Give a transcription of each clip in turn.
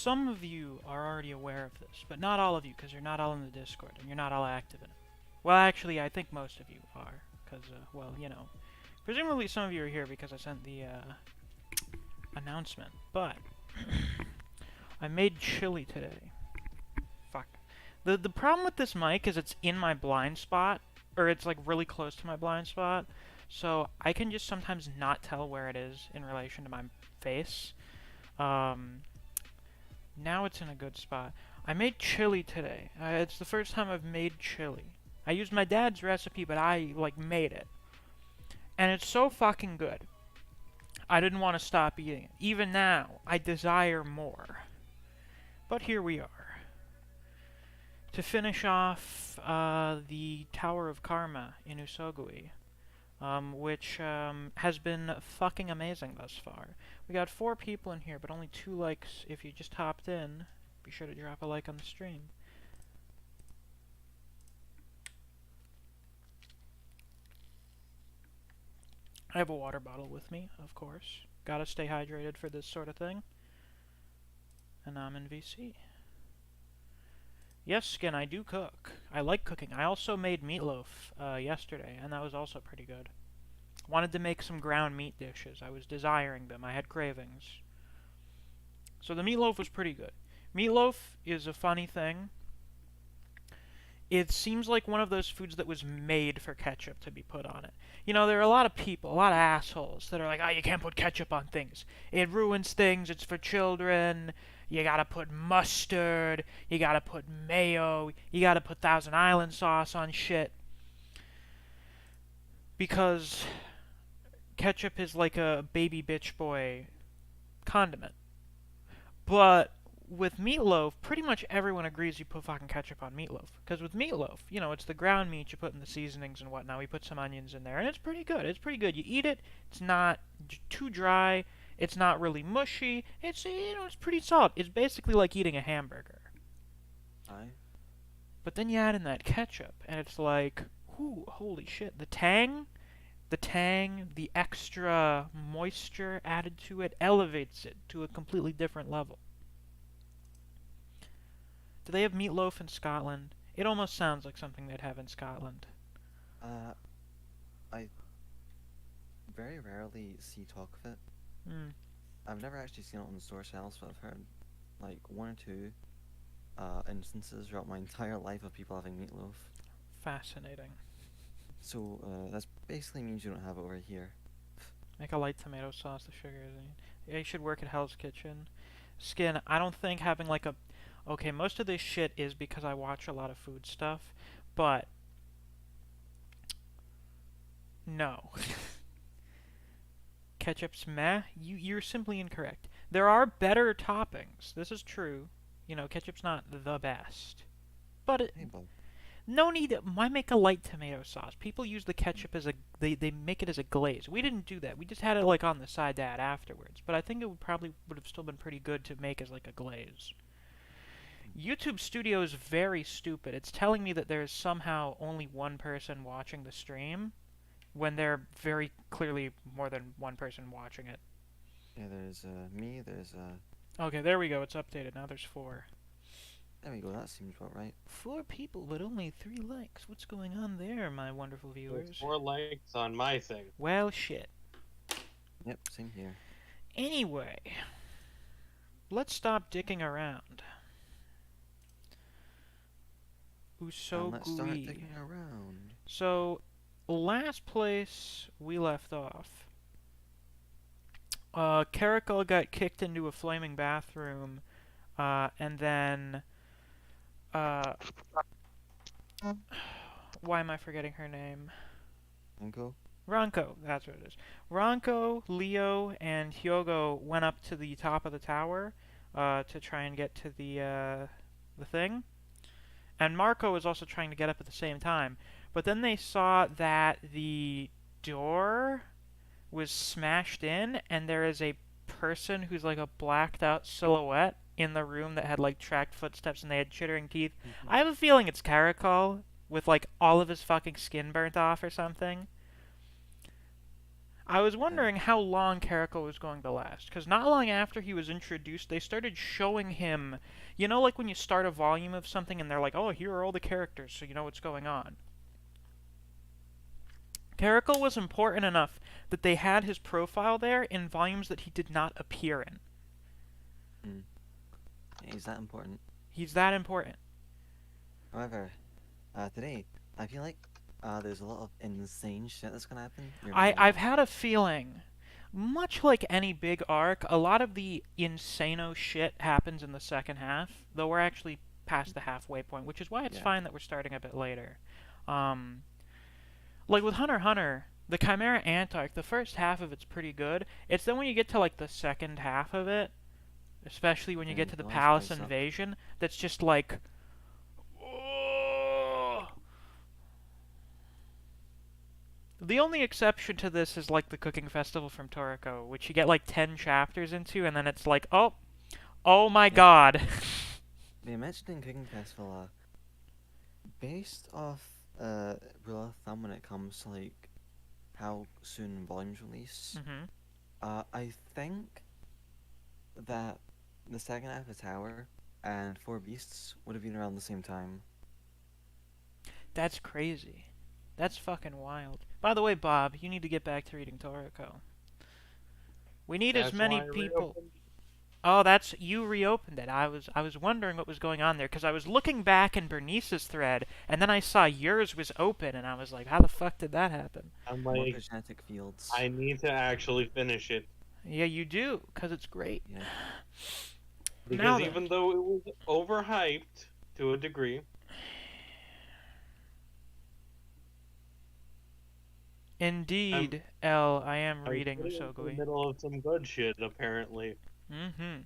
some of you are already aware of this, but not all of you, because you're not all in the Discord, and you're not all active in it. Well, actually, I think most of you are, because, well, you know. Presumably some of you are here because I sent the, announcement, but I made chili today. Fuck. The problem with this mic is it's in my blind spot, or it's, like, really close to my blind spot, so I can just sometimes not tell where it is in relation to my face. Now it's in a good spot. I made chili today. It's the first time I've made chili. I used my dad's recipe, but I, like, made it. And it's so fucking good. I didn't want to stop eating it. Even now, I desire more. But here we are. To finish off the Tower of Karma in Usogui, which has been fucking amazing thus far. We got 4 people in here, but only 2 likes if you just hopped in. Be sure to drop a like on the stream. I have a water bottle with me, of course. Gotta stay hydrated for this sort of thing. And I'm in VC. Yes, Skin, I do cook. I like cooking. I also made meatloaf yesterday, and that was also pretty good. Wanted to make some ground meat dishes. I was desiring them. I had cravings. So the meatloaf was pretty good. Meatloaf is a funny thing. It seems like one of those foods that was made for ketchup to be put on it. You know, there are a lot of people, a lot of assholes that are like, oh, you can't put ketchup on things. It ruins things. It's for children. You gotta put mustard. You gotta put mayo. You gotta put Thousand Island sauce on shit. Because ketchup is like a baby bitch boy condiment. But with meatloaf, pretty much everyone agrees you put fucking ketchup on meatloaf. Because with meatloaf, you know, it's the ground meat you put in the seasonings and whatnot. We put some onions in there, and it's pretty good. It's pretty good. You eat it, it's not too dry, it's not really mushy. It's, you know, it's pretty solid. It's basically like eating a hamburger. Aye. But then you add in that ketchup, and it's like, whoo, holy shit. The extra moisture added to it elevates it to a completely different level. Do they have meatloaf in Scotland? It almost sounds like something they'd have in Scotland. Uh, I very rarely see talk of it. Hmm. I've never actually seen it on the store shelves, but I've heard like 1 or 2 instances throughout my entire life of people having meatloaf. Fascinating. So that basically means you don't have it over here. Make a light tomato sauce, the sugar is in. Yeah, you should work at Hell's Kitchen. Skin, I don't think having like a... Okay, most of this shit is because I watch a lot of food stuff, but... No. Ketchup's meh? You're simply incorrect. There are better toppings. This is true. You know, ketchup's not the best. But Hey, Bob. no need. Why make a light tomato sauce? People use the ketchup as a they make it as a glaze. We didn't do that. We just had it like on the side to add afterwards. But I think it would have still been pretty good to make as like a glaze. YouTube Studio is very stupid. It's telling me that there is somehow only one person watching the stream when there are very clearly more than one person watching it. Yeah, there's me. There's Okay, there we go. It's updated. Now there's 4. there we go. That seems about right. 4 people, but only 3 likes. What's going on there, my wonderful There's viewers? 4 likes on my thing. Well, shit. Yep, same here. Anyway, let's stop dicking around. Let's start Usogui. digging around. So, last place we left off, Caracal got kicked into a flaming bathroom, and then, why am I forgetting her name? Uncle? Ranko, that's what it is. Ranko, Leo, and Hyogo went up to the top of the tower, to try and get to the thing. And Marco was also trying to get up at the same time. But then they saw that the door was smashed in, and there is a person who's like a blacked out silhouette in the room that had like tracked footsteps and they had chittering teeth. I have a feeling it's Caracal with like all of his fucking skin burnt off or something. I was Uh, wondering how long Carrickle was going to last, because not long after he was introduced, they started showing him, you know, like when you start a volume of something and they're like, oh, here are all the characters, so you know what's going on. Carrickle was important enough that they had his profile there in volumes that he did not appear in. mm. Is that important? He's that important. However, today, I feel like there's a lot of insane shit that's gonna happen. You're gonna I've love. had a feeling, much like any big arc, a lot of the insano shit happens in the second half, though we're actually past the halfway point, which is why it's Yeah. fine that we're starting a bit later. Um, like with Hunter x Hunter, the Chimera Ant arc, the first half of it's pretty good. It's then when you get to like the second half of it, especially when you get And to the the life palace spice up. invasion, that's just like, oh. The only exception to this is like the cooking festival from Toriko, which you get like 10 chapters into, and then it's like, oh, oh my Yeah. god. The Imagining Cooking Festival, based off rule of thumb when it comes to like how soon volumes release, hmm I think that the second half of Tower and Four Beasts would have been around the same time. That's crazy. That's fucking wild. By the way, Bob, you need to get back to reading Toriko. We need as That's many why I people. reopened. Oh, that's you reopened it. I was wondering what was going on there because I was looking back in Bernice's thread and then I saw yours was open and I was like, how the fuck did that happen? I'm More like, genetic fields. I need to actually finish it Yeah, you do because it's great. Yeah. Now because then. even though it was overhyped to a degree, Indeed, L, I am I was reading getting into the Usogui. middle of some good shit apparently. Mm-hmm.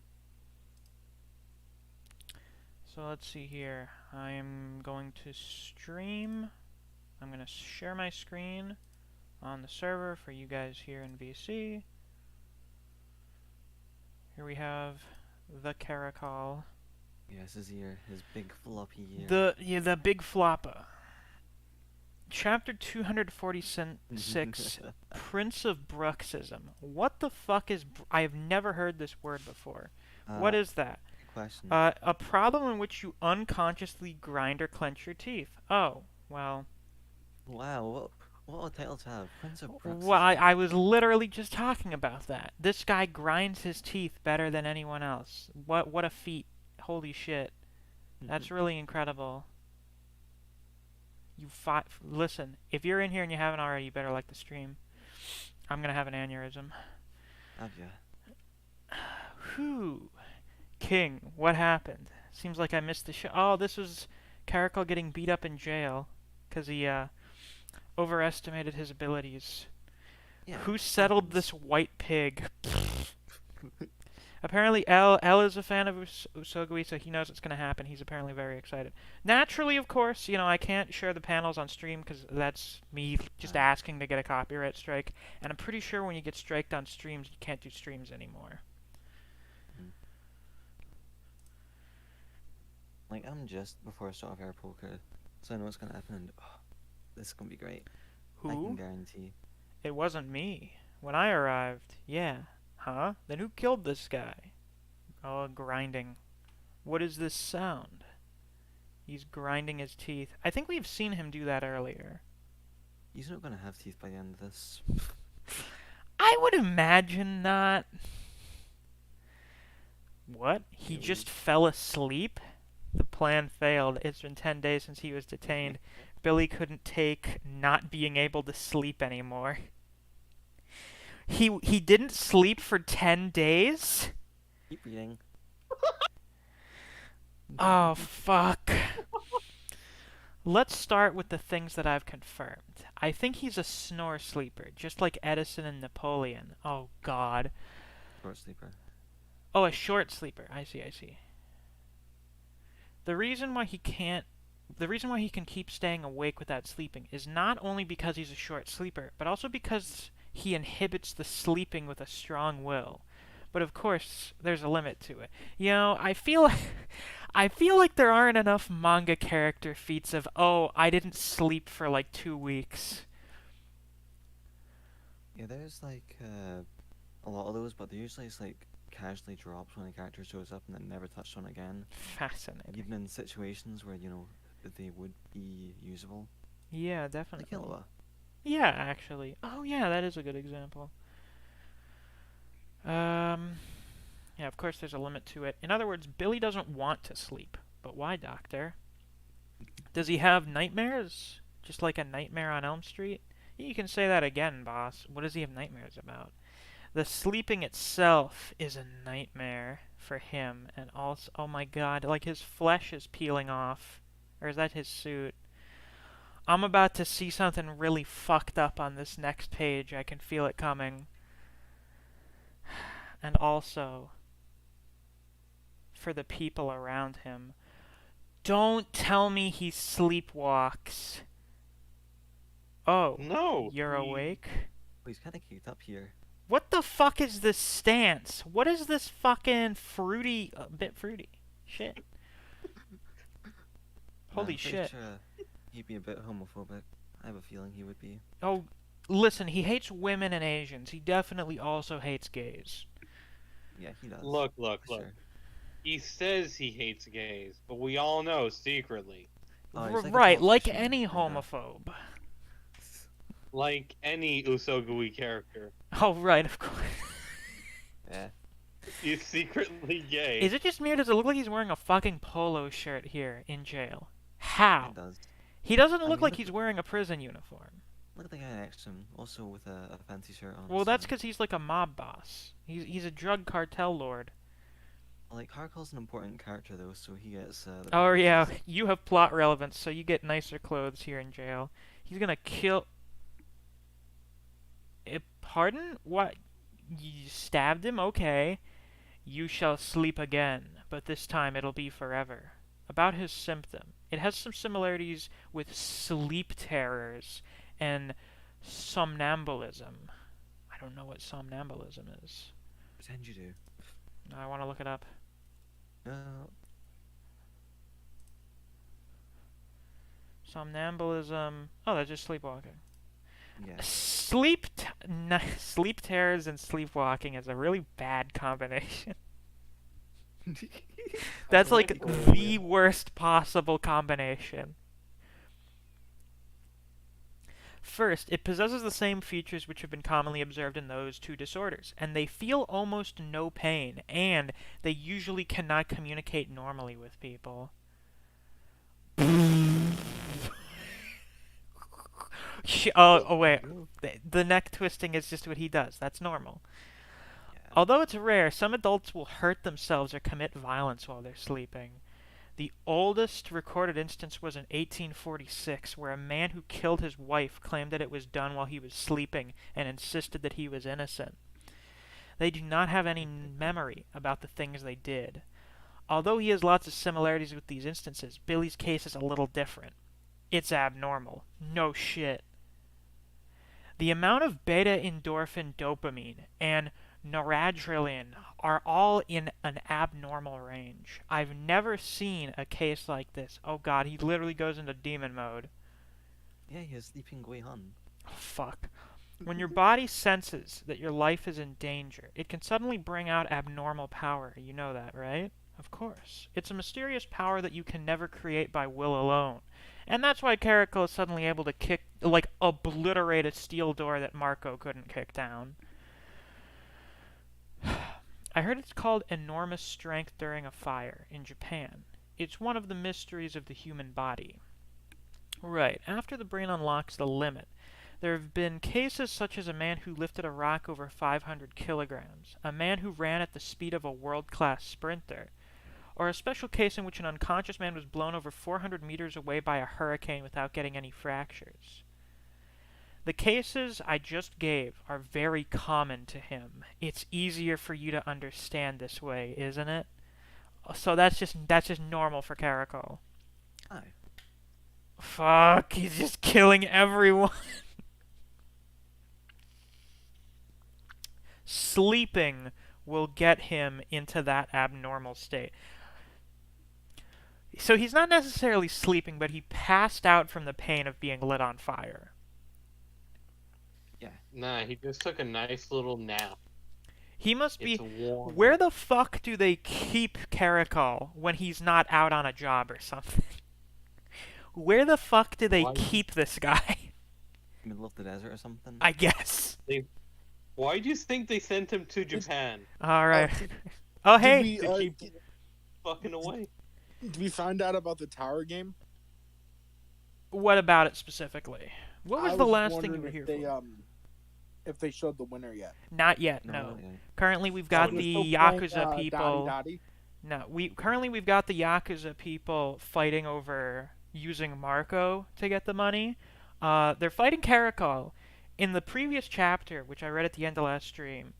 So let's see here. I'm going to stream. I'm going to share my screen on the server for you guys here in VC. Here we have the Caracol. Yes, his ear, his big floppy ear. The big floppa. Chapter 246, Prince of Bruxism. What the fuck is... I have never heard this word before. What is that? Good question. A problem in which you unconsciously grind or clench your teeth. Oh, well... Wow, what a title to have. Prince of Bruxism. Well, I was literally just talking about that. This guy grinds his teeth better than anyone else. What a feat. Holy shit. That's really incredible. Listen, if you're in here and you haven't already, you better like the stream. I'm gonna have an aneurysm. Have ya? Whew. King, what happened? Seems like I missed the show. Oh, this was Caracol getting beat up in jail because he overestimated his abilities. Yeah. Who settled this white pig? Apparently, L is a fan of Usogui, so he knows what's going to happen. He's apparently very excited. Naturally, of course, you know, I can't share the panels on stream because that's me just asking to get a copyright strike. And I'm pretty sure when you get striked on streams, you can't do streams anymore. Like, I'm just before I start off air poker, so I know what's gonna happen, and this is gonna be great. I can Who? guarantee. It wasn't me. When I arrived, yeah. Huh? Then who killed this guy? Oh, grinding. What is this sound? He's grinding his teeth. I think we've seen him do that earlier. He's not gonna have teeth by the end of this. I would imagine not. What? He Dude. just fell asleep? The plan failed. It's been 10 days since he was detained. Billy couldn't take not being able to sleep anymore. He didn't sleep for 10 days? Keep reading. Oh, fuck. Let's start with the things that I've confirmed. I think he's a snore sleeper, just like Edison and Napoleon. Oh, God. Short sleeper. Oh, a short sleeper. I see. The reason why he can keep staying awake without sleeping is not only because he's a short sleeper, but also because he inhibits the sleeping with a strong will. But of course, there's a limit to it. You know, I feel like there aren't enough manga character feats of, oh, I didn't sleep for like 2 weeks. Yeah, there's like a lot of those, but they're usually it's like casually dropped when a character shows up and then never touched on again. Fascinating. Even in situations where they would be usable, Yeah, like definitely. Killua. Yeah, actually. Oh, yeah, that is a good example. Um, yeah, of course there's a limit to it. In other words, Billy doesn't want to sleep. But why, Doctor? Does he have nightmares? Just like a Nightmare on Elm Street? You can say that again, boss. What does he have nightmares about? The sleeping itself is a nightmare for him, and also, oh my god, like his flesh is peeling off. Or is that his suit? I'm about to see something really fucked up on this next page. I can feel it coming. And also, for the people around him, don't tell me he sleepwalks. Oh, No, you're awake? Oh, he's kind of kicked up here. What the fuck is this stance? What is this fucking fruity, a bit fruity shit? Nah, Holy I'm pretty shit. sure he'd be a bit homophobic. I have a feeling he would be. Oh, listen, he hates women and Asians. He definitely also hates gays. Yeah, he does. look. For Look. sure. He says he hates gays, but we all know secretly. Oh, he's like a Right, like politician, any kinda. homophobe. Like any Usogui character, Oh, right, of course. Yeah. he's secretly gay. Is it just me or does it look like he's wearing a fucking polo shirt here in jail? It How? does. He doesn't I look mean, like he's wearing a prison uniform. look at the guy next to him, also with a fancy shirt on. Well, that's So, because he's like a mob boss. He's a drug cartel lord. like, Harkle's an important character though, so he gets the Oh yeah, privileges. you have plot relevance, so you get nicer clothes here in jail. He's gonna kill. Pardon? What? You stabbed him? Okay. You shall sleep again, but this time it'll be forever. About his symptom. It has some similarities with sleep terrors and somnambulism. I don't know what somnambulism is. Pretend you do. I want to look it up. No. Somnambulism. Oh, that's just sleepwalking. Yeah. Sleep terrors and sleepwalking is a really bad combination. That's Well, like maybe going the with- worst possible combination. First, it possesses the same features which have been commonly observed in those two disorders, and they feel almost no pain, and they usually cannot communicate normally with people. Oh, wait. The neck twisting is just what he does. That's normal. Yeah. Although it's rare, some adults will hurt themselves or commit violence while they're sleeping. The oldest recorded instance was in 1846, where a man who killed his wife claimed that it was done while he was sleeping and insisted that he was innocent. They do not have any memory about the things they did. Although he has lots of similarities with these instances, Billy's case is a little different. It's abnormal. No shit. The amount of beta-endorphin dopamine and noradrenaline are all in an abnormal range. I've never seen a case like this. Oh god, he literally goes into demon mode. Yeah, he has sleeping Guihan. Oh, fuck. When your body senses that your life is in danger, it can suddenly bring out abnormal power. You know that, right? Of course. It's a mysterious power that you can never create by will alone. And that's why Carrico is suddenly able to obliterate a steel door that Marco couldn't kick down. I heard it's called enormous strength during a fire in Japan. It's one of the mysteries of the human body. Right, after the brain unlocks the limit, there have been cases such as a man who lifted a rock over 500 kilograms, a man who ran at the speed of a world-class sprinter, or a special case in which an unconscious man was blown over 400 meters away by a hurricane without getting any fractures. The cases I just gave are very common to him. It's easier for you to understand this way, isn't it? So that's just normal for Caracol. Aye. Fuck, he's just killing everyone. Sleeping will get him into that abnormal state. So he's not necessarily sleeping, but he passed out from the pain of being lit on fire. Yeah. Nah, he just took a nice little nap. He must It's be. warm. Where the fuck do they keep Caracol when he's not out on a job or something? Where the fuck do they Why? keep this guy? Middle of the desert or something. I guess. Why do you think they sent him to Japan All right. Uh, Oh, did hey. we to keep him fucking away? did we find out about the tower game? What about it specifically? What was I the last thing you wondering were if here they for? if they showed the winner yet. Not yet, No. no. Yeah. Currently, we've Oh, got we're the still playing, Yakuza people. Dotty. No, we've got the Yakuza people fighting over using Marco to get the money. They're fighting Caracol. In the previous chapter, which I read at the end of last stream,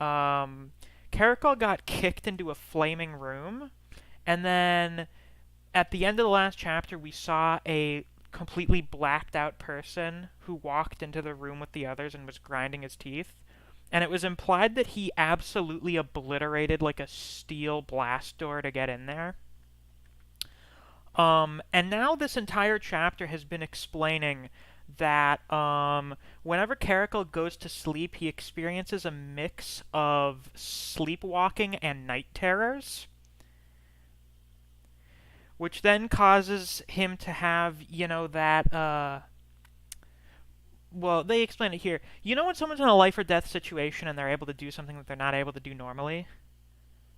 Caracol got kicked into a flaming room, and then at the end of the last chapter, we saw a completely blacked out person who walked into the room with the others and was grinding his teeth. And it was implied that he absolutely obliterated like a steel blast door to get in there. And now this entire chapter has been explaining that whenever Caracol goes to sleep, he experiences a mix of sleepwalking and night terrors, which then causes him to have, that, well, they explain it here. You know when someone's in a life or death situation and they're able to do something that they're not able to do normally?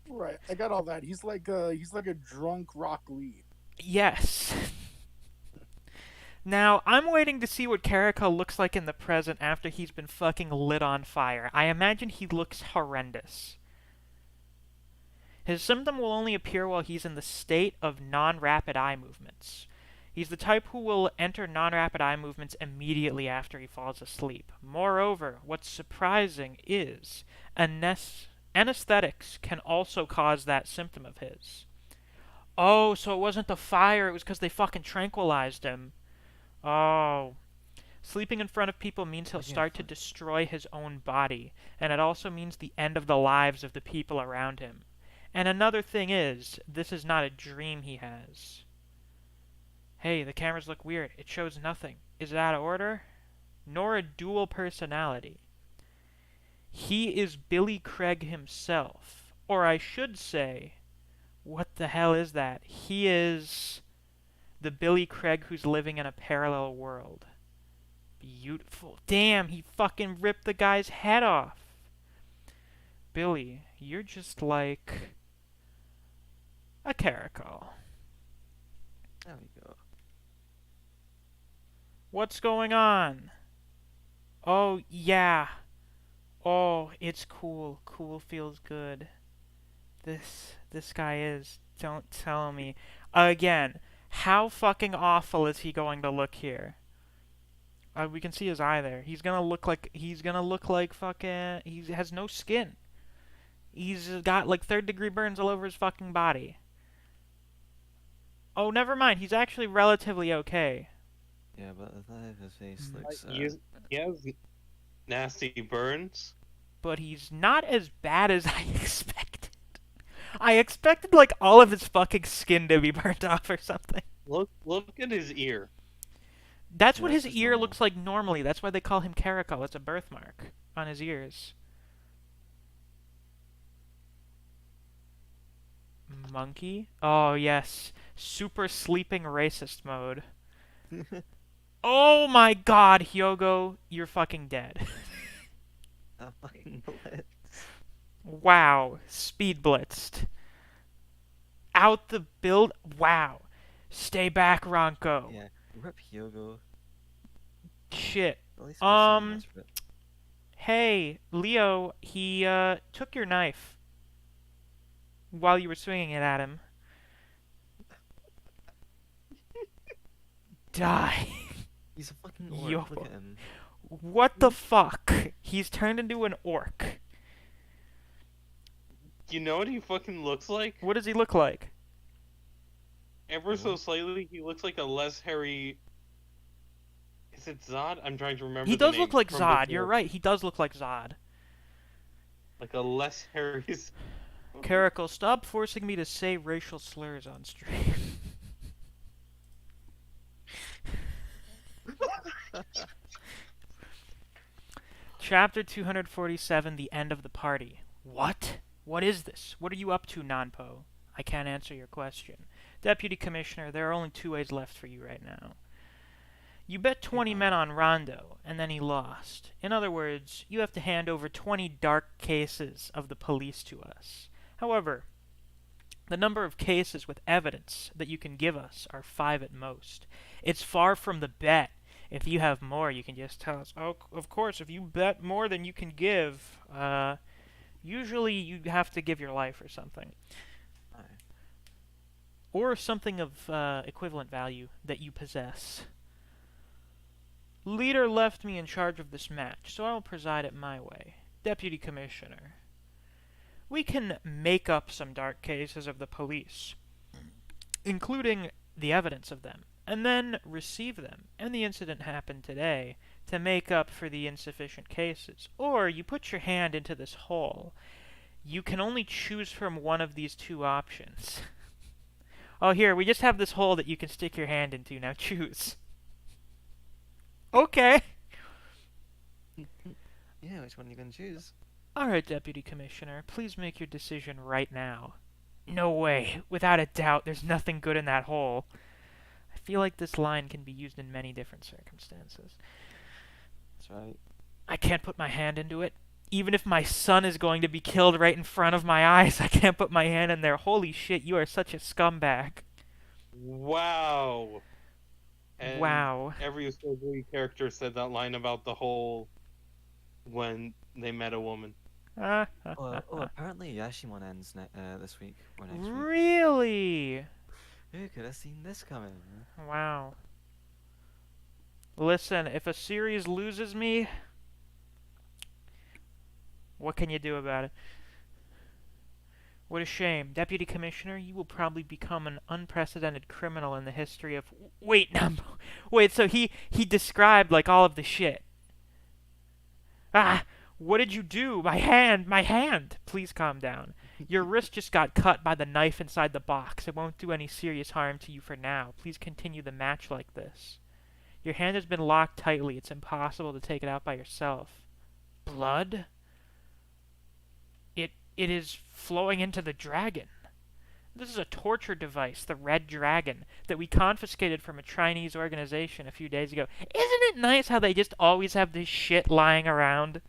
Right, I got all that. He's like a drunk Rock Lee. Yes. Now, I'm waiting to see what Caracol looks like in the present after he's been fucking lit on fire. I imagine he looks horrendous. His symptom will only appear while he's in the state of non-rapid eye movements. He's the type who will enter non-rapid eye movements immediately after he falls asleep. Moreover, what's surprising is anesthetics can also cause that symptom of his. Oh, so it wasn't the fire, it was because they fucking tranquilized him. Oh. Sleeping in front of people means he'll start to destroy his own body, and it also means the end of the lives of the people around him. And another thing is, this is not a dream he has. Hey, the cameras look weird. It shows nothing. Is it out of order? Nor a dual personality. He is Billy Craig himself. Or I should say, what the hell is that? He is the Billy Craig who's living in a parallel world. Beautiful. Damn, he fucking ripped the guy's head off. Billy, you're just like a Caracol. There we go. What's going on? Oh, yeah. Oh, it's cool. Cool feels good. This guy is. Don't tell me. Again, how fucking awful is he going to look here? We can see his eye there. He's gonna look like fucking. He has no skin. He's got like third-degree burns all over his fucking body. Oh, never mind. He's actually relatively okay. Yeah, but the side of his face Mm, looks. He has nasty burns. But he's not as bad as I expected. I expected like all of his fucking skin to be burnt off or something. Look at his ear. That's Yeah, what that's his just ear normal. looks like normally. That's why they call him Caracol. It's a birthmark on his ears. Monkey? Oh, yes. Super sleeping racist mode. Oh my god, Hyogo, you're fucking dead. A fucking bullet. Wow. Speed blitzed. Out the build. Wow. Stay back, Ronco. Yeah. Rip Hyogo. Shit. At least we're seeing less rip. Hey, Leo, he took your knife while you were swinging it at him. Die. He's a fucking orc. Yo. Look at him. What the fuck? He's turned into an orc. You know what he fucking looks like? What does he look like? Ever so slightly, he looks like a less hairy. Is it Zod? I'm trying to remember. He the does name look like from Zod. You're before. right. He does look like Zod. Like a less hairy. Caracol, stop forcing me to say racial slurs on stream. Chapter 247, The End of the Party. What? What is this? What are you up to, Nanpo? I can't answer your question. Deputy Commissioner, there are only 2 ways left for you right now. You bet 20 men on Rondo, and then he lost. In other words, you have to hand over 20 dark cases of the police to us. However, the number of cases with evidence that you can give us are 5 at most. It's far from the bet. If you have more, you can just tell us. Oh, of course, if you bet more than you can give, usually you have to give your life or something. Aye. Or something of equivalent value that you possess. Leader left me in charge of this match, so I will preside it my way. Deputy Commissioner. We can make up some dark cases of the police, including the evidence of them, and then receive them, and the incident happened today, to make up for the insufficient cases. Or you put your hand into this hole. You can only choose from one of these 2 options. Oh, here, we just have this hole that you can stick your hand into. Now choose. Okay. Yeah, which one are you gonna choose? Alright, Deputy Commissioner, please make your decision right now. No way. Without a doubt, there's nothing good in that hole. I feel like this line can be used in many different circumstances. That's right. I can't put my hand into it. Even if my son is going to be killed right in front of my eyes, I can't put my hand in there. Holy shit, you are such a scumbag. Wow. And Wow. every Usogui character said that line about the hole when they met a woman. Oh, apparently Yashimon ends this week or next week. Really? Who could have seen this coming? Wow. Listen, if a series loses me, what can you do about it? What a shame. Deputy Commissioner, you will probably become an unprecedented criminal in the history of... Wait, no. Wait, so he described, like, all of the shit. Ah! What did you do? My hand! My hand! Please calm down. Your wrist just got cut by the knife inside the box. It won't do any serious harm to you for now. Please continue the match like this. Your hand has been locked tightly. It's impossible to take it out by yourself. Blood? It is flowing into the dragon. This is a torture device, the Red Dragon, that we confiscated from a Chinese organization a few days ago. Isn't it nice how they just always have this shit lying around?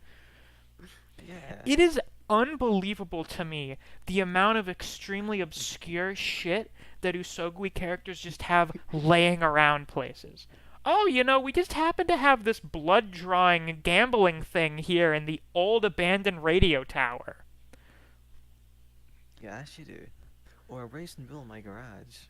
Yeah. It is unbelievable to me the amount of extremely obscure shit that Usogui characters just have laying around places. Oh, you know, we just happen to have this blood-drawing gambling thing here in the old abandoned radio tower. Yes, you do. Or a racing bull in my garage.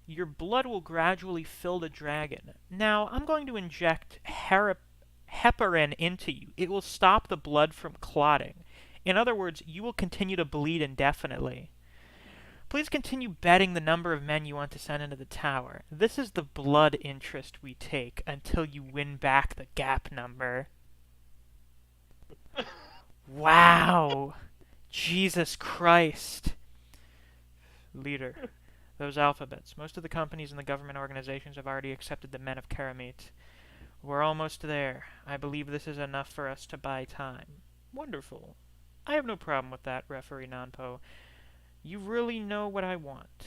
Your blood will gradually fill the dragon. Now, I'm going to inject heparin into you. It will stop the blood from clotting. In other words, you will continue to bleed indefinitely. Please continue betting the number of men you want to send into the tower. This is the blood interest we take until you win back the gap number. Wow! Jesus Christ. Leader, those alphabets. Most of the companies and the government organizations have already accepted the men of Karamate. We're almost there. I believe this is enough for us to buy time. Wonderful. I have no problem with that, Referee Nanpo. You really know what I want.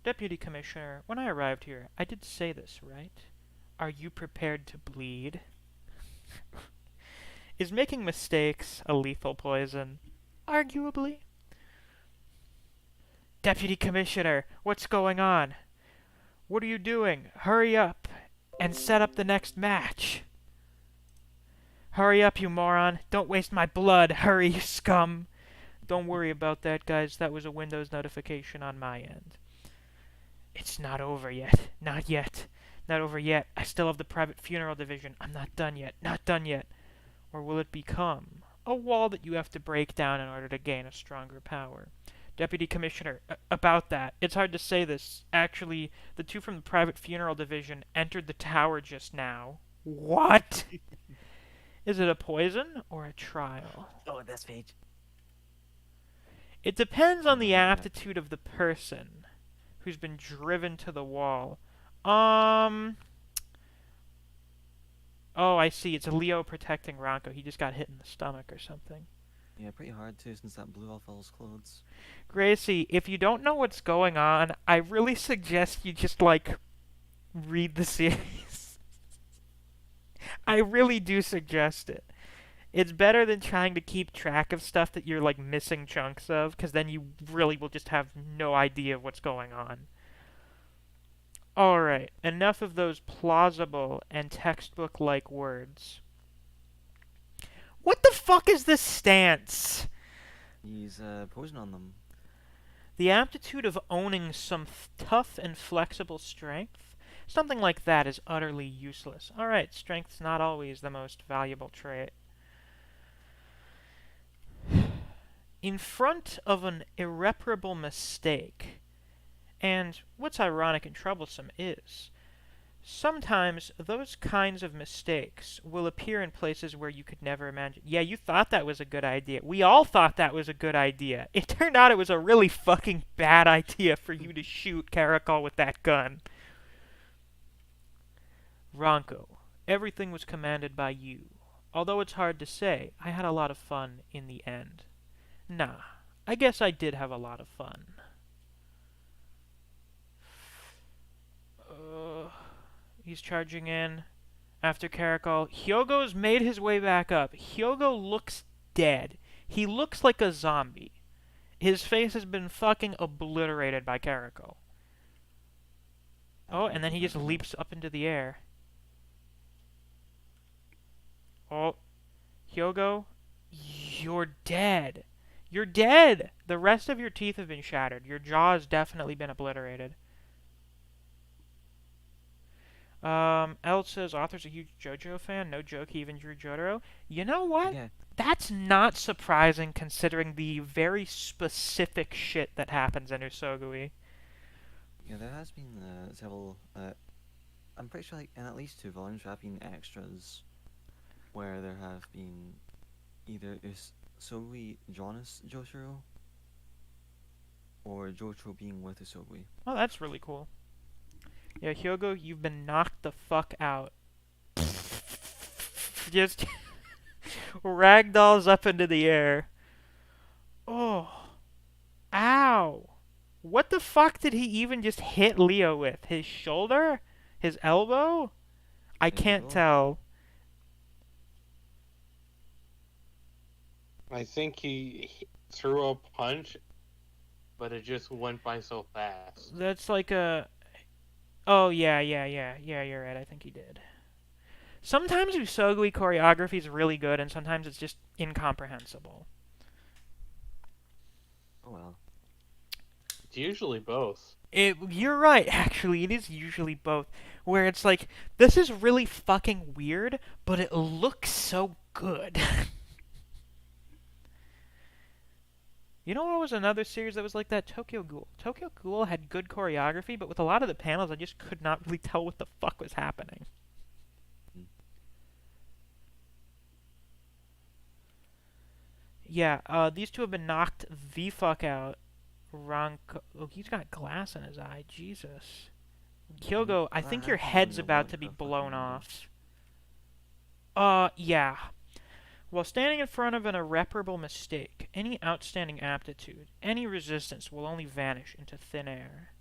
Deputy Commissioner, when I arrived here, I did say this, right? Are you prepared to bleed? Is making mistakes a lethal poison? Arguably. Deputy Commissioner, what's going on? What are you doing? Hurry up and set up the next match. Hurry up, you moron. Don't waste my blood. Hurry, you scum. Don't worry about that, guys. That was a Windows notification on my end. It's not over yet. Not yet. Not over yet. I still have the private funeral division. I'm not done yet. Not done yet. Or will it become a wall that you have to break down in order to gain a stronger power? Deputy Commissioner, about that. It's hard to say this. Actually, the 2 from the private funeral division entered the tower just now. What? Is it a poison or a trial? Oh, this page. It depends on the Yeah. aptitude of the person who's been driven to the wall. Oh, I see. It's Leo protecting Ranko. He just got hit in the stomach or something. Yeah, pretty hard too, since that blew off all his clothes. Gracie, if you don't know what's going on, I really suggest you just, like, read the series. I really do suggest it. It's better than trying to keep track of stuff that you're, like, missing chunks of, because then you really will just have no idea of what's going on. Alright, enough of those plausible and textbook-like words. What the fuck is this stance? He's posing on them. The aptitude of owning some tough and flexible strength? Something like that is utterly useless. Alright, strength's not always the most valuable trait. In front of an irreparable mistake, and what's ironic and troublesome is, sometimes those kinds of mistakes will appear in places where you could never imagine. Yeah, you thought that was a good idea. We all thought that was a good idea. It turned out it was a really fucking bad idea for you to shoot Karakol with that gun. Ranko, everything was commanded by you. Although it's hard to say, I had a lot of fun in the end. Nah, I guess I did have a lot of fun. He's charging in after Karakol. Hyogo's made his way back up. Hyogo looks dead. He looks like a zombie. His face has been fucking obliterated by Karakol. Oh, and then he just leaps up into the air. Oh, Hyogo, you're dead. You're dead! The rest of your teeth have been shattered. Your jaw has definitely been obliterated. El says, author's a huge JoJo fan. No joke, he even drew Jotaro. You know what? Yeah. That's not surprising considering the very specific shit that happens in Usogui. Yeah, there has been several. I'm pretty sure, like, in at least 2 volumes, there have been extras where there have been either Usogui Jonas Jotaro or Jotaro being with Usogui. Oh, that's really cool. Yeah, Hyogo, you've been knocked the fuck out. Just ragdolls up into the air. Oh. Ow. What the fuck did he even just hit Leo with? His shoulder? His elbow? I can't tell. I think he threw a punch, but it just went by so fast. That's like a... Oh, yeah, you're right, I think he did. Sometimes Usogui choreography is really good, and sometimes it's just incomprehensible. Oh well. It's usually both. You're right, actually, it is usually both. Where it's like, this is really fucking weird, but it looks so good. You know what was another series that was like that? Tokyo Ghoul. Tokyo Ghoul had good choreography, but with a lot of the panels, I just could not really tell what the fuck was happening. Yeah, these two have been knocked the fuck out. Ranko... Oh, he's got glass in his eye. Jesus. Hyogo, I think your head's about to be blown off. Yeah. While standing in front of an irreparable mistake, any outstanding aptitude, any resistance will only vanish into thin air.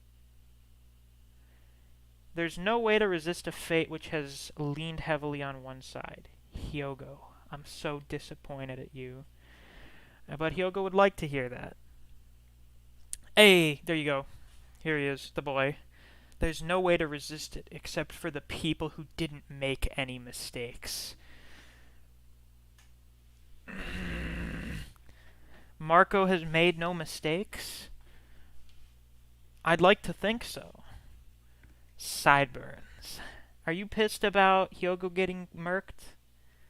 There's no way to resist a fate which has leaned heavily on one side. Hyogo, I'm so disappointed at you. But Hyogo would like to hear that. Hey, there you go. Here he is, the boy. There's no way to resist it except for the people who didn't make any mistakes. Marco has made no mistakes? I'd like to think so. Sideburns. Are you pissed about Hyogo getting murked?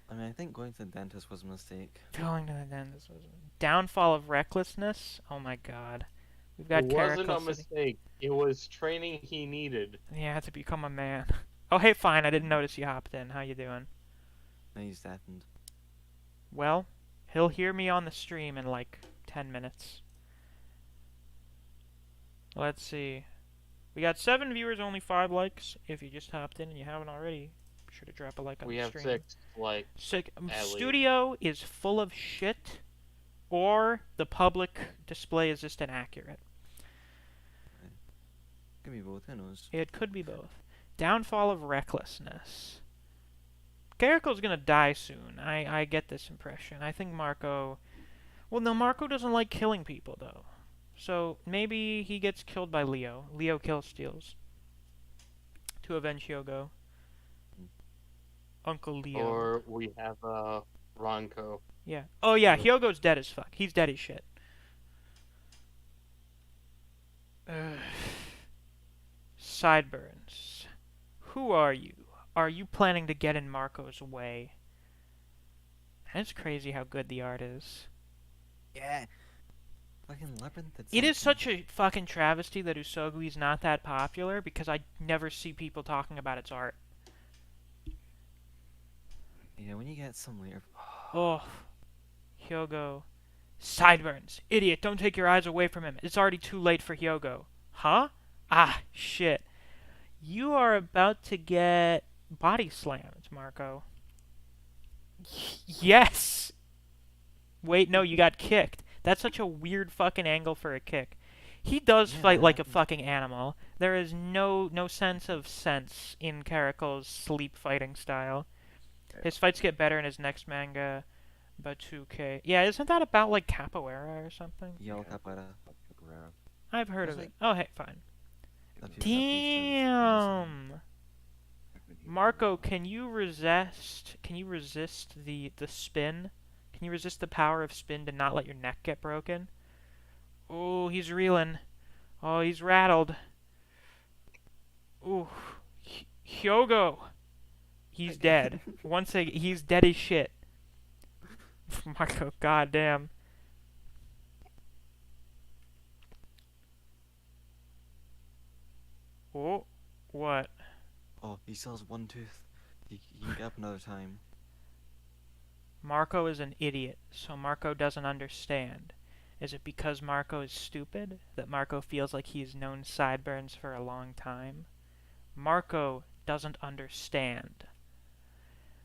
I mean, I think going to the dentist was a mistake. Going to the dentist was a downfall of recklessness? Oh my god. We've got It wasn't a Karakol sitting- mistake. It was training he needed. Yeah, to become a man. Oh, hey, fine. I didn't notice you hopped in. How you doing? No, he's deafened. Well, he'll hear me on the stream in like 10 minutes. Let's see. We got 7 viewers, only 5 likes. If you just hopped in and you haven't already, Sure to drop a like on We the have stream. 6, like, Sick. at least. Studio is full of shit, or the public display is just inaccurate. Could be both, who knows? It could be both. Downfall of recklessness. Caracal's gonna die soon. I get this impression. I think Marco... Well, no, Marco doesn't like killing people, though. So, maybe he gets killed by Leo. Leo kill-steals. To avenge Hyogo. Uncle Leo. Or we have, Ronco. Yeah. Oh, yeah, Yeah. Hyogo's dead as fuck. He's dead as shit. Sideburns. Who are you? Are you planning to get in Marco's way? And it's crazy how good the art is. Yeah. Fucking labyrinth. It is such a fucking travesty that Usogui's not that popular because I never see people talking about its art. Yeah, when you get some later. Oh, Hyogo. Sideburns. Idiot, don't take your eyes away from him. It's already too late for Hyogo. Huh? Ah, shit. You are about to get body slammed, Marco. Yes! Wait, no, you got kicked. That's such a weird fucking angle for a kick. He does Yeah, fight that like a happens. fucking animal. There is no sense of sense in Caracal's sleep fighting style. His fights get better in his next manga, Batuke. Yeah, isn't that about like capoeira or something? Yell capoeira. I've heard There's, of it. like, Oh, hey, fine. a few adaptations of Damn! Marco, can you resist the spin? Can you resist the power of spin to not let your neck get broken? Oh, he's reeling. Oh, he's rattled. Ooh. Hyogo! He's dead. Once again, he's dead as shit. Marco, goddamn. Oh, what? Oh, he still has one tooth. He can get up another time. Marco is an idiot, so Marco doesn't understand. Is it because Marco is stupid that Marco feels like he's known Sideburns for a long time? Marco doesn't understand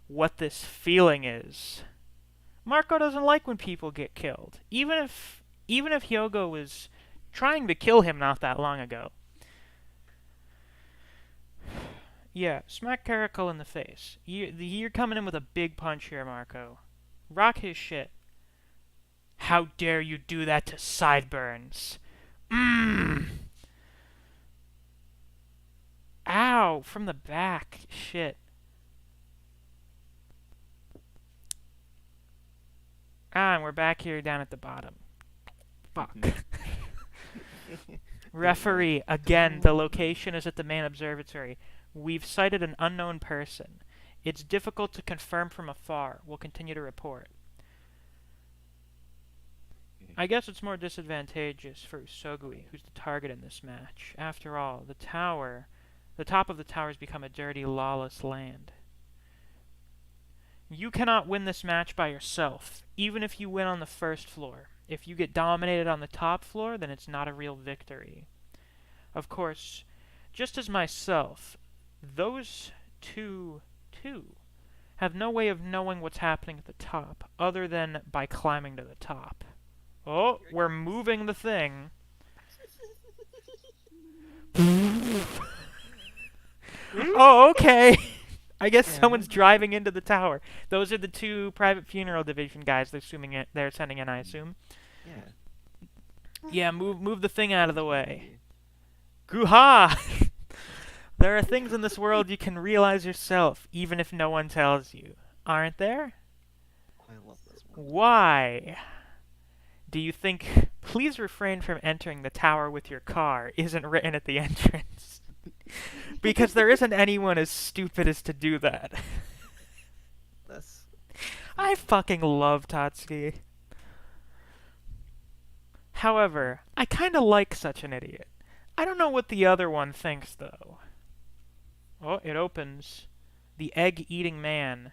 what this feeling is. Marco doesn't like when people get killed. Even if Hyogo was trying to kill him not that long ago. Yeah, smack Caracal in the face. You're coming in with a big punch here, Marco. Rock his shit. How dare you do that to Sideburns? Mmm. Ow, from the back. Shit. Ah, and we're back here down at the bottom. Fuck. Referee, again, the location is at the main observatory. We've sighted an unknown person. It's difficult to confirm from afar. We'll continue to report. I guess it's more disadvantageous for Usogui, who's the target in this match. After all, the top of the tower has become a dirty, lawless land. You cannot win this match by yourself, even if you win on the first floor. If you get dominated on the top floor, then it's not a real victory. Of course, just as myself, those two have no way of knowing what's happening at the top, other than by climbing to the top. Oh, we're moving the thing. Oh, okay. I guess Yeah. someone's driving into the tower. Those are the two private funeral division guys they're sending in, I assume. Yeah. Yeah, move the thing out of the way. Goo-ha! There are things in this world you can realize yourself, even if no one tells you. Aren't there? I love this one. Why? Do you think, please refrain from entering the tower with your car, isn't written at the entrance? Because there isn't anyone as stupid as to do that. That's I fucking love Tatsuki. However, I kinda like such an idiot. I don't know what the other one thinks, though. Oh, it opens. The egg-eating man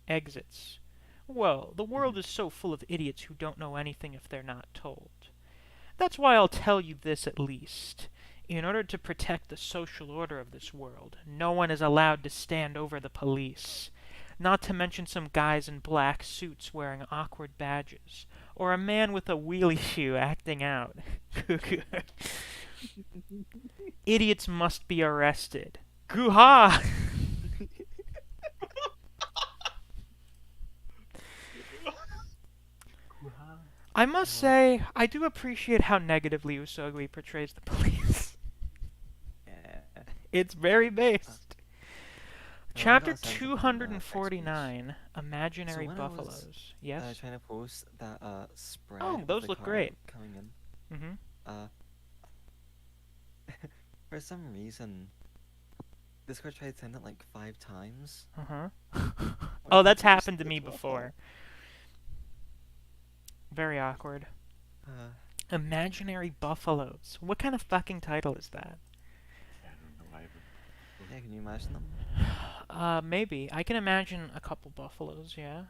exits. Well, the world is so full of idiots who don't know anything if they're not told. That's why I'll tell you this at least. In order to protect the social order of this world, no one is allowed to stand over the police. Not to mention some guys in black suits wearing awkward badges, or a man with a wheelie shoe acting out. Idiots must be arrested. Goo-ha! I must say, I do appreciate how negatively Usogui portrays the police. Yeah. It's very based. No, I Chapter got a sense of it in the text page. 249, Imaginary when I was, Buffaloes. Yes? Trying to post that spread Oh, of those the look car great. coming in. Mm-hmm. Uh, for some reason, Discord tried to send it like 5 times. Uh-huh. When Oh, that's it was happened to me well. before. Very awkward. Uh, Imaginary Buffaloes. What kind of fucking title is that? I don't know either. yeah, can you imagine them? Maybe. I can imagine a couple buffaloes, yeah.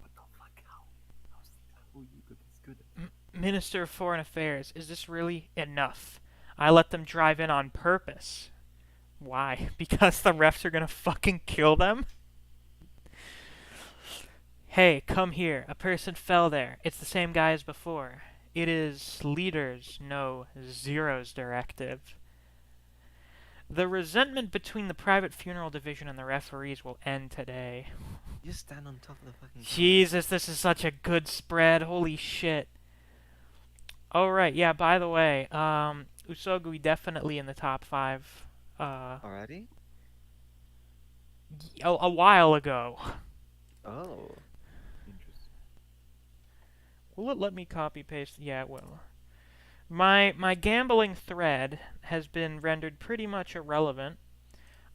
What the fuck? How you got this good? Minister of Foreign Affairs, is this really enough? I let them drive in on purpose. Why? Because the refs are gonna fucking kill them? Hey, come here. A person fell there. It's the same guy as before. It is leaders, no zeros directive. The resentment between the private funeral division and the referees will end today. You just stand on top of the fucking car. Jesus, this is such a good spread. Holy shit. Oh, right. Yeah, by the way, Usogui definitely in the top 5. Already? A while ago. Oh. Interesting. Will it let me copy paste? Yeah, it will. My gambling thread has been rendered pretty much irrelevant.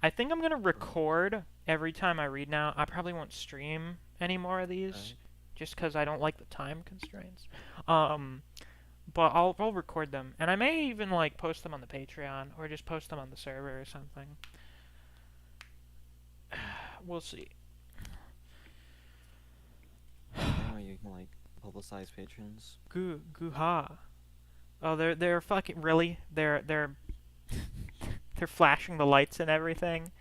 I think I'm gonna record every time I read now. I probably won't stream any more of these, Right. just because I don't like the time constraints. But I'll record them, and I may even like post them on the Patreon or just post them on the server or something. We'll see. Anyway, you can like publicize patrons. Goo-ha. Oh, they're fucking really. They're they're flashing the lights and everything.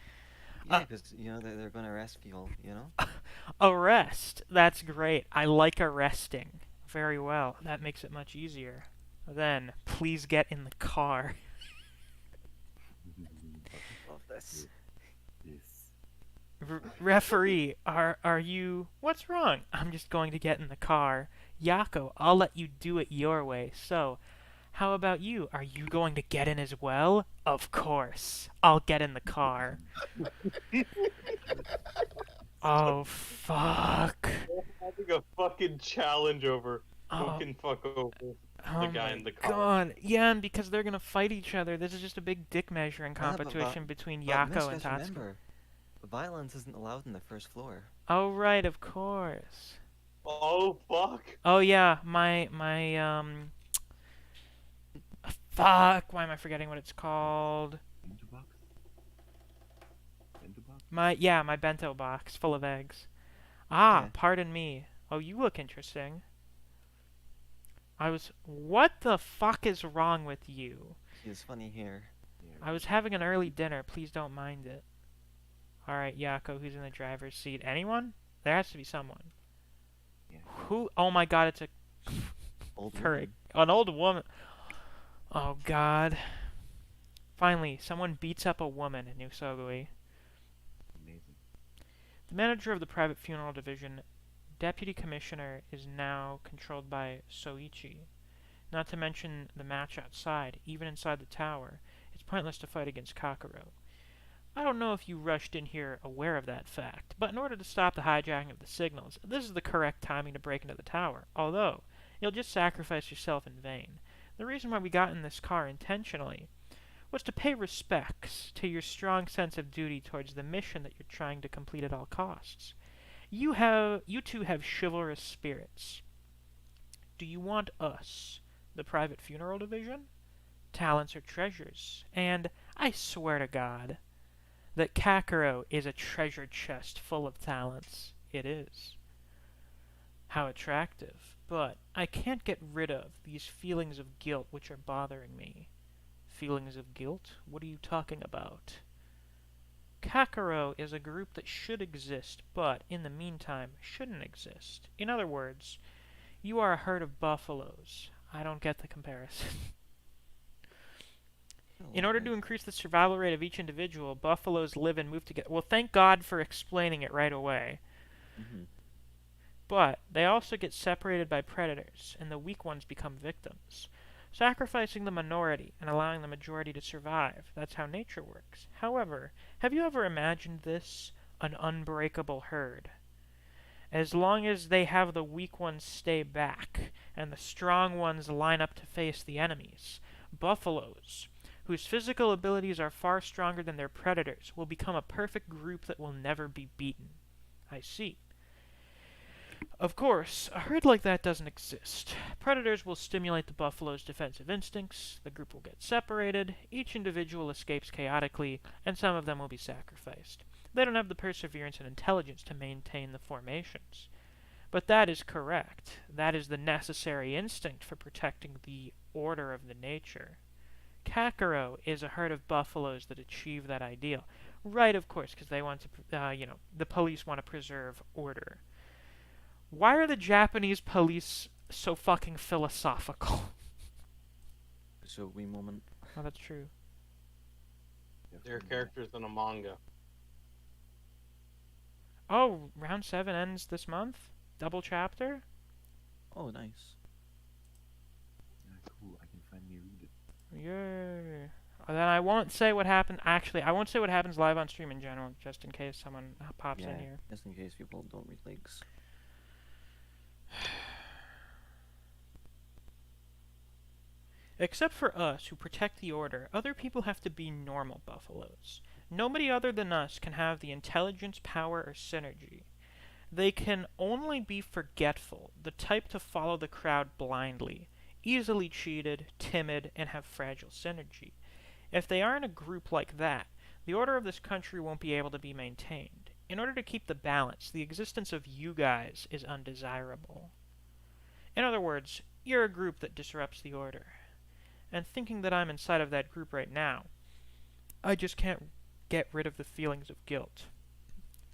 Yeah, because you know they're gonna arrest people. You know. Arrest. That's great. I like arresting. Very well. That makes it much easier. Then, please get in the car. Love this. Yes. Referee, are you... What's wrong? I'm just going to get in the car. Yako, I'll let you do it your way. So, how about you? Are you going to get in as well? Of course. I'll get in the car. Oh, fuck. Having a fucking challenge over Oh. who can fuck over Oh the guy my in the car. god. Yeah, and because they're gonna fight each other. This is just a big dick measuring Yeah, but- competition between But Yako Misc, and just Tatsuki. remember, violence isn't allowed on the first floor. Oh, right, of course. Oh fuck! Oh, yeah, my, fuck, why am I forgetting what it's called? Bento box? Bento box? My bento box full of eggs. Ah, Yeah. pardon me. Oh, you look interesting. What the fuck is wrong with you? She has funny hair. Yeah. I was having an early dinner. Please don't mind it. Alright, Yako, who's in the driver's seat? Anyone? There has to be someone. Yeah. Who? Oh my god, it's a Old turret. woman. An old woman. Oh god. Finally, someone beats up a woman in Usogui. Amazing. The manager of the private funeral division, deputy commissioner, is now controlled by Soichi. Not to mention the match outside, even inside the tower. It's pointless to fight against Kakuro. I don't know if you rushed in here aware of that fact, but in order to stop the hijacking of the signals, this is the correct timing to break into the tower, although you'll just sacrifice yourself in vain. The reason why we got in this car intentionally was to pay respects to your strong sense of duty towards the mission that you're trying to complete at all costs. You two have chivalrous spirits. Do you want us, the private funeral division? Talents are treasures, and I swear to God that Kakuro is a treasure chest full of talents. It is. How attractive. But I can't get rid of these feelings of guilt which are bothering me. Feelings of guilt? What are you talking about? Kakaro is a group that should exist, but, in the meantime, shouldn't exist. In other words, you are a herd of buffaloes. I don't get the comparison. In order to increase the survival rate of each individual, buffaloes live and move together. Well, thank God for explaining it right away. Mm-hmm. But they also get separated by predators, and the weak ones become victims, sacrificing the minority and allowing the majority to survive. That's how nature works. However, have you ever imagined this? An unbreakable herd. As long as they have the weak ones stay back, and the strong ones line up to face the enemies, buffaloes, whose physical abilities are far stronger than their predators, will become a perfect group that will never be beaten. I see. Of course, a herd like that doesn't exist. Predators will stimulate the buffalo's defensive instincts, the group will get separated, each individual escapes chaotically, and some of them will be sacrificed. They don't have the perseverance and intelligence to maintain the formations. But that is correct. That is the necessary instinct for protecting the order of the nature. Kakaro is a herd of buffaloes that achieve that ideal. Right, of course, because they want to, the police want to preserve order. Why are the Japanese police so fucking philosophical? Usogui moment. Oh, that's true. They're characters in a manga. Oh, round 7 ends this month? Double chapter? Oh, nice. Yeah, cool. I can finally read it. Yay. Then I won't say what happened. Actually, I won't say what happens live on stream in general, just in case someone pops in here. Just in case people don't read links. Except for us, who protect the order, other people have to be normal buffaloes. Nobody other than us can have the intelligence, power, or synergy. They can only be forgetful, the type to follow the crowd blindly, easily cheated, timid, and have fragile synergy. If they aren't a group like that, the order of this country won't be able to be maintained. In order to keep the balance, the existence of you guys is undesirable. In other words, you're a group that disrupts the order. And thinking that I'm inside of that group right now, I just can't get rid of the feelings of guilt.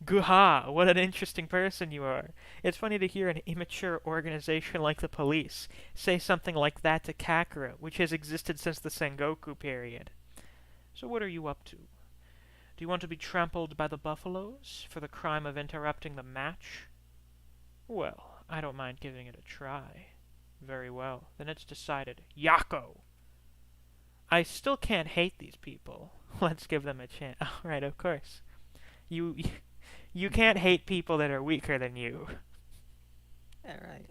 Guha, what an interesting person you are. It's funny to hear an immature organization like the police say something like that to Kakura, which has existed since the Sengoku period. So what are you up to? Do you want to be trampled by the buffaloes for the crime of interrupting the match? Well, I don't mind giving it a try. Very well, then it's decided. Yako! I still can't hate these people. Let's give them a chance. Oh, right, of course. You can't hate people that are weaker than you. Yeah, right.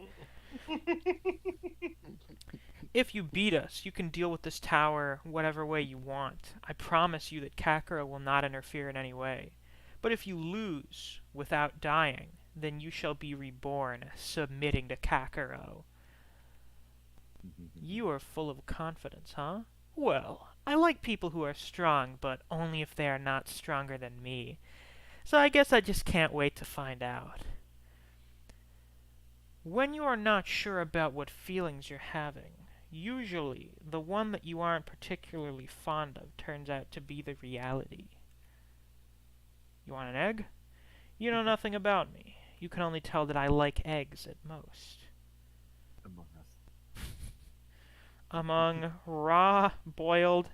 If you beat us, you can deal with this tower whatever way you want. I promise you that Kakura will not interfere in any way. But if you lose without dying, then you shall be reborn, submitting to Kakuro. You are full of confidence, huh? Well, I like people who are strong, but only if they are not stronger than me. So I guess I just can't wait to find out. When you are not sure about what feelings you're having, usually the one that you aren't particularly fond of turns out to be the reality. You want an egg? You know nothing about me. You can only tell that I like eggs at most. Among Us. Among raw, boiled,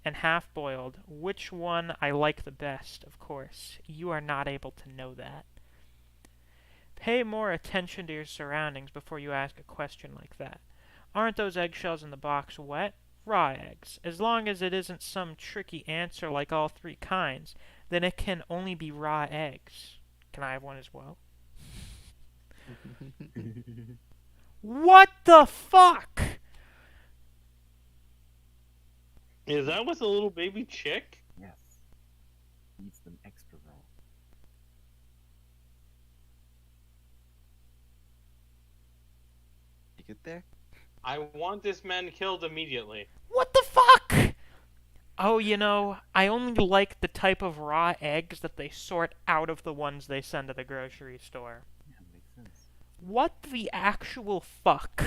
and half-boiled, which one I like the best, of course. You are not able to know that. Pay more attention to your surroundings before you ask a question like that. Aren't those eggshells in the box wet? Raw eggs. As long as it isn't some tricky answer like all 3 kinds, then it can only be raw eggs. Can I have one as well? What the fuck? Is that with a little baby chick? Yes. Eats them extra raw. You get there? I want this man killed immediately. What the fuck? Oh, you know, I only like the type of raw eggs that they sort out of the ones they send to the grocery store. Yeah, makes sense. What the actual fuck?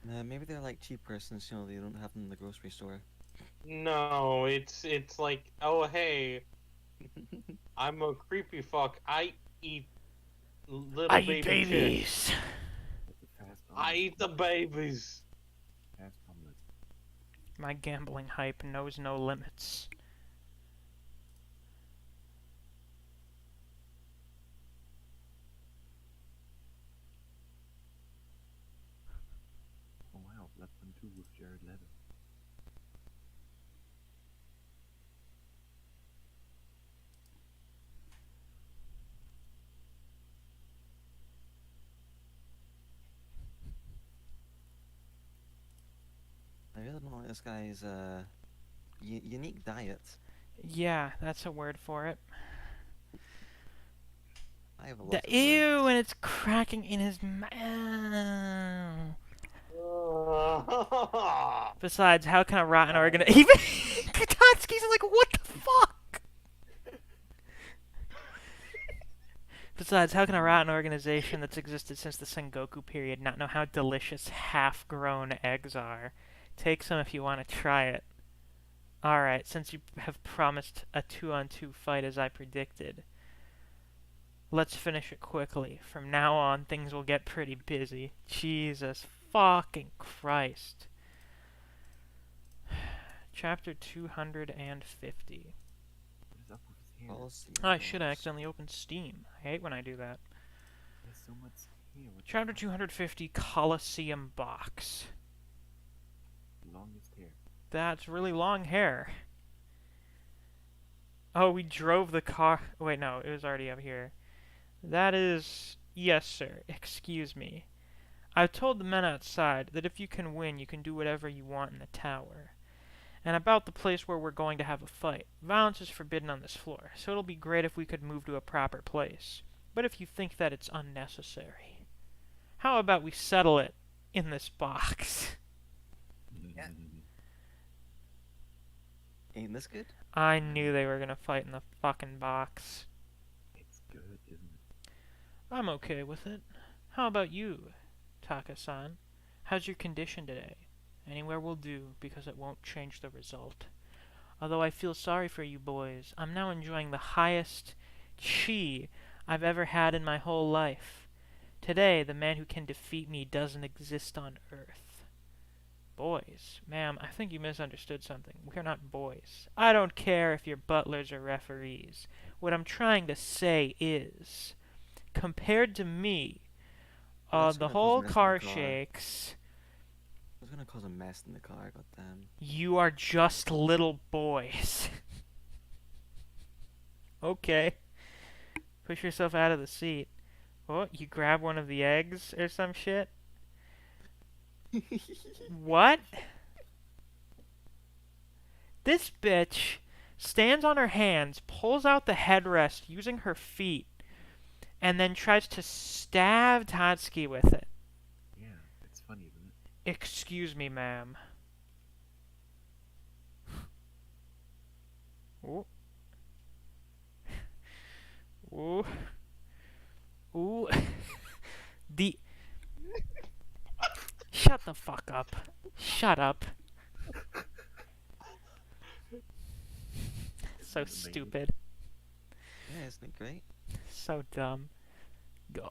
Maybe they're like cheap persons, they don't have them in the grocery store. No, it's like, oh hey, I'm a creepy fuck. I eat I little eat baby chicks. babies. It's a fast I omelet. eat the babies. Fast omelet. My gambling hype knows no limits. Oh wow, Blood Fun 2 with Jared Leto. I really don't like this guy's unique diet. Yeah, that's a word for it. I have a The lot of ew, words. and it's cracking in his mouth. Besides, how can a rotten organization? Even Katansky's like, what the fuck? Besides, how can a rotten organization that's existed since the Sengoku period not know how delicious half-grown eggs are? Take some if you want to try it. Alright, since you have promised a 2-on-2 fight as I predicted, let's finish it quickly. From now on, things will get pretty busy. Jesus fucking Christ. Chapter 250. What is up with his hair? Policy Oh, I should reports. accidentally open Steam. I hate when I do that. He has so much hair. What the Chapter fuck? 250, Coliseum Box. Longest hair. That's really long hair. Oh, we drove the car. Wait, no, it was already up here. That is... Yes, sir. Excuse me. I've told the men outside that if you can win, you can do whatever you want in the tower. And about the place where we're going to have a fight. Violence is forbidden on this floor, so it'll be great if we could move to a proper place. But if you think that it's unnecessary, how about we settle it in this box? Yeah. Ain't this good? I knew they were gonna fight in the fucking box. It's good, isn't it? I'm okay with it. How about you, Taka-san? How's your condition today? Anywhere will do, because it won't change the result. Although I feel sorry for you boys, I'm now enjoying the highest chi I've ever had in my whole life. Today, the man who can defeat me doesn't exist on Earth. Boys, ma'am, I think you misunderstood something. We're not boys. I don't care if you're butlers or referees. What I'm trying to say is, compared to me, That's the gonna cause a whole mess in the car car. shakes. It's gonna cause a mess in the car, goddamn. You are just little boys. Okay. Push yourself out of the seat. Oh, you grab one of the eggs or some shit? What? This bitch stands on her hands, pulls out the headrest using her feet, and then tries to stab Tatsuki with it. Yeah, it's funny, isn't it? Excuse me, ma'am. Ooh. Ooh. Ooh. The... Shut the fuck up. Shut up. So Amazing. stupid. Yeah, isn't it great? So dumb. Go.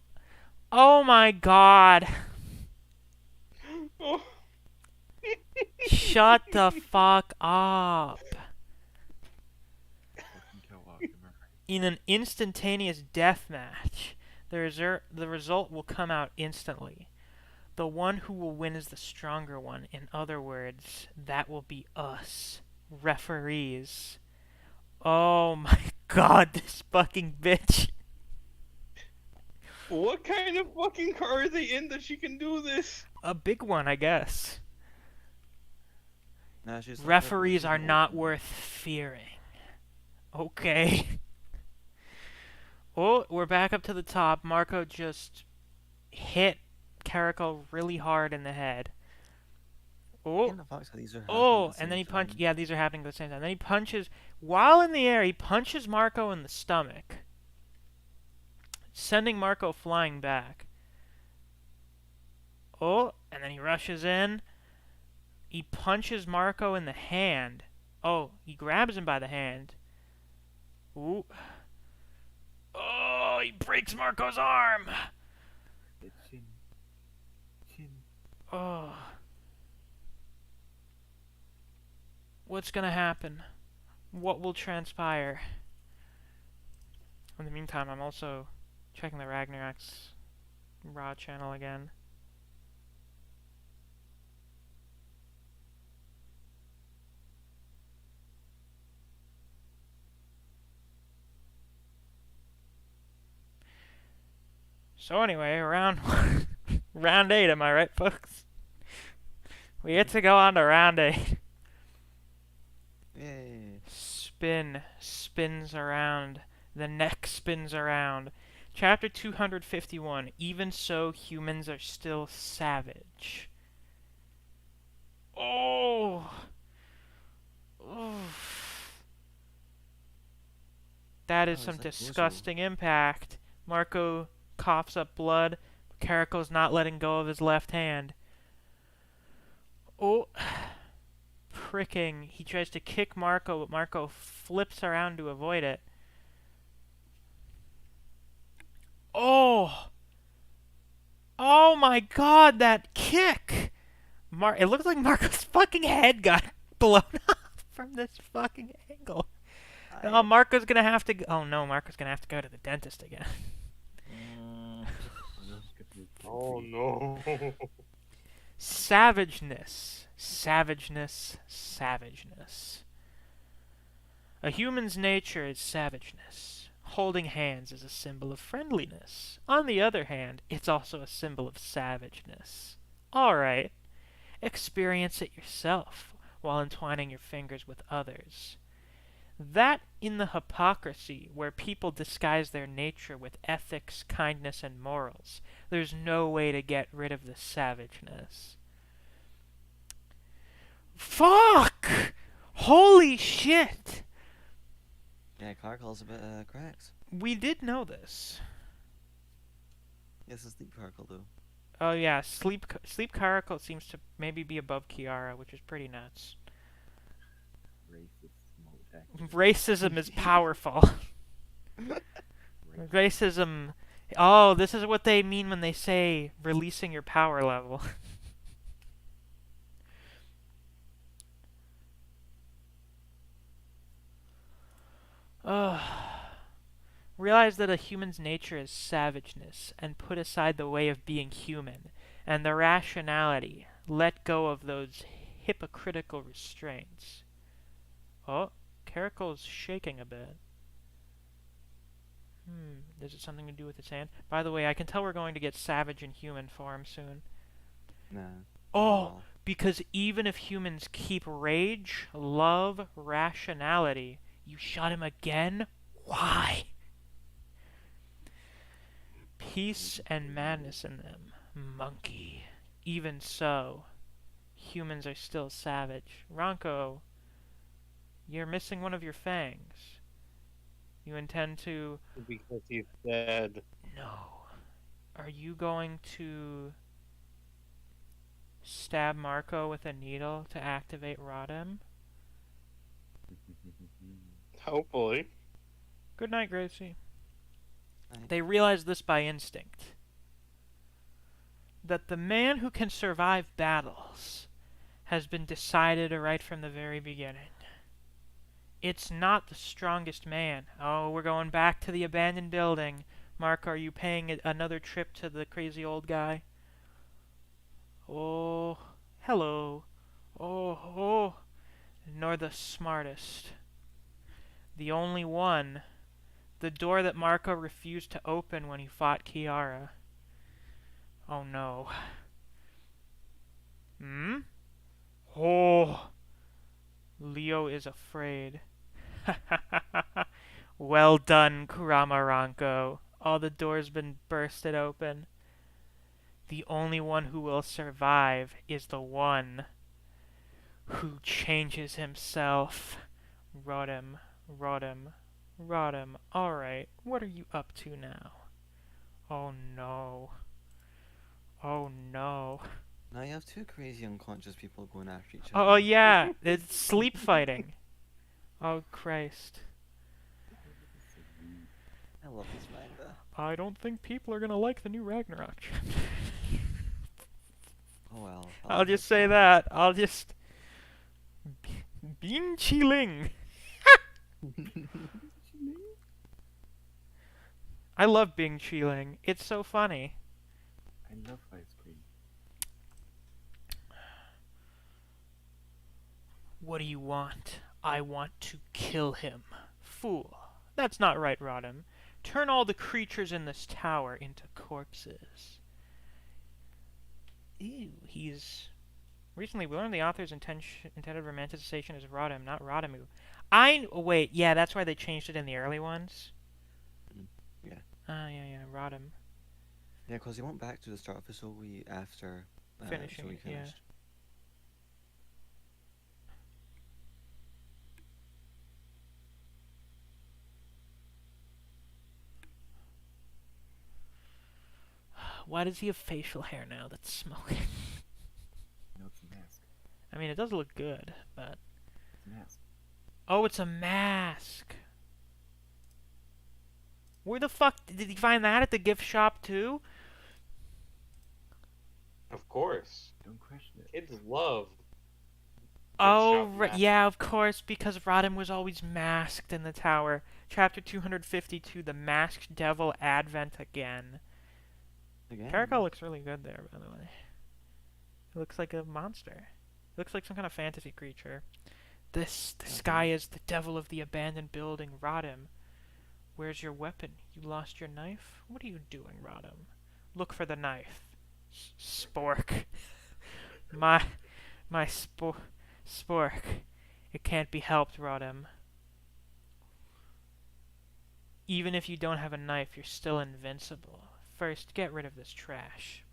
Oh my god. Oh, Shut the fuck up. Fucking co-op, am I right? In an instantaneous death match, the result will come out instantly. The one who will win is the stronger one. In other words, that will be us. Referees. Oh my god, this fucking bitch. what kind of fucking car are they in that she can do this? A big one, I guess. Nah, she's like, Referees are open. not worth fearing. Okay. Oh, we're back up to the top. Marco just hit Karako really hard in the head. Oh, In the fox, these are happening oh, at the and then same he punches. time. Yeah, these are happening at the same time. Then he punches, while in the air, he punches Marco in the stomach, sending Marco flying back. Oh, and then he rushes in. He punches Marco in the hand. Oh, he grabs him by the hand. Ooh. Oh, he breaks Marco's arm. The chin. Chin. Oh. What's gonna happen? What will transpire? In the meantime, I'm also checking the Ragnarok's Raw channel again. So anyway, round 8, am I right, folks? We get to go on to round 8. Yay. Spins around. The neck spins around. Chapter 251. Even so, humans are still savage. Oh! Oof. That is Oh, some it's like disgusting impact. Marco coughs up blood. Caraco's not letting go of his left hand. Oh. Pricking. He tries to kick Marco, but Marco flips around to avoid it. Oh! Oh my god, that kick! It looks like Marco's fucking head got blown off from this fucking angle. Oh, Marco's gonna have to oh no, Marco's gonna have to go to the dentist again. Oh no. Savageness. Savageness. Savageness. A human's nature is savageness. Holding hands is a symbol of friendliness. On the other hand, it's also a symbol of savageness. Alright, experience it yourself while entwining your fingers with others. That in the hypocrisy where people disguise their nature with ethics, kindness, and morals, there's no way to get rid of the savageness. Fuck! Holy shit! Yeah, Carcal's a bit cracked. We did know this. Yes, it's Sleep Carcal though. Oh yeah, Sleep Caracal seems to maybe be above Kiara, which is pretty nuts. Racist. Racism is powerful. Racism... Oh, this is what they mean when they say releasing your power level. Realize that a human's nature is savageness, and put aside the way of being human, and the rationality. Let go of those hypocritical restraints. Oh, Caracal's shaking a bit. Is it something to do with its hand? By the way, I can tell we're going to get savage in human form soon. Nah. Oh, because even if humans keep rage, love, rationality, you shot him again? Why? Peace and madness in them. Monkey. Even so, humans are still savage. Ronco, you're missing one of your fangs. You intend to... Because he's dead. No. Are you going to stab Marco with a needle to activate Rodham? Hopefully. Good night, Gracie. Night. They realize this by instinct. That the man who can survive battles has been decided right from the very beginning. It's not the strongest man. Oh, we're going back to the abandoned building. Mark, are you paying another trip to the crazy old guy? Oh, hello. Oh. Nor the smartest. The only one. The door that Marco refused to open when he fought Kiara. Oh no. Oh. Leo is afraid. Well done, Kurama Ranko. All the doors been bursted open. The only one who will survive is the one who changes himself. Rodham. Alright, what are you up to now? Oh no. Oh no. Now you have two crazy unconscious people going after each Oh other. yeah, it's sleep fighting. Oh Christ. So rude. I love this manga. I don't think people are gonna like the new Ragnarok chapter. Oh well. I'll let just it say go. that. I'll just Bing Chi I love Bing Chi It's so funny. I love ice cream. What do you want? I want to kill him. Fool. That's not right, Rodham. Turn all the creatures in this tower into corpses. Ew, he's... Recently, we learned the author's intended romanticization is Rodham, not Radamu. Oh, wait, yeah, that's why they changed it in the early ones. Yeah. Yeah, Rodham. Yeah, because he went back to the start of Usogui after Finishing Usogui it, yeah. finished. Why does he have facial hair now that's smoking? No, it's a mask. I mean, it does look good, but... It's a mask. Oh, it's a mask! Where the fuck... Did he find that at the gift shop, too? Of course. Don't question it. Kids love. Oh, shop right, masks. yeah, of course, because Rodham was always masked in the tower. Chapter 252, The Masked Devil Advent Again. Again. Caracal looks really good there, by the way. It looks like a monster. It looks like some kind of fantasy creature. This guy is the devil of the abandoned building, Rodham. Where's your weapon? You lost your knife? What are you doing, Rodham? Look for the knife. Spork. my spork. It can't be helped, Rodham. Even if you don't have a knife, you're still invincible. First, get rid of this trash.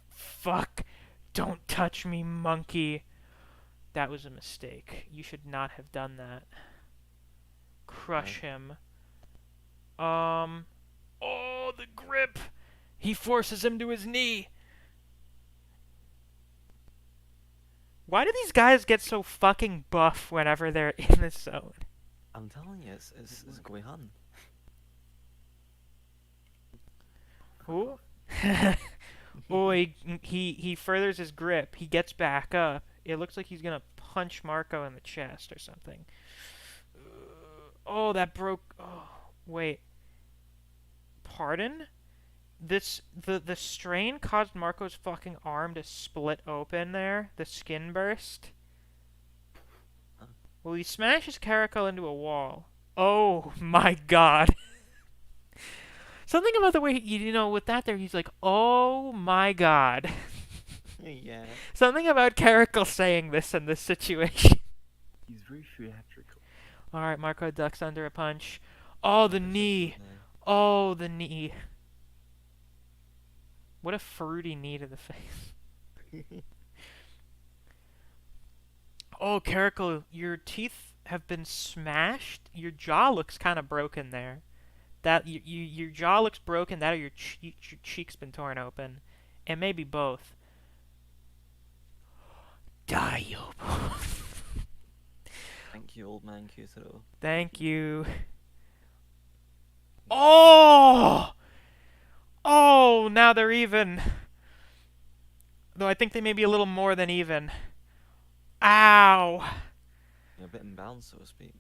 Fuck! Don't touch me, monkey! That was a mistake. You should not have done that. Crush him. Oh, the grip! He forces him to his knee! Why do these guys get so fucking buff whenever they're in the zone? I'm telling you, it's Goihan. Who? Oh, he furthers his grip. He gets back up. It looks like he's gonna punch Marco in the chest or something. Oh, that broke. Oh, wait. Pardon? The strain caused Marco's fucking arm to split open there. The skin burst. Well, he smashes Caracal into a wall. Oh my god. Something about the way, with that there, he's like, oh my god. Yeah. Something about Caracal saying this in this situation. He's very theatrical. Alright, Marco ducks under a punch. Oh, the knee. Oh, the knee. What a fruity knee to the face. Oh, Caracal, your teeth have been smashed. Your jaw looks kind of broken there. Your jaw looks broken. That or your cheek's been torn open, and maybe both. Die, you both. Thank you, old man Kusuro. Thank you. Oh! Oh, now they're even. Though I think they may be a little more than even. Ow! You're a bit imbalanced, so to speak.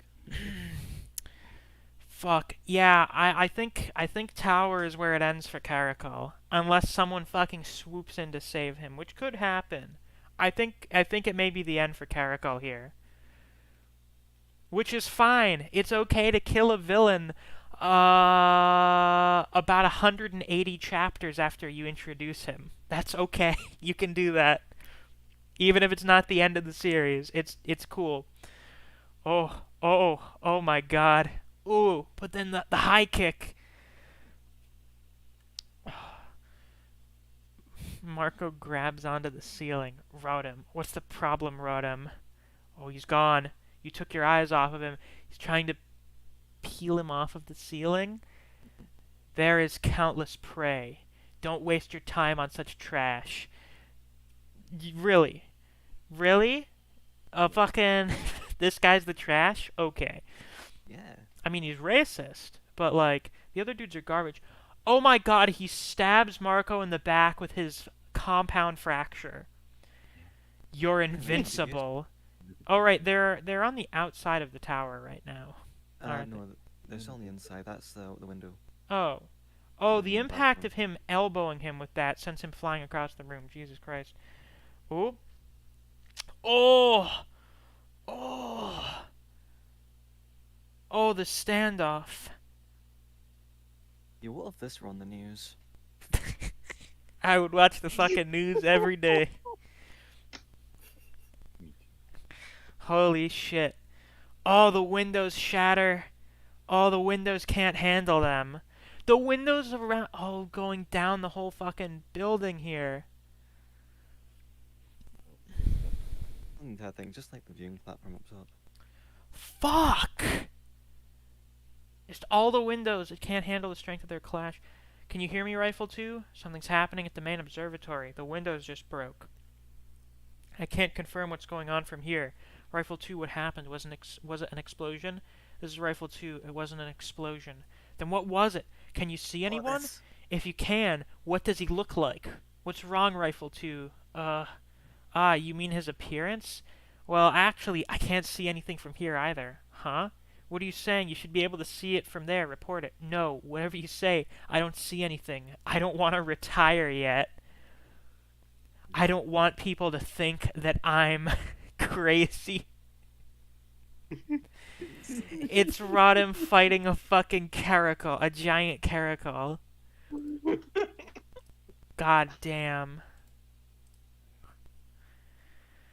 Fuck. Yeah, I think Tower is where it ends for Caracal. Unless someone fucking swoops in to save him, which could happen. I think it may be the end for Caracal here. Which is fine. It's okay to kill a villain about 180 chapters after you introduce him. That's okay. You can do that. Even if it's not the end of the series. It's cool. Oh my god. Ooh, but then the high kick. Marco grabs onto the ceiling. Rodham. What's the problem, Rodham? Oh, he's gone. You took your eyes off of him. He's trying to peel him off of the ceiling. There is countless prey. Don't waste your time on such trash. Really? Really? A fucking this guy's the trash? Okay. Yeah. I mean, he's racist, but like the other dudes are garbage. Oh my god, he stabs Marco in the back with his compound fracture. You're That's not the case. invincible. Oh right, they're on the outside of the tower right now, aren't they? No, they're still on the inside. That's the window. Oh. Oh, The the main impact platform. of him elbowing him with that sends him flying across the room. Jesus Christ. Ooh. Oh! Oh! Oh, the standoff. Yeah, what if this were on the news? I would watch the fucking news every day. Me too. Holy shit. Oh, the windows shatter. Oh, the windows can't handle them. The windows around. Oh, going down the whole fucking building here. That thing, just like the viewing platform up top. Fuck! Just all the windows. It can't handle the strength of their clash. Can you hear me, Rifle 2? Something's happening at the main observatory. The windows just broke. I can't confirm what's going on from here. Rifle 2, what happened? Was it an explosion? This is Rifle 2. It wasn't an explosion. Then what was it? Can you see anyone? If you can, what does he look like? What's wrong, Rifle 2? You mean his appearance? Well, actually, I can't see anything from here either. Huh? What are you saying? You should be able to see it from there. Report it. No, whatever you say. I don't see anything. I don't want to retire yet. I don't want people to think that I'm crazy. It's Rodham fighting a fucking caracal, a giant caracal. God damn.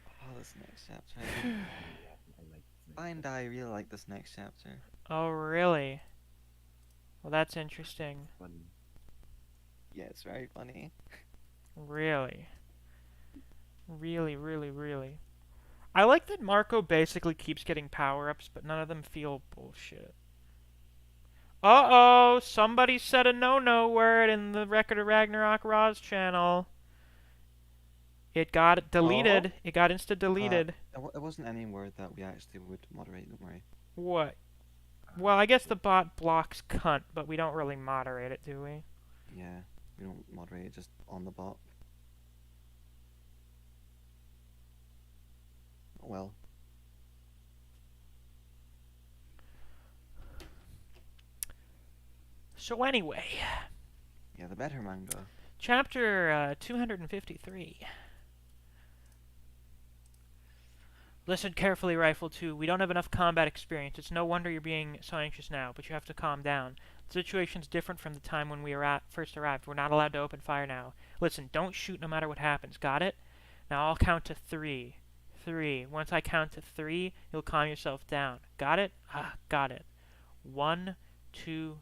Oh, this next chapter. Yeah, I like this next I really like this next chapter. Oh, really? Well, that's interesting. funny. Yeah, it's very funny. Really. Really, really, really. I like that Marco basically keeps getting power-ups, but none of them feel bullshit. Uh-oh! Somebody said a no-no word in the Record of Ragnarok Roz channel. It got deleted. It got insta-deleted. It wasn't any word that we actually would moderate, don't worry. What? Well, I guess the bot blocks cunt, but we don't really moderate it, do we? Yeah, we don't moderate it just on the bot. Oh well. So anyway, Yeah, the better manga. chapter 253. Listen carefully, Rifle 2. We don't have enough combat experience. It's no wonder you're being so anxious now, but you have to calm down. The situation's different from the time when we first arrived. We're not allowed to open fire now. Listen, don't shoot no matter what happens. Got it? Now I'll count to 3. 3. Once I count to 3, you'll calm yourself down. Got it? Got it. 1, 2,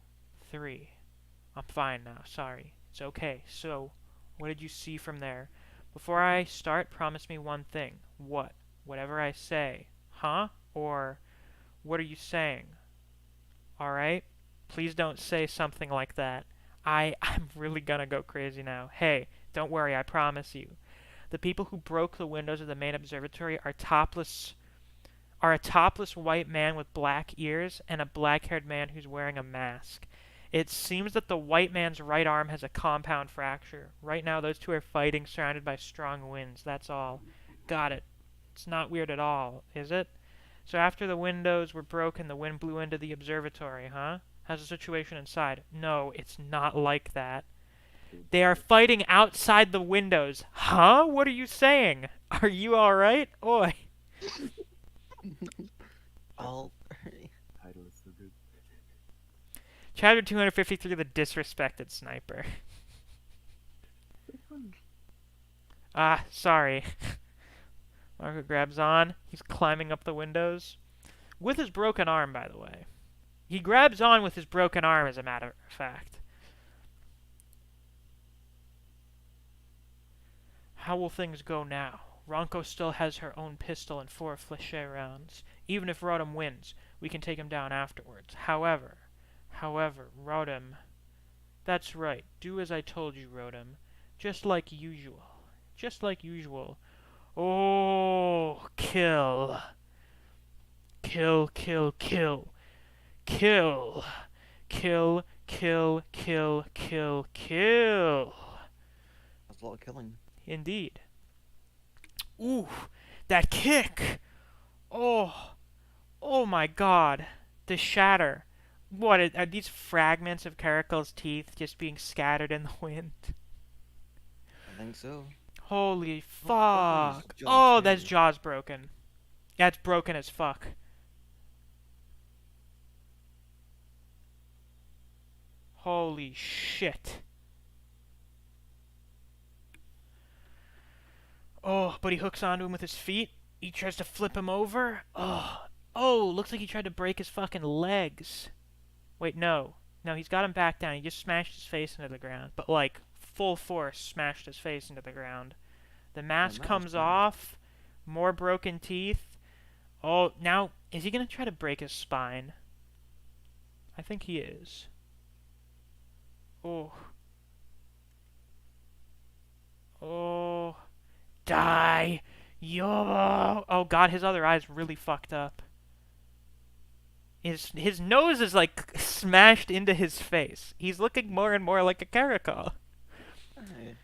3. I'm fine now. Sorry. It's okay. So, what did you see from there? Before I start, promise me one thing. What? Whatever I say. Huh? Or, what are you saying? Alright? Please don't say something like that. I'm really gonna go crazy now. Hey, don't worry, I promise you. The people who broke the windows of the main observatory are a topless white man with black ears and a black-haired man who's wearing a mask. It seems that the white man's right arm has a compound fracture. Right now, those two are fighting, surrounded by strong winds. That's all. Got it. It's not weird at all, is it? So after the windows were broken, the wind blew into the observatory, huh? How's the situation inside? No, it's not like that. They are fighting outside the windows. Huh? What are you saying? Are you alright? Oi. All Title is so good. Chapter 253, The Disrespected Sniper. Sorry. Marco grabs on. He's climbing up the windows. With his broken arm, by the way. He grabs on with his broken arm, as a matter of fact. How will things go now? Ronco still has her own pistol and 4 flechet rounds. Even if Rodham wins, we can take him down afterwards. However, Rodham... That's right. Do as I told you, Rodham. Just like usual. just like usual. Oh, kill. Kill, kill, kill. Kill. Kill, kill, kill, kill, kill. That's a lot of killing. Indeed. Ooh, that kick! Oh, oh my god. The shatter. What, are these fragments of Caracal's teeth just being scattered in the wind? I think so. Holy Oh, his fuck. jaw Oh, that's too. jaw's broken. That's broken as fuck. Holy shit. Oh, but he hooks onto him with his feet. He tries to flip him over. Oh, oh, looks like he tried to break his fucking legs. Wait, no. No, he's got him back down. He just smashed his face into the ground. But, like, full force smashed his face into the ground. The mask that was comes brutal. off. More broken teeth. Oh, now, is he going to try to break his spine? I think he is. Oh. Oh. Die! Yo! Oh god, his other eye's really fucked up. His nose is like smashed into his face. He's looking more and more like a caracal. Aye.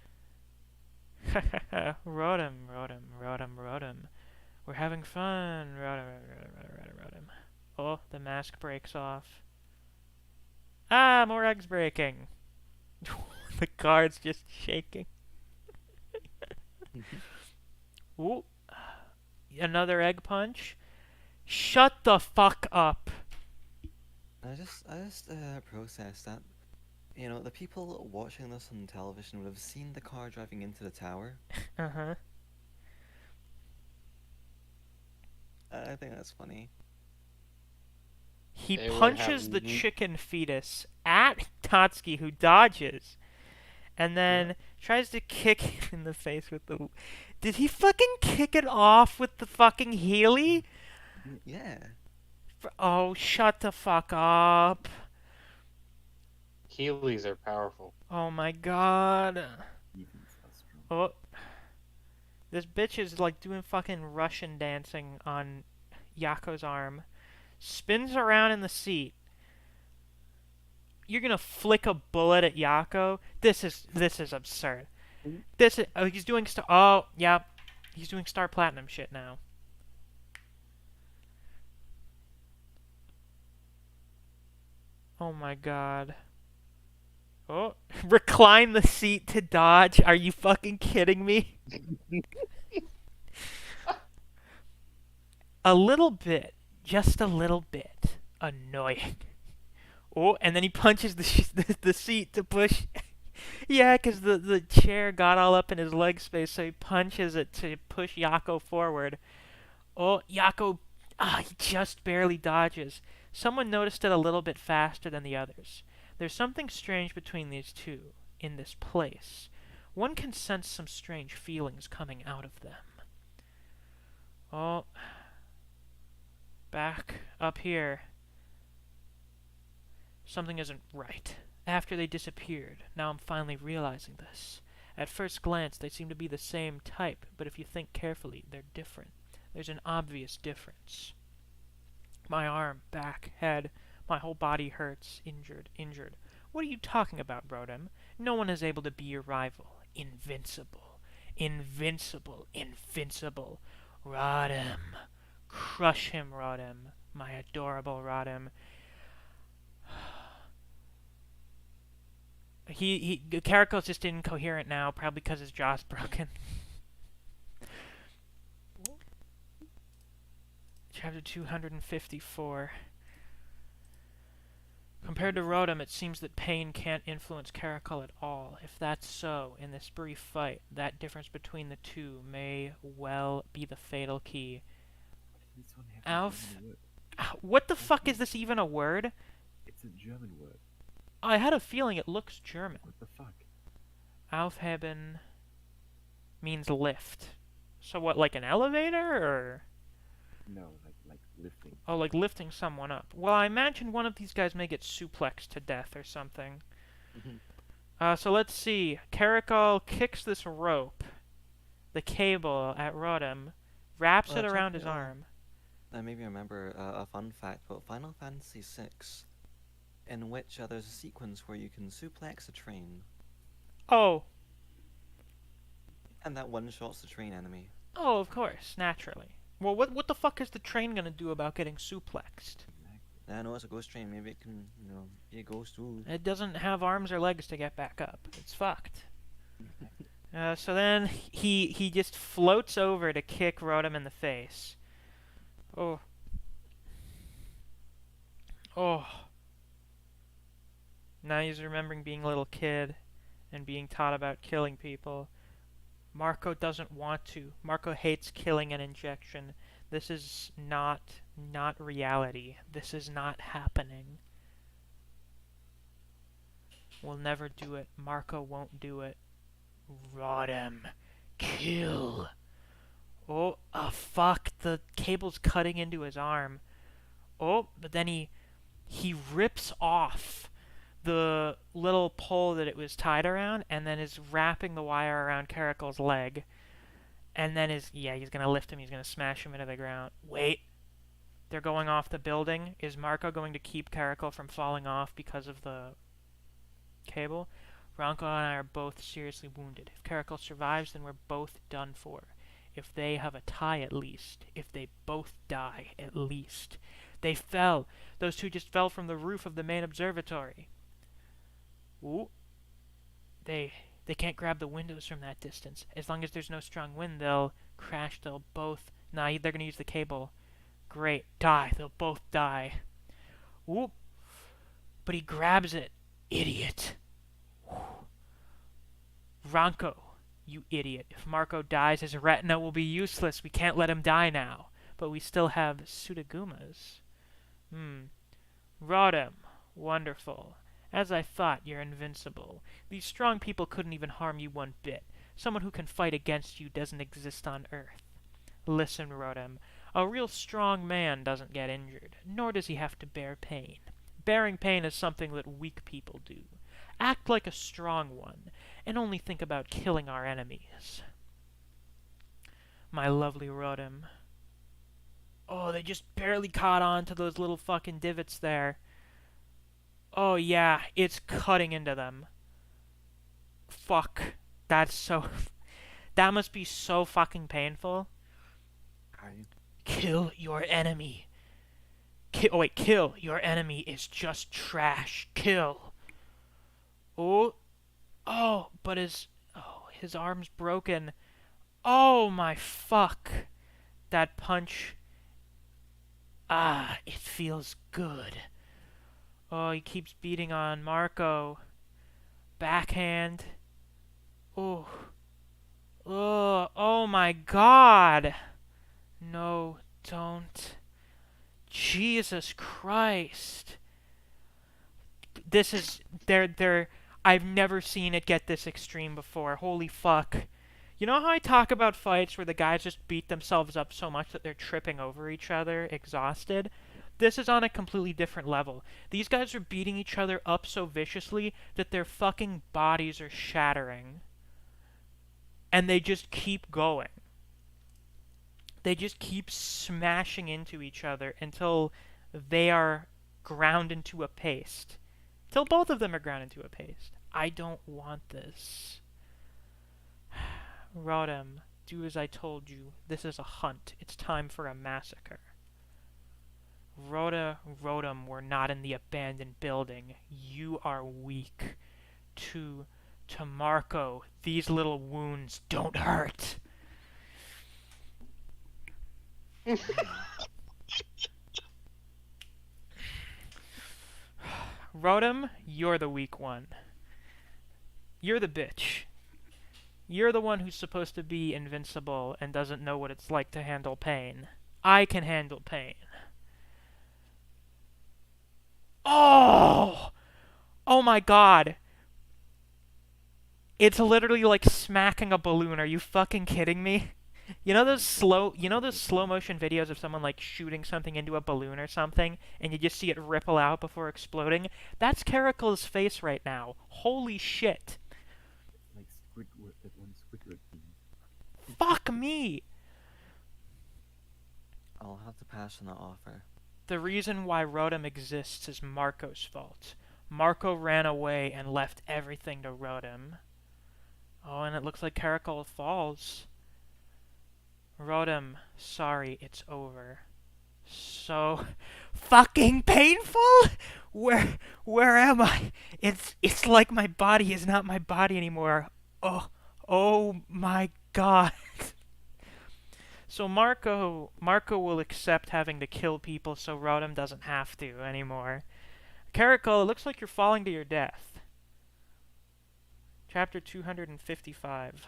Rotem, Rotem, Rotem, Rotem. We're having fun. Rotem, Rotem, Rotem, Rotem. Oh, the mask breaks off. Ah, more eggs breaking. The card's just shaking. Ooh. Another egg punch. Shut the fuck up. I just processed that. You know, the people watching this on television would have seen the car driving into the tower. Uh-huh. I think that's funny. He They would punches have the n- chicken fetus at Tatsuki, who dodges, and then tries to kick him in the face with the... Did he fucking kick it off with the fucking Healy? Yeah. Oh, shut the fuck up. Heelys are powerful. Oh my god. Defense are strong. Oh. This bitch is like doing fucking Russian dancing on Yako's arm. Spins around in the seat. You're gonna flick a bullet at Yako? This is absurd. This is, oh, he's doing oh, yeah. He's doing Star Platinum shit now. Oh my god. Oh, recline the seat to dodge. Are you fucking kidding me? A little bit, just a little bit annoying. Oh, and then he punches the seat to push. Yeah, because the chair got all up in his leg space, so he punches it to push Yako forward. Oh, Yako, he just barely dodges. Someone noticed it a little bit faster than the others. There's something strange between these two, in this place. One can sense some strange feelings coming out of them. Oh, back up here. Something isn't right. After they disappeared, now I'm finally realizing this. At first glance, they seem to be the same type, but if you think carefully, they're different. There's an obvious difference. My arm, back, head, my whole body hurts, injured. What are you talking about, Brodem? No one is able to be your rival. Invincible. Rodem. Crush him, Rodem. My adorable Rodem. Caraco's just incoherent now, probably because his jaw's broken. Chapter 254. Compared to Rotem, it seems that pain can't influence Caracal at all. If that's so, in this brief fight, that difference between the two may well be the fatal key. This one have Alf, a German word. what the fuck is this even a word? It's a German word. I had a feeling it looks German. What the fuck? Aufheben means lift. So what, like an elevator, or? No, like lifting. Oh, like lifting someone up. Well, I imagine one of these guys may get suplexed to death or something. Mhm. So let's see. Caracal kicks this rope. the cable at Rotom, wraps it Check around his it. arm. I maybe remember a fun fact about Final Fantasy VI, in which there's a sequence where you can suplex a train, Oh, and that one-shots the train enemy. oh, of course, naturally. Well, what the fuck is the train gonna do about getting suplexed? Exactly. I know it's a ghost train, maybe it can, be a ghost too. It doesn't have arms or legs to get back up. It's fucked. So then he just floats over to kick Rotom in the face. Oh. Oh. Now he's remembering being a little kid and being taught about killing people. Marco doesn't want to. Marco hates killing an injection. This is not reality. This is not happening. We'll never do it. Marco won't do it. Rotom. Kill. Oh, fuck. The cable's cutting into his arm. Oh, but then he rips off the little pole that it was tied around and then is wrapping the wire around Caracal's leg. And then he's going to lift him. He's going to smash him into the ground. Wait. They're going off the building. Is Marco going to keep Caracal from falling off because of the cable? Ronco and I are both seriously wounded. If Caracal survives, then we're both done for. If they have a tie, at least. If they both die, at least. They fell. Those two just fell from the roof of the main observatory. Ooh. They can't grab the windows from that distance. As long as there's no strong wind, they'll crash. They'll both... Nah, they're gonna use the cable. Great. Die. They'll both die. Ooh. But he grabs it. Idiot. Ronco, you idiot. If Marco dies, his retina will be useless. We can't let him die now. But we still have Sudagumas. Rotom. Wonderful. As I thought, you're invincible. These strong people couldn't even harm you one bit. Someone who can fight against you doesn't exist on Earth. Listen, Rotom. A real strong man doesn't get injured, nor does he have to bear pain. Bearing pain is something that weak people do. Act like a strong one, and only think about killing our enemies. My lovely Rotom. Oh, they just barely caught on to those little fucking divots there. Oh yeah, it's cutting into them. Fuck. That's so... that must be so fucking painful. Kill your enemy. Kill. Your enemy is just trash. Kill. Oh. Oh, but his arm's broken. Oh my fuck. That punch. Ah, it feels good. Oh, he keeps beating on Marco. Backhand. Oh. Oh my god. No, don't. Jesus Christ. This is... I've never seen it get this extreme before. Holy fuck. You know how I talk about fights where the guys just beat themselves up so much that they're tripping over each other, exhausted? This is on a completely different level. These guys are beating each other up so viciously that their fucking bodies are shattering. And they just keep going. They just keep smashing into each other until they are ground into a paste. Till both of them are ground into a paste. I don't want this. Rotom, do as I told you. This is a hunt. It's time for a massacre. Rotom, we're not in the abandoned building. You are weak. To Marco, these little wounds don't hurt. Rotom, you're the weak one. You're the bitch. You're the one who's supposed to be invincible and doesn't know what it's like to handle pain. I can handle pain. Oh! Oh my god. It's literally like smacking a balloon. Are you fucking kidding me? You know those slow motion videos of someone like shooting something into a balloon or something, and you just see it ripple out before exploding? That's Caracal's face right now. Holy shit. Like Squidward, that one Squidward thing. Fuck me! I'll have to pass on the offer. The reason why Rotom exists is Marco's fault. Marco ran away and left everything to Rotom. Oh, and it looks like Caracol falls. Rotom, sorry, it's over. So fucking painful? Where am I? It's like my body is not my body anymore. Oh my god. So Marco will accept having to kill people so Rotom doesn't have to anymore. Caracol, it looks like you're falling to your death. Chapter 255.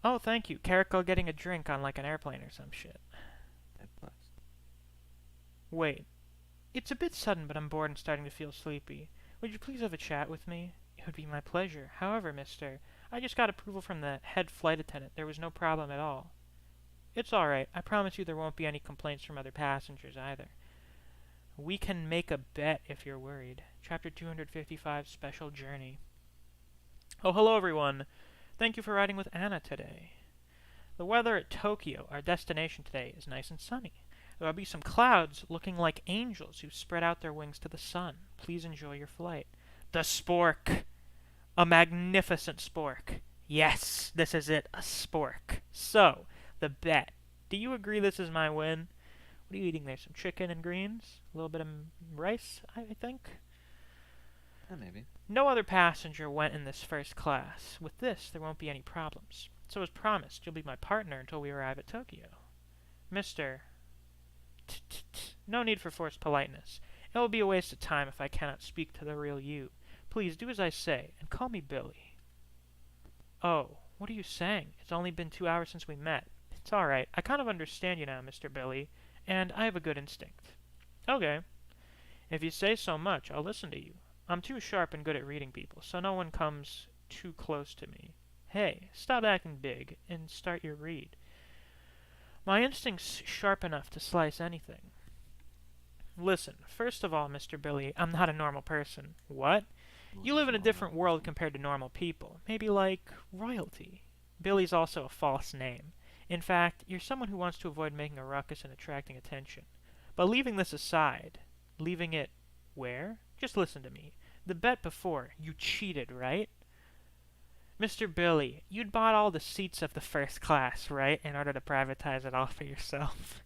Oh, thank you. Caracol getting a drink on like an airplane or some shit. Wait. It's a bit sudden, but I'm bored and starting to feel sleepy. Would you please have a chat with me? It would be my pleasure. However, mister, I just got approval from the head flight attendant. There was no problem at all. It's alright. I promise you there won't be any complaints from other passengers either. We can make a bet if you're worried. Chapter 255, Special Journey. Oh, hello everyone. Thank you for riding with Anna today. The weather at Tokyo, our destination today, is nice and sunny. There will be some clouds looking like angels who spread out their wings to the sun. Please enjoy your flight. The spork. A magnificent spork. Yes, this is it, a spork. So, the bet. Do you agree this is my win? What are you eating there? Some chicken and greens? A little bit of rice, I think? Yeah, maybe. No other passenger went in this first class. With this, there won't be any problems. So as promised, you'll be my partner until we arrive at Tokyo. Mr. No need for forced politeness. It will be a waste of time if I cannot speak to the real you. Please do as I say, and call me Billy. Oh, what are you saying? It's only been 2 hours since we met. It's alright. I kind of understand you now, Mr. Billy, and I have a good instinct. Okay. If you say so much, I'll listen to you. I'm too sharp and good at reading people, so no one comes too close to me. Hey, stop acting big, and start your read. My instinct's sharp enough to slice anything. Listen, first of all, Mr. Billy, I'm not a normal person. What? You live in a different world compared to normal people. Maybe like royalty. Billy's also a false name. In fact, you're someone who wants to avoid making a ruckus and attracting attention. But leaving this aside, leaving it where? Just listen to me. The bet before, you cheated, right? Mr. Billy, you'd bought all the seats of the first class, right, in order to privatize it all for yourself.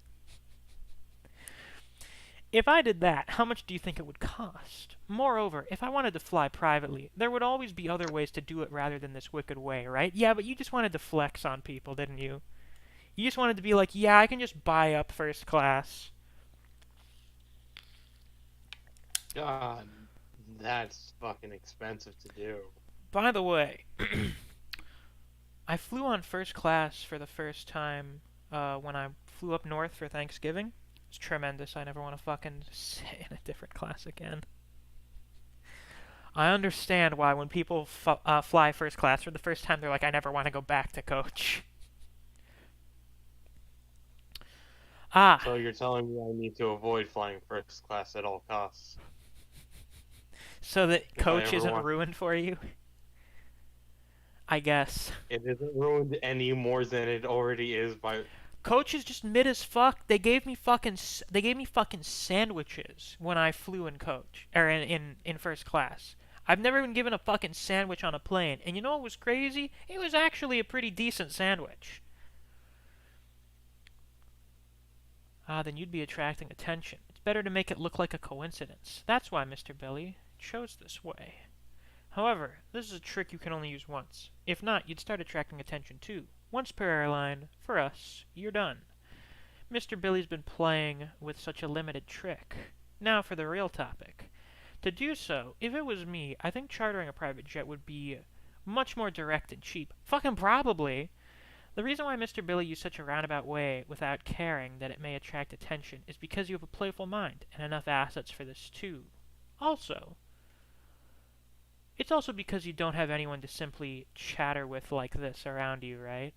If I did that, how much do you think it would cost? Moreover, if I wanted to fly privately, there would always be other ways to do it rather than this wicked way, right? Yeah, but you just wanted to flex on people, didn't you? You just wanted to be like, yeah, I can just buy up first class. God, that's fucking expensive to do. By the way, I flew on first class for the first time when I flew up north for Thanksgiving. It's tremendous. I never want to fucking sit in a different class again. I understand why when people fly first class for the first time, they're like, I never want to go back to coach. Ah. So you're telling me I need to avoid flying first class at all costs? So that If I coach ever isn't want- ruined for you? I guess. It isn't ruined any more than it already is by... Coach is just mid as fuck. They gave me fucking sandwiches when I flew in coach or in first class. I've never been given a fucking sandwich on a plane. And you know what was crazy? It was actually a pretty decent sandwich. Ah, then you'd be attracting attention. It's better to make it look like a coincidence. That's why Mr. Billy chose this way. However, this is a trick you can only use once. If not, you'd start attracting attention too. Once per airline, for us, you're done. Mr. Billy's been playing with such a limited trick. Now for the real topic. To do so, if it was me, I think chartering a private jet would be much more direct and cheap. Fucking probably. The reason why Mr. Billy used such a roundabout way without caring that it may attract attention is because you have a playful mind and enough assets for this too. It's also because you don't have anyone to simply chatter with like this around you, right?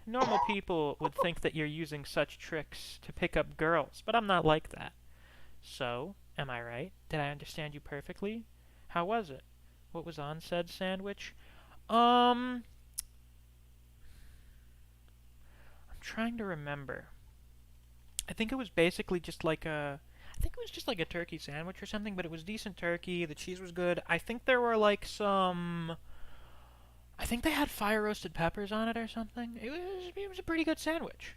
Normal people would think that you're using such tricks to pick up girls, but I'm not like that. So, am I right? Did I understand you perfectly? How was it? What was on said sandwich? I'm trying to remember. I think it was basically just like a I think it was just like a turkey sandwich or something, but it was decent turkey. The cheese was good. I think there were like some I think they had fire roasted peppers on it or something. It was a pretty good sandwich.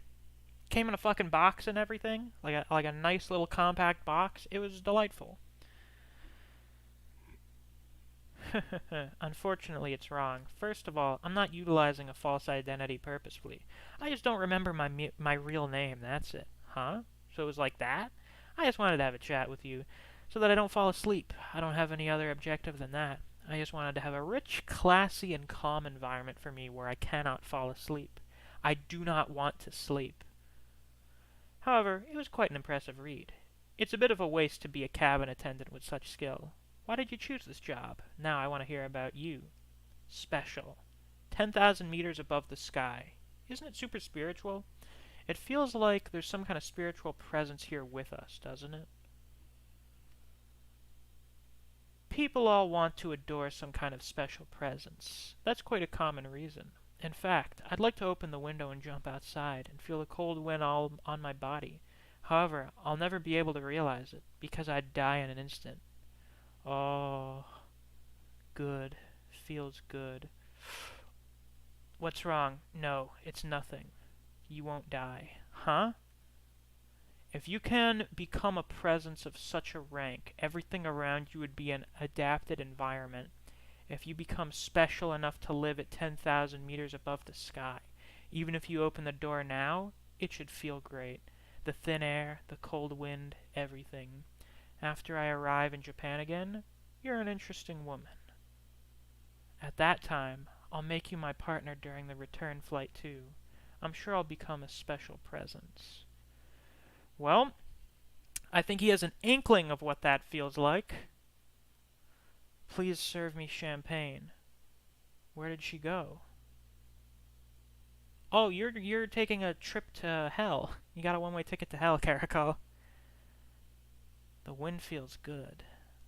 Came in a fucking box and everything, like a nice little compact box. It was delightful. Unfortunately, it's wrong. First of all, I'm not utilizing a false identity purposefully. I just don't remember my real name. That's it. Huh? So it was like that? I just wanted to have a chat with you so that I don't fall asleep. I don't have any other objective than that. I just wanted to have a rich, classy, and calm environment for me where I cannot fall asleep. I do not want to sleep. However, it was quite an impressive read. It's a bit of a waste to be a cabin attendant with such skill. Why did you choose this job? Now I want to hear about you. Special. 10,000 meters above the sky. Isn't it super spiritual? It feels like there's some kind of spiritual presence here with us, doesn't it? People all want to adore some kind of special presence. That's quite a common reason. In fact, I'd like to open the window and jump outside and feel the cold wind all on my body. However, I'll never be able to realize it, because I'd die in an instant. Oh, good. Feels good. What's wrong? No, it's nothing. You won't die. Huh? If you can become a presence of such a rank, everything around you would be an adapted environment. If you become special enough to live at 10,000 meters above the sky, even if you open the door now, it should feel great. The thin air, the cold wind, everything. After I arrive in Japan again, you're an interesting woman. At that time, I'll make you my partner during the return flight too. I'm sure I'll become a special presence. Well, I think he has an inkling of what that feels like. Please serve me champagne. Where did she go? Oh, you're taking a trip to hell. You got a one-way ticket to hell, Caracol. The wind feels good.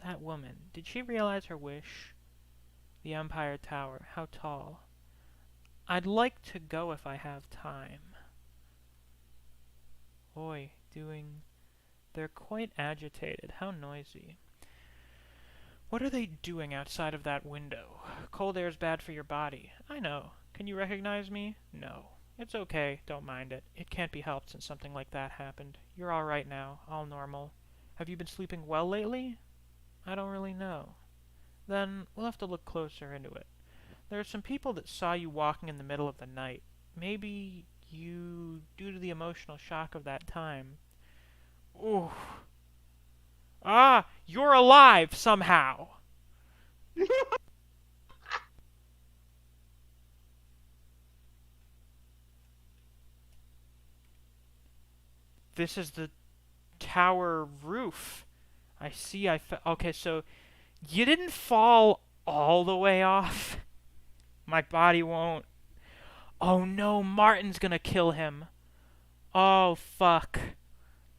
That woman, did she realize her wish? The Empire Tower, how tall? I'd like to go if I have time. Oi, doing... They're quite agitated. How noisy. What are they doing outside of that window? Cold air's bad for your body. I know. Can you recognize me? No. It's okay. Don't mind it. It can't be helped since something like that happened. You're all right now. All normal. Have you been sleeping well lately? I don't really know. Then we'll have to look closer into it. There are some people that saw you walking in the middle of the night. Maybe you, due to the emotional shock of that time. Ooh. Ah, you're alive somehow. This is the tower roof. I see. Okay, so you didn't fall all the way off. My body won't. Oh no, Martin's gonna kill him. Oh fuck.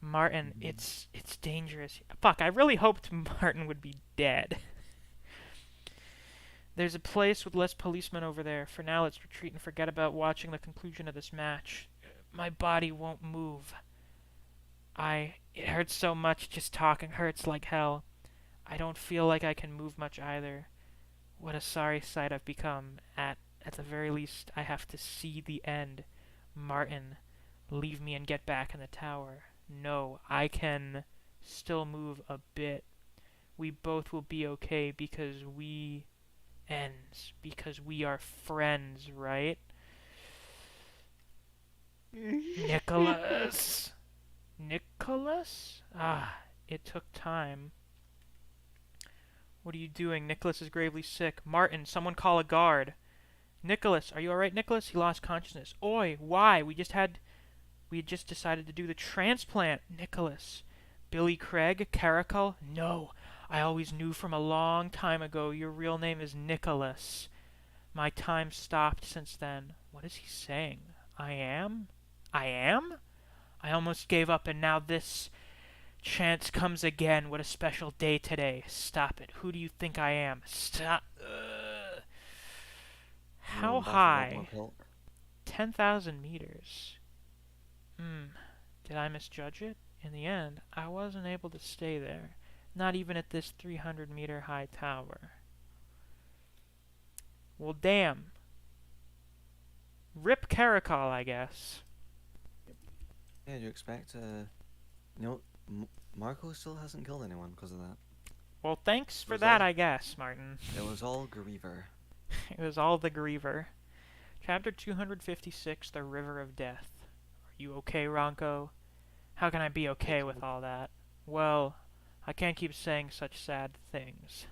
Martin, it's dangerous. Fuck, I really hoped Martin would be dead. There's a place with less policemen over there. For now, let's retreat and forget about watching the conclusion of this match. My body won't move. It hurts so much, just talking hurts like hell. I don't feel like I can move much either. What a sorry sight I've become. At the very least, I have to see the end. Martin, leave me and get back in the tower. No, I can still move a bit. We both will be okay because we are friends, right? Nicholas. Nicholas? Ah, it took time. What are you doing? Nicholas is gravely sick. Martin, someone call a guard. Nicholas, are you alright, Nicholas? He lost consciousness. Oi, why? We had just decided to do the transplant. Nicholas. Billy Craig? Caracol? No. I always knew from a long time ago your real name is Nicholas. My time stopped since then. What is he saying? I am? I am? I almost gave up and now this... Chance comes again. What a special day today. Stop it. Who do you think I am? Stop. No, How back it up, high? Markel. 10,000 meters. Did I misjudge it? In the end, I wasn't able to stay there. Not even at this 300-meter high tower. Well, damn. Rip Caracol, I guess. Yeah, do you expect, Marco still hasn't killed anyone because of that. Well, thanks for Was that, all- I guess, Martin. It was all Griever. It was all the Griever. Chapter 256, The River of Death. Are you okay, Ronco? How can I be okay with all that? Well, I can't keep saying such sad things.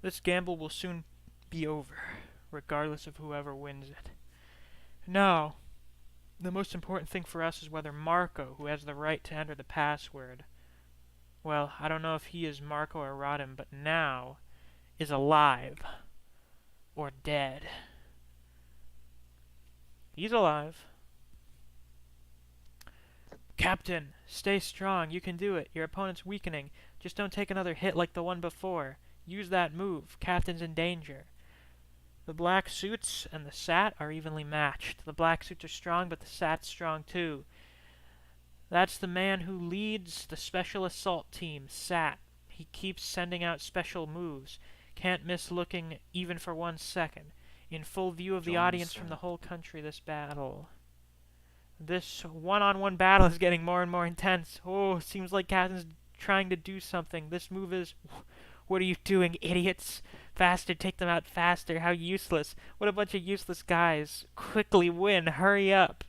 This gamble will soon be over, regardless of whoever wins it. Now, the most important thing for us is whether Marco, who has the right to enter the password, well, I don't know if he is Marco or Rodham, but now is alive or dead. He's alive. Captain, stay strong. You can do it. Your opponent's weakening. Just don't take another hit like the one before. Use that move. Captain's in danger. The black suits and the Sat are evenly matched. The black suits are strong, but the Sat's strong too. That's the man who leads the special assault team, Sat. He keeps sending out special moves. Can't miss looking even for 1 second. In full view of the John audience from the Sat. whole country, this battle. This one-on-one battle is getting more and more intense. Oh, seems like Captain's trying to do something. This move is... What are you doing, idiots? Faster, take them out faster. How useless. What a bunch of useless guys. Quickly win. Hurry up.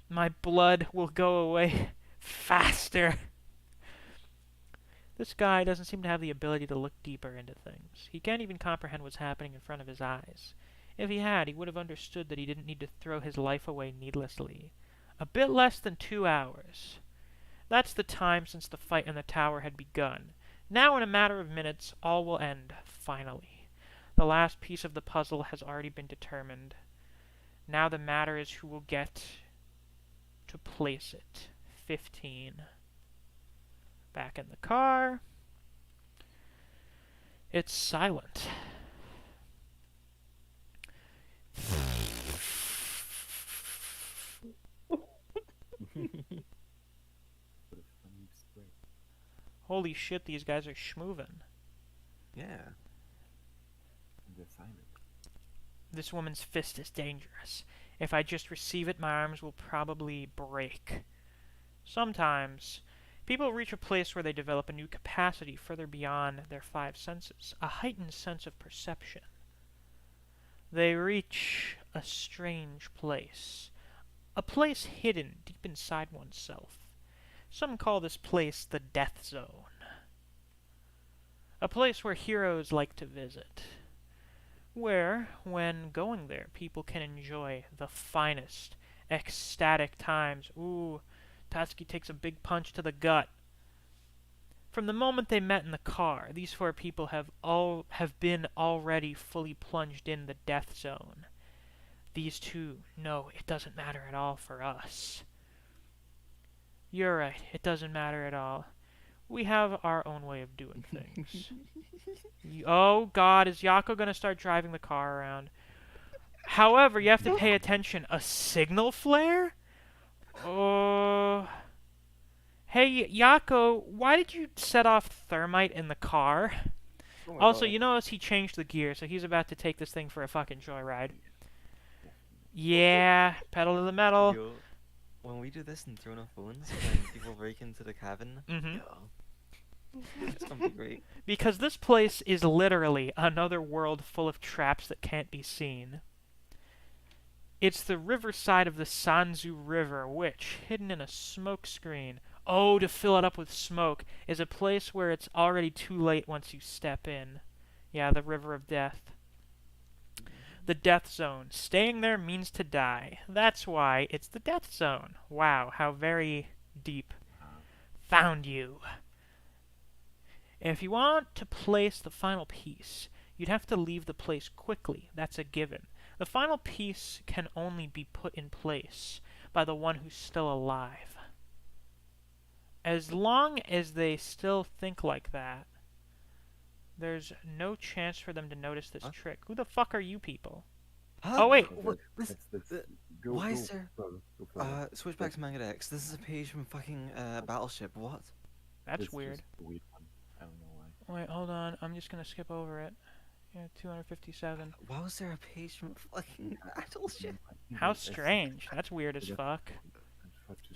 My blood will go away faster. This guy doesn't seem to have the ability to look deeper into things. He can't even comprehend what's happening in front of his eyes. If he had, he would have understood that he didn't need to throw his life away needlessly. A bit less than 2 hours. That's the time since the fight in the tower had begun. Now, in a matter of minutes, all will end, finally. The last piece of the puzzle has already been determined. Now the matter is who will get to place it. 15. Back in the car. It's silent. What a funny spray. Holy shit, these guys are schmoovin'. Yeah. And they're silent. This woman's fist is dangerous. If I just receive it, my arms will probably break. Sometimes, people reach a place where they develop a new capacity further beyond their 5 senses, a heightened sense of perception. They reach a strange place, a place hidden deep inside oneself. Some call this place the Death Zone, a place where heroes like to visit, where, when going there, people can enjoy the finest, ecstatic times. Ooh, Tatsuki takes a big punch to the gut. From the moment they met in the car, these 4 people have been already fully plunged in the Death Zone. These 2, no, it doesn't matter at all for us. You're right, it doesn't matter at all. We have our own way of doing things. Oh god, is Yako gonna start driving the car around? However, you have to pay attention. A signal flare? Oh... Hey, Yako, why did you set off thermite in the car? Oh my Also, God. you notice he changed the gear, so he's about to take this thing for a fucking joyride. Yeah, pedal to the metal. Yo, when we do this in Throne of Bones, when people break into the cabin, Mhm. yo, it's gonna be great. Because this place is literally another world full of traps that can't be seen. It's the riverside of the Sanzu River, which, hidden in a smoke screen, oh, to fill it up with smoke, is a place where it's already too late once you step in. Yeah, the River of Death. The Death Zone. Staying there means to die. That's why it's the Death Zone. Wow, how very deep. Found you. If you want to place the final piece, you'd have to leave the place quickly. That's a given. The final piece can only be put in place by the one who's still alive. As long as they still think like that, there's no chance for them to notice this Huh? trick. Who the fuck are you people? Huh? Oh, wait. What? That's go Why go is there? further, go further. Switch back to Manga X. This is a page from fucking Battleship. What? That's It's weird. just a weird one. I don't know why. Wait, hold on. I'm just gonna skip over it. Yeah, 257. Why was there a page from fucking Battleship? I think How it's- strange. That's weird as Yeah. fuck.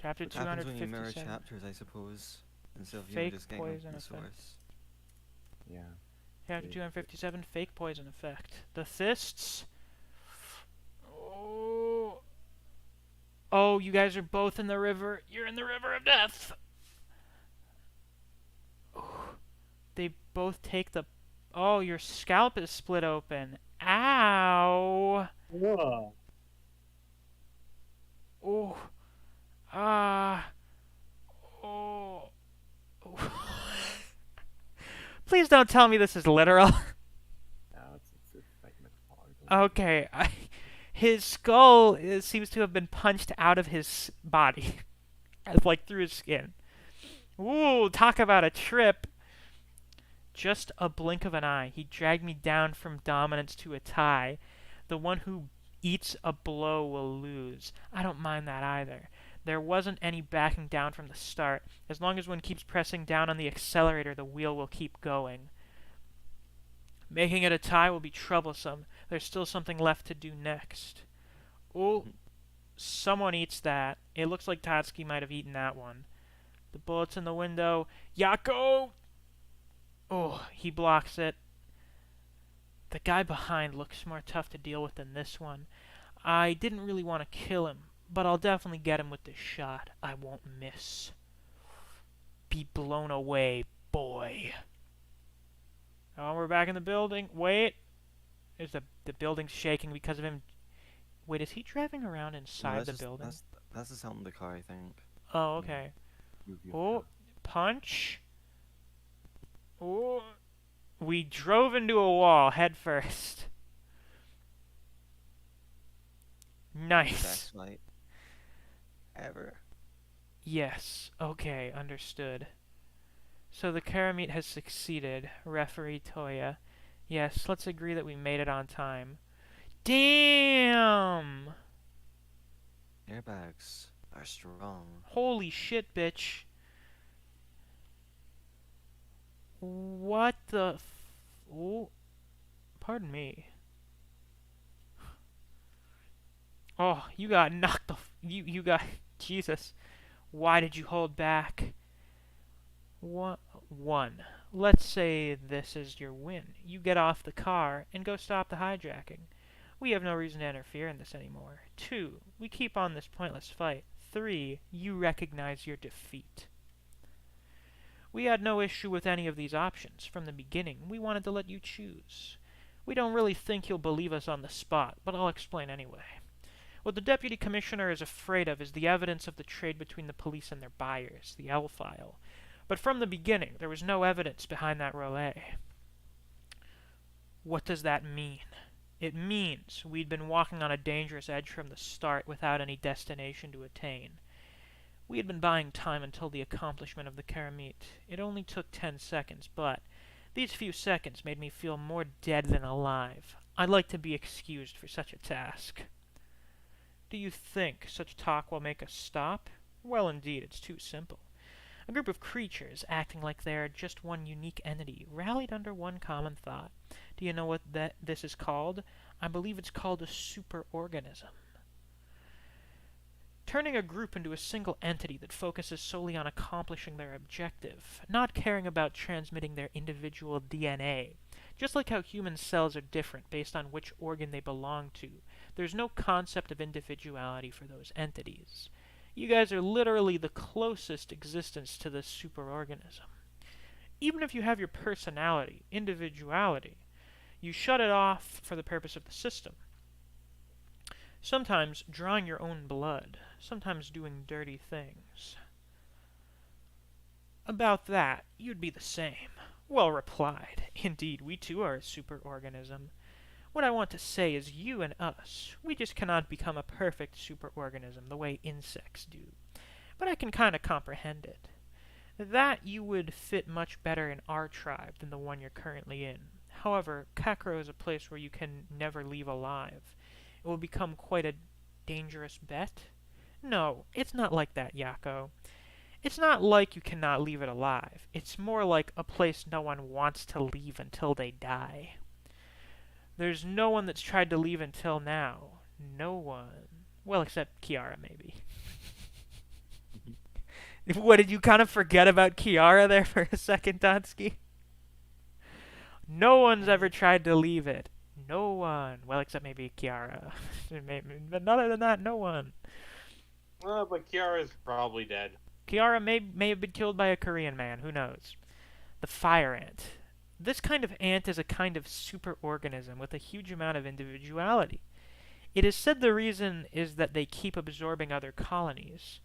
Chapter What happens when you mirror 257. chapters, I suppose, instead of you Fake just getting them poison from the effect. source. Yeah. Chapter Fake. 257. Fake poison effect. The fists. Oh. Oh, you guys are both in the river. You're in the river of death. They both take the... Oh, your scalp is split open. Ow. Whoa. Oh. Ah. Oh. Please don't tell me this is literal. No, it's like metaphorical. Okay. His skull seems to have been punched out of his body. Like through his skin. Ooh, talk about a trip. Just a blink of an eye. He dragged me down from dominance to a tie. The one who eats a blow will lose. I don't mind that either. There wasn't any backing down from the start. As long as one keeps pressing down on the accelerator, the wheel will keep going. Making it a tie will be troublesome. There's still something left to do next. Oh, someone eats that. It looks like Tatsuki might have eaten that one. The bullet's in the window. Yako! Oh, he blocks it. The guy behind looks more tough to deal with than this one. I didn't really want to kill him, but I'll definitely get him with this shot. I won't miss. Be blown away, boy. Oh, we're back in the building. Wait. Is the building's shaking because of him? Wait, is he driving around No, inside the building? That's the sound of the car, I think. Oh, okay. Move your Oh, foot. punch. Oh, we drove into a wall head first. Nice. Best fight ever. Yes. Okay, understood. So the Karamite has succeeded, referee Toya. Yes, let's agree that we made it on time. Damn! Airbags are strong. Holy shit, bitch. What the oh, pardon me. Oh, you got knocked the you got Jesus. Why did you hold back? One. Let's say this is your win. You get off the car and go stop the hijacking. We have no reason to interfere in this anymore. 2. We keep on this pointless fight. 3. You recognize your defeat. We had no issue with any of these options. From the beginning, we wanted to let you choose. We don't really think you'll believe us on the spot, but I'll explain anyway. What the Deputy Commissioner is afraid of is the evidence of the trade between the police and their buyers, the L file. But from the beginning, there was no evidence behind that relay. What does that mean? It means we'd been walking on a dangerous edge from the start without any destination to attain. We had been buying time until the accomplishment of the Karamite. It only took 10 seconds, but these few seconds made me feel more dead than alive. I'd like to be excused for such a task. Do you think such talk will make us stop? Well, indeed, it's too simple. A group of creatures, acting like they are just one unique entity, rallied under one common thought. Do you know what this is called? I believe it's called a superorganism. Turning a group into a single entity that focuses solely on accomplishing their objective, not caring about transmitting their individual DNA. Just like how human cells are different based on which organ they belong to, there's no concept of individuality for those entities. You guys are literally the closest existence to this superorganism. Even if you have your personality, individuality, you shut it off for the purpose of the system. Sometimes drawing your own blood, sometimes doing dirty things. About that, you'd be the same. Well replied. Indeed, we too are a superorganism. What I want to say is you and us, we just cannot become a perfect superorganism the way insects do. But I can kind of comprehend it. That you would fit much better in our tribe than the one you're currently in. However, Kakro is a place where you can never leave alive. It will become quite a dangerous bet. No, it's not like that, Yako. It's not like you cannot leave it alive. It's more like a place no one wants to leave until they die. There's no one that's tried to leave until now. No one. Well, except Kiara, maybe. What, did you kind of forget about Kiara there for a second, Donsky? No one's ever tried to leave it. No one. Well, except maybe Kiara. But other than that, no one. Well, but Kiara's probably dead. Kiara may have been killed by a Korean man. Who knows? The fire ant. This kind of ant is a kind of superorganism with a huge amount of individuality. It is said the reason is that they keep absorbing other colonies.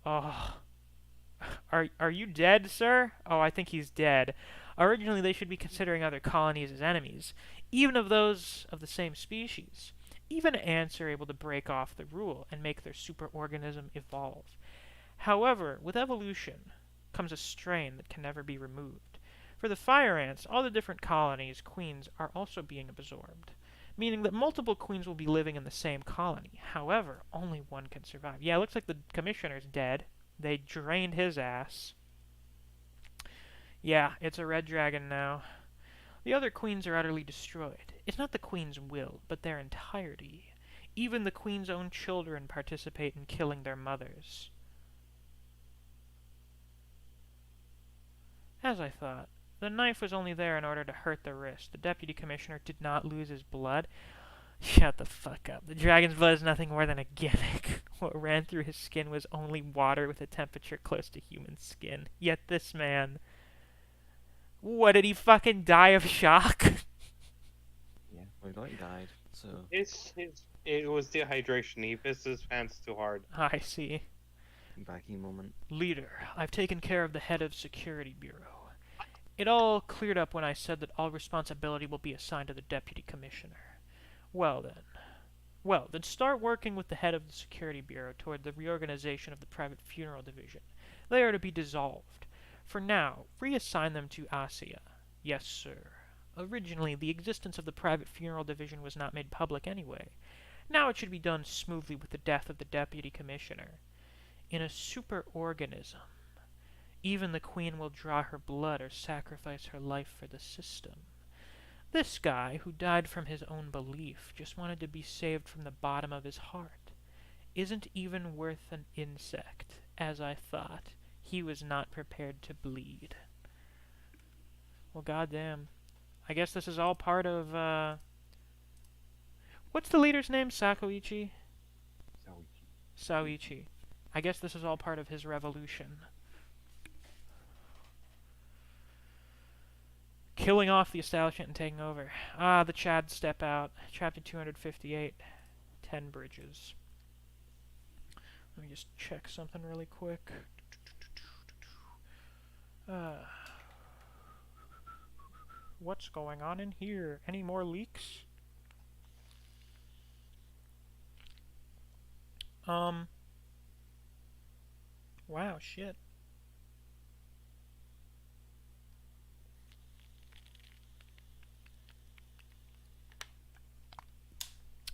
Oh. Are you dead, sir? Oh, I think he's dead. Originally, they should be considering other colonies as enemies, even of those of the same species. Even ants are able to break off the rule and make their superorganism evolve. However, with evolution comes a strain that can never be removed. For the fire ants, all the different colonies, queens, are also being absorbed, meaning that multiple queens will be living in the same colony. However, only one can survive. Yeah, it looks like the commissioner's dead. They drained his ass. Yeah, it's a red dragon now. The other queens are utterly destroyed. It's not the queen's will, but their entirety. Even the queen's own children participate in killing their mothers. As I thought, the knife was only there in order to hurt the wrist. The deputy commissioner did not lose his blood. Shut the fuck up. The dragon's blood is nothing more than a gimmick. What ran through his skin was only water with a temperature close to human skin. Yet this man... What, did he fucking die of shock? Yeah, well, he thought he died, so... It was dehydration. He pissed his pants too hard. I see. Backy moment. Leader, I've taken care of the head of Security Bureau. It all cleared up when I said that all responsibility will be assigned to the deputy commissioner. Well then start working with the head of the Security Bureau toward the reorganization of the private funeral division. They are to be dissolved. For now, reassign them to Asia. Yes, sir. Originally, the existence of the private funeral division was not made public anyway. Now it should be done smoothly with the death of the deputy commissioner. In a superorganism, even the queen will draw her blood or sacrifice her life for the system. This guy, who died from his own belief, just wanted to be saved from the bottom of his heart. Isn't even worth an insect, as I thought. He was not prepared to bleed. Well, goddamn. I guess this is all part of, What's the leader's name? Sakoichi? Saoichi. I guess this is all part of his revolution. Killing off the establishment and taking over. Ah, the Chad step out. Chapter 258. 10 bridges. Let me just check something really quick. What's going on in here? Any more leaks? Wow, shit.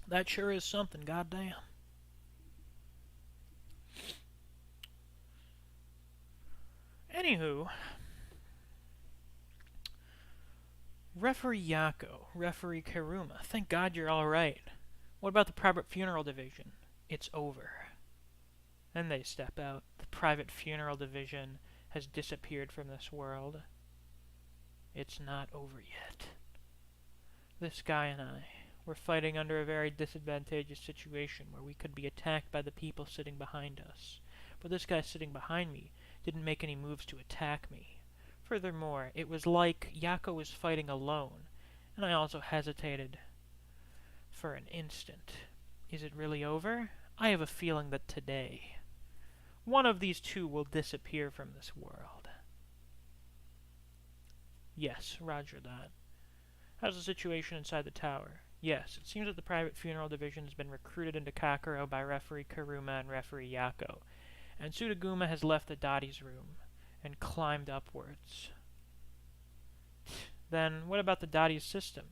That sure is something, goddamn. Anywho, Referee Yako, Referee Karuma, thank God you're alright. What about the private funeral division? It's over. Then they step out. The private funeral division has disappeared from this world. It's not over yet. This guy and I, we're fighting under a very disadvantageous situation where we could be attacked by the people sitting behind us. But this guy sitting behind me didn't make any moves to attack me. Furthermore, it was like Yako was fighting alone, and I also hesitated for an instant. Is it really over? I have a feeling that today, one of these two will disappear from this world. Yes, roger that. How's the situation inside the tower? Yes, it seems that the private funeral division has been recruited into Kakuro by Referee Karuma and Referee Yako, and Sudaguma has left the Dottie's room. and climbed upwards. Then, what about the Dottie's system?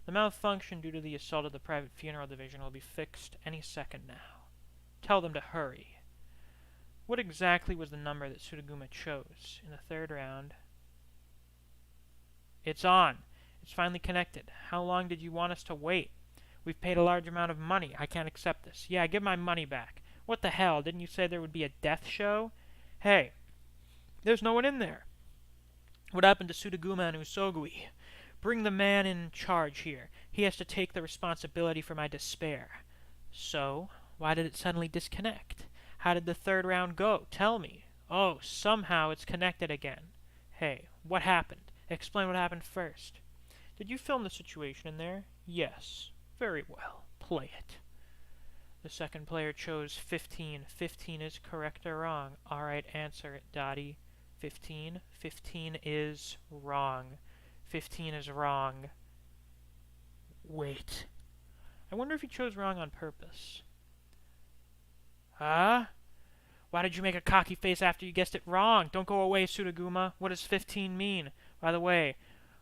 The malfunction due to the assault of the private funeral division will be fixed any second now. Tell them to hurry. What exactly was the number that Sudaguma chose in the third round? It's on. It's finally connected. How long did you want us to wait? We've paid a large amount of money. I can't accept this. Yeah, give my money back. What the hell? Didn't you say there would be a death show? Hey, there's no one in there. What happened to Sudaguma and Usogui? Bring the man in charge here. He has to take the responsibility for my despair. So, why did it suddenly disconnect? How did the third round go? Tell me. Oh, somehow it's connected again. Hey, what happened? Explain what happened first. Did you film the situation in there? Yes. Very well. Play it. The second player chose 15. 15 is correct or wrong? Alright, answer it, Dottie. 15. 15 is wrong. 15 is wrong. Wait. I wonder if he chose wrong on purpose. Huh? Why did you make a cocky face after you guessed it wrong? Don't go away, Sudaguma. What does 15 mean? By the way,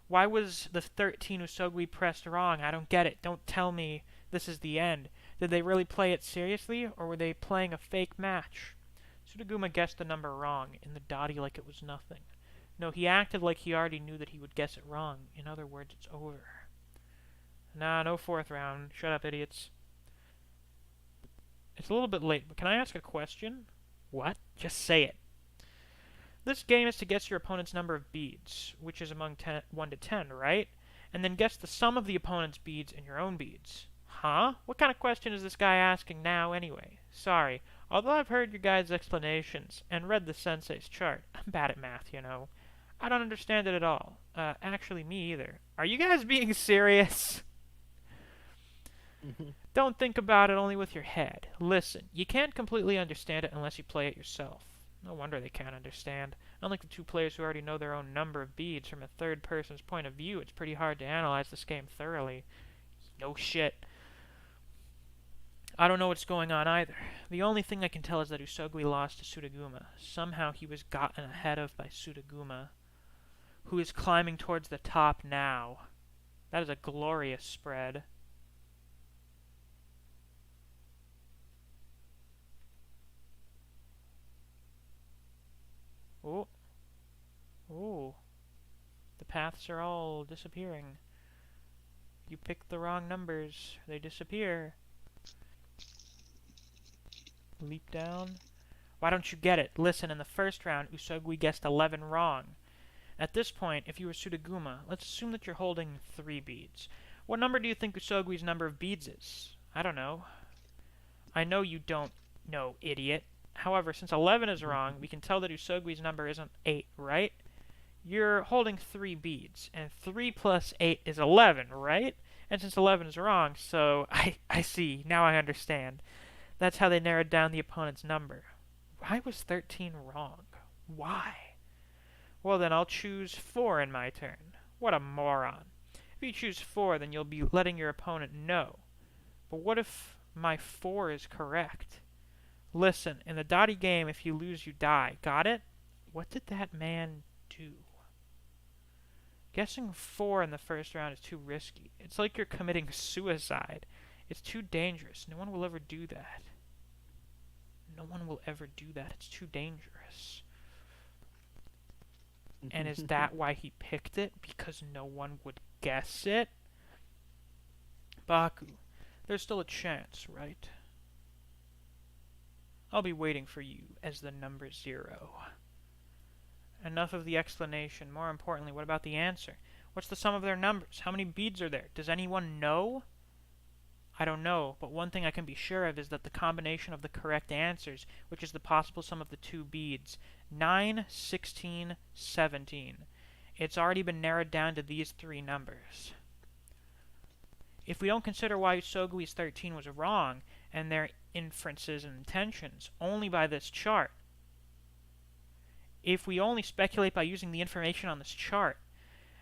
why was the 13 Usogui pressed wrong? I don't get it. Don't tell me this is the end. Did they really play it seriously, or were they playing a fake match? Sudaguma guessed the number wrong, in the Dottie like it was nothing. No, he acted like he already knew that he would guess it wrong. In other words, it's over. Nah, no fourth round. Shut up, idiots. It's a little bit late, but can I ask a question? What? Just say it. This game is to guess your opponent's number of beads, which is among 1 to 10, right? And then guess the sum of the opponent's beads and your own beads. Huh? What kind of question is this guy asking now, anyway? Sorry. Although I've heard your guys' explanations and read the sensei's chart, I'm bad at math, you know. I don't understand it at all. Actually, me either. Are you guys being serious? Don't think about it only with your head. Listen, you can't completely understand it unless you play it yourself. No wonder they can't understand. Unlike the two players who already know their own number of beads from a third person's point of view, it's pretty hard to analyze this game thoroughly. No shit. I don't know what's going on either. The only thing I can tell is that Usogui lost to Sudaguma. Somehow he was gotten ahead of by Sudaguma, who is climbing towards the top now. That is a glorious spread. Oh. Oh. The paths are all disappearing. You picked the wrong numbers. They disappear. Leap down. Why don't you get it? Listen, in the first round, Usogui guessed 11 wrong. At this point, if you were Sudaguma, let's assume that you're holding 3 beads. What number do you think Usogui's number of beads is? I don't know. I know you don't know, idiot. However, since 11 is wrong, we can tell that Usogui's number isn't 8, right? You're holding 3 beads, and 3 plus 8 is 11, right? And since 11 is wrong, so I see. Now I understand. That's how they narrowed down the opponent's number. Why was 13 wrong? Why? Well, then I'll choose 4 in my turn. What a moron. If you choose 4, then you'll be letting your opponent know. But what if my 4 is correct? Listen, in the Dottie game, if you lose, you die. Got it? What did that man do? Guessing 4 in the first round is too risky. It's like you're committing suicide. It's too dangerous. No one will ever do that. No one will ever do that. It's too dangerous. And is that why he picked it? Because no one would guess it? Baku, there's still a chance, right? I'll be waiting for you as the number 0. Enough of the explanation. More importantly, what about the answer? What's the sum of their numbers? How many beads are there? Does anyone know? I don't know, but one thing I can be sure of is that the combination of the correct answers, which is the possible sum of the 2 beads, 9, 16, 17. It's already been narrowed down to these 3 numbers. If we don't consider why Usogui's 13 was wrong, and their inferences and intentions, only by this chart, if we only speculate by using the information on this chart,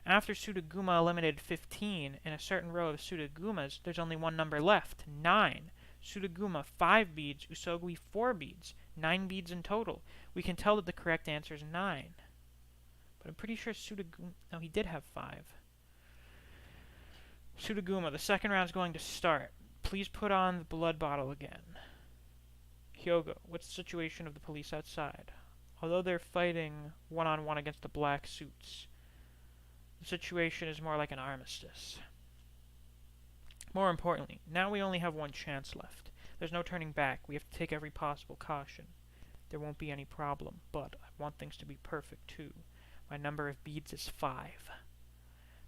after Sudaguma eliminated 15, in a certain row of Sudagumas, there's only one number left, 9. Sudaguma, 5 beads, Usogui, 4 beads, 9 beads in total. We can tell that the correct answer is 9. But I'm pretty sure Sudaguma... No, he did have 5. Sudaguma, the second round's going to start. Please put on the blood bottle again. Hyogo, what's the situation of the police outside? Although they're fighting one-on-one against the black suits, the situation is more like an armistice. More importantly, now we only have one chance left. There's no turning back. We have to take every possible caution. There won't be any problem, but I want things to be perfect too. My number of beads is 5.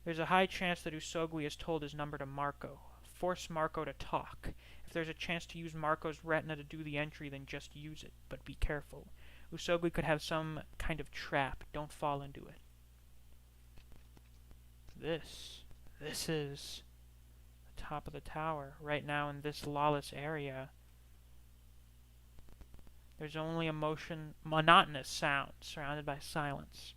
There's a high chance that Usogui has told his number to Marco. Force Marco to talk. If there's a chance to use Marco's retina to do the entry, then just use it, but be careful. Usogui could have some kind of trap. Don't fall into it. This is the top of the tower. Right now in this lawless area, there's only a monotonous sound surrounded by silence.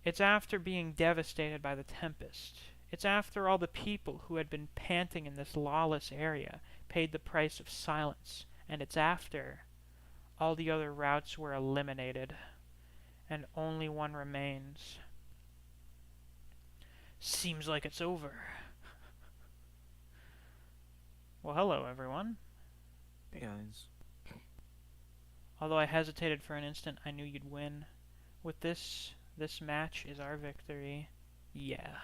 It's after being devastated by the tempest. It's after all the people who had been panting in this lawless area paid the price of silence. And it's after all the other routes were eliminated, and only one remains. Seems like it's over. Well, hello, everyone. Hey guys. Although I hesitated for an instant, I knew you'd win. With this match is our victory. Yeah.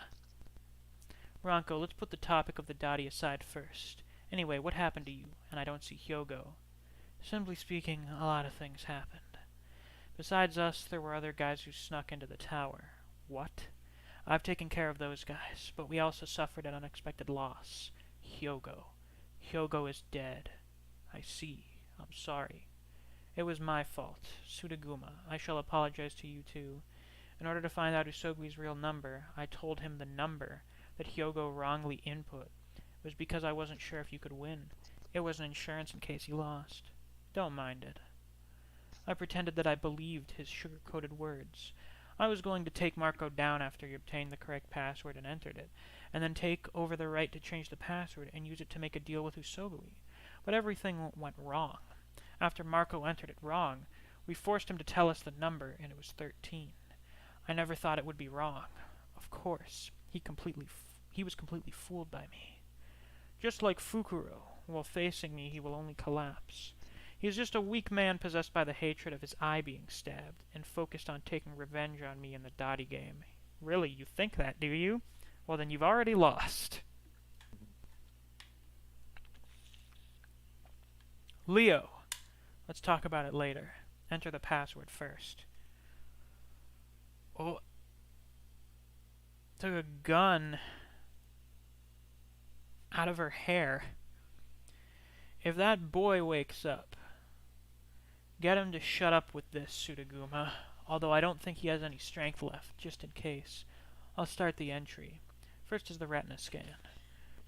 Ronko, let's put the topic of the Dottie aside first. Anyway, what happened to you? And I don't see Hyogo. Simply speaking, a lot of things happened. Besides us, there were other guys who snuck into the tower. What? I've taken care of those guys, but we also suffered an unexpected loss. Hyogo. Hyogo is dead. I see. I'm sorry. It was my fault. Sudaguma, I shall apologize to you too. In order to find out Usogui's real number, I told him the number that Hyogo wrongly input. It was because I wasn't sure if you could win. It was an insurance in case you lost. Don't mind it. I pretended that I believed his sugar-coated words. I was going to take Marco down after he obtained the correct password and entered it, and then take over the right to change the password and use it to make a deal with Usogui. But everything went wrong. After Marco entered it wrong, we forced him to tell us the number, and it was 13. I never thought it would be wrong. Of course, he was completely fooled by me. Just like Fukuro, while facing me, he will only collapse. He is just a weak man possessed by the hatred of his eye being stabbed, and focused on taking revenge on me in the Dottie game. Really, you think that, do you? Well, then you've already lost. Leo. Let's talk about it later. Enter the password first. Oh. Took a gun out of her hair. If that boy wakes up, get him to shut up with this, Sudaguma. Although I don't think he has any strength left, just in case. I'll start the entry. First is the retina scan.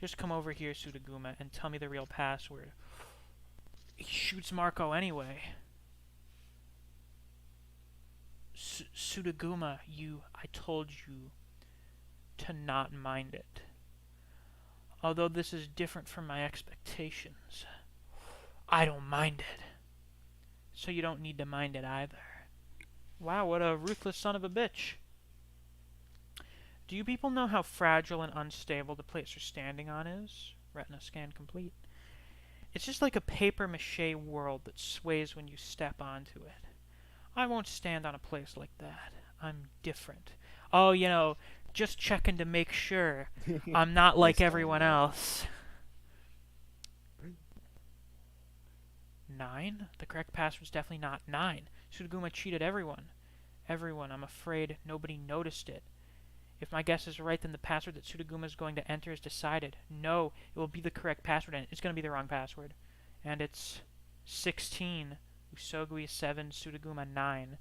Just come over here, Sudaguma, and tell me the real password. He shoots Marco anyway. Sudaguma, I told you to not mind it. Although this is different from my expectations. I don't mind it. So you don't need to mind it either. Wow, what a ruthless son of a bitch. Do you people know how fragile and unstable the place you're standing on is? Retina scan complete. It's just like a papier-mâché world that sways when you step onto it. I won't stand on a place like that. I'm different. Oh, just checking to make sure I'm not like everyone else. 9? The correct password's definitely not 9. Sudaguma cheated everyone. Everyone, I'm afraid nobody noticed it. If my guess is right, then the password that Sudaguma is going to enter is decided. No, it will be the correct password, and it's going to be the wrong password. And it's 16, Usogui 7, Sudaguma 9.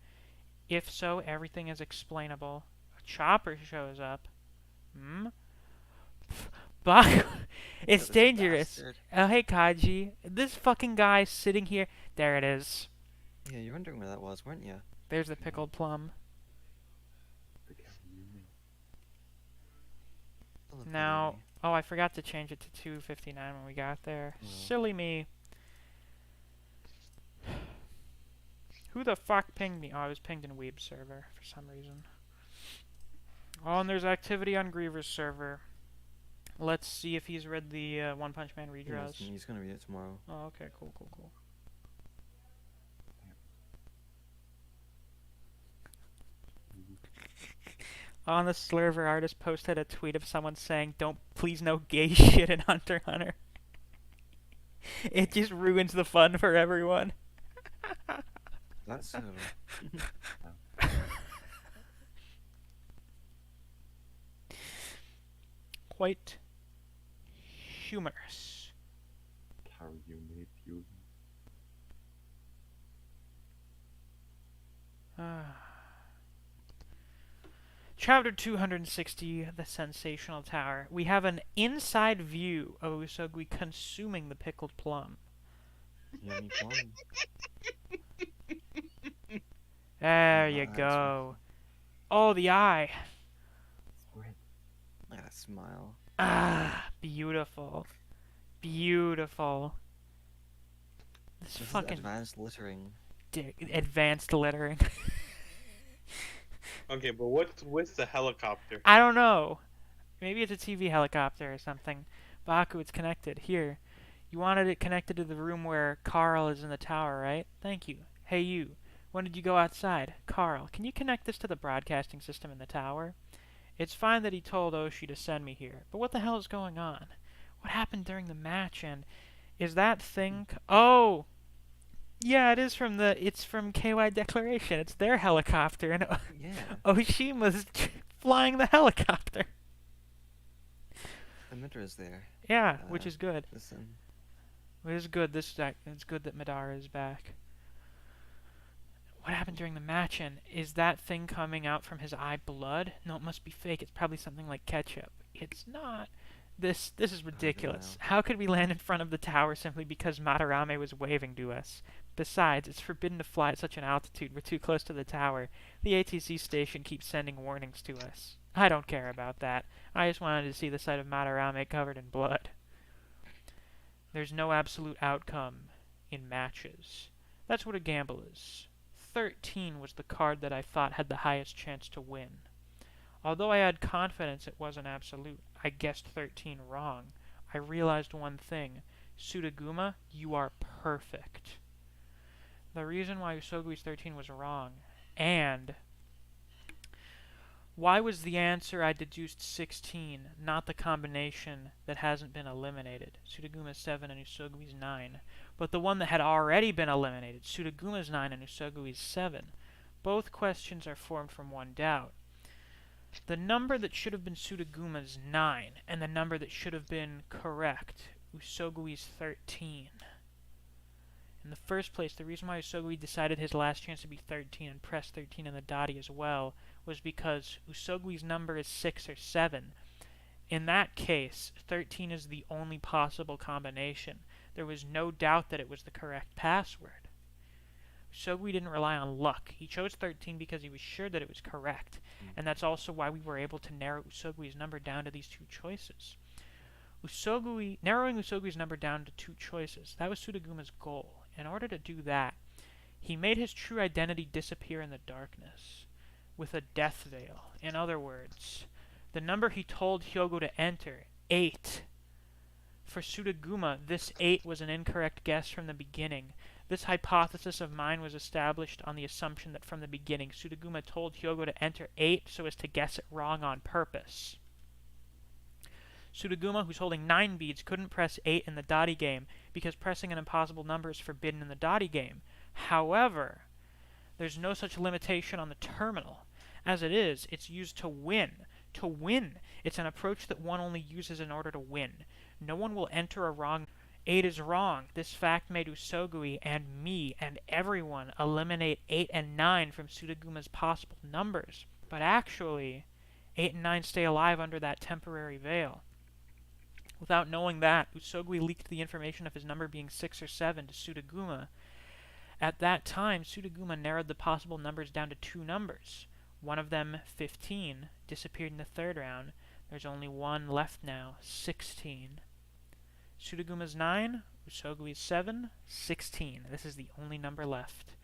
If so, everything is explainable. A chopper shows up. Baku, it's dangerous. Oh, hey, Kaji. This fucking guy sitting here. There it is. Yeah, you're wondering where that was, weren't you? There's the pickled plum. Now, oh, I forgot to change it to 259 when we got there. Oh. Silly me. Who the fuck pinged me? Oh, I was pinged in Weeb server for some reason. Oh, and there's activity on Griever's server. Let's see if he's read the One Punch Man redraws. He's gonna read it tomorrow. Oh, okay, cool. On the server, artist posted a tweet of someone saying, "Don't please no gay shit in Hunter x Hunter." It just ruins the fun for everyone. That's so. Quite humorous. Carry you, mate, you. Chapter 260, The Sensational Tower. We have an inside view of Usogui consuming the pickled plum. Yummy plum. There Yeah, you that's go. Oh, the eye. Spread. Look at that smile. Ah, beautiful. Beautiful. This This is fucking advanced littering. advanced lettering. Okay, but what's with the helicopter? I don't know. Maybe it's a TV helicopter or something. Baku, it's connected. Here. You wanted it connected to the room where Carl is in the tower, right? Thank you. Hey, you. When did you go outside? Carl, can you connect this to the broadcasting system in the tower? It's fine that he told Oshi to send me here, but what the hell is going on? What happened during the match, and is that thing... Oh! Yeah, it's from KY Declaration. It's their helicopter, and Yeah. Oshima's flying the helicopter. The emitter is there. Yeah, which is good. Listen. Which is good. It's good that Madara is back. What happened during the match, and is that thing coming out from his eye blood? No, it must be fake. It's probably something like ketchup. It's not. This is ridiculous. How could we land in front of the tower simply because Madarame was waving to us? Besides, it's forbidden to fly at such an altitude. We're too close to the tower. The ATC station keeps sending warnings to us. I don't care about that. I just wanted to see the sight of Madarame covered in blood. There's no absolute outcome in matches. That's what a gamble is. 13 was the card that I thought had the highest chance to win. Although I had confidence it wasn't absolute, I guessed 13 wrong. I realized one thing. Sudaguma, you are perfect. The reason why Usogui's 13 was wrong, and why was the answer I deduced 16, not the combination that hasn't been eliminated, Sudaguma's 7 and Usogui's 9, but the one that had already been eliminated, Sudaguma's 9 and Usogui's 7? Both questions are formed from one doubt. The number that should have been Sudaguma's 9, and the number that should have been correct, Usogui's 13. In the first place, the reason why Usogui decided his last chance to be 13 and pressed 13 in the dotty as well was because Usogui's number is 6 or 7. In that case, 13 is the only possible combination. There was no doubt that it was the correct password. Usogui didn't rely on luck. He chose 13 because he was sure that it was correct. And that's also why we were able to narrow Usogui's number down to these two choices. Narrowing Usogui's number down to two choices, that was Sudaguma's goal. In order to do that, he made his true identity disappear in the darkness with a death veil. In other words, the number he told Hyogo to enter, 8. For Sudaguma, this 8 was an incorrect guess from the beginning. This hypothesis of mine was established on the assumption that from the beginning, Sudaguma told Hyogo to enter 8 so as to guess it wrong on purpose. Sudaguma, who's holding 9 beads, couldn't press 8 in the dotty game because pressing an impossible number is forbidden in the dotty game. However, there's no such limitation on the terminal. As it is, it's used to win. To win! It's an approach that one only uses in order to win. No one will enter a wrong. 8 is wrong. This fact made Usogui and me and everyone eliminate 8 and 9 from Sudaguma's possible numbers. But actually, 8 and 9 stay alive under that temporary veil. Without knowing that, Usogui leaked the information of his number being 6 or 7 to Sudaguma. At that time, Sudaguma narrowed the possible numbers down to 2 numbers. One of them, 15, disappeared in the third round. There's only one left now, 16. Sudaguma's 9, Usogui's 7, 16. This is the only number left.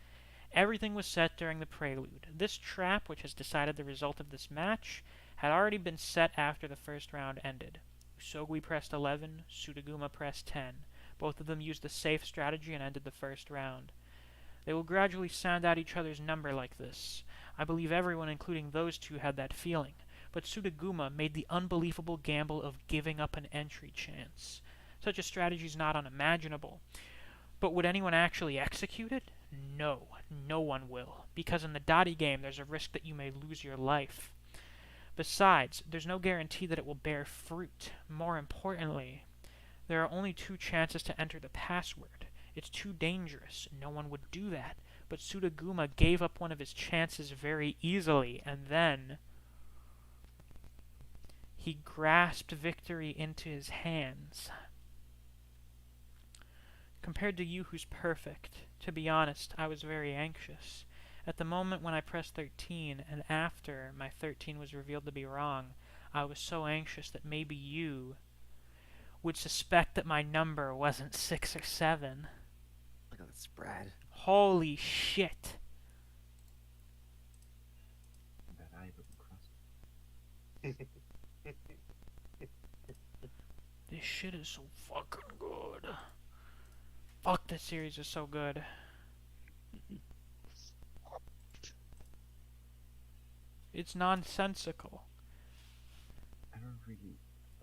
Everything was set during the prelude. This trap, which has decided the result of this match, had already been set after the first round ended. Usogui pressed 11, Sudaguma pressed 10. Both of them used the safe strategy and ended the first round. They will gradually sound out each other's number like this. I believe everyone, including those two, had that feeling. But Sudaguma made the unbelievable gamble of giving up an entry chance. Such a strategy is not unimaginable. But would anyone actually execute it? No, no one will. Because in the Dottie game, there's a risk that you may lose your life. Besides, there's no guarantee that it will bear fruit. More importantly, there are only 2 chances to enter the password. It's too dangerous. No one would do that. But Sudaguma gave up one of his chances very easily, and then he grasped victory into his hands. Compared to you, who's perfect, to be honest, I was very anxious. At the moment when I pressed 13, and after my 13 was revealed to be wrong, I was so anxious that maybe you would suspect that my number wasn't 6 or 7. Look at that spread. Holy shit. That I would cross. This shit is so fucking good. Fuck, this series is so good. It's nonsensical. I don't really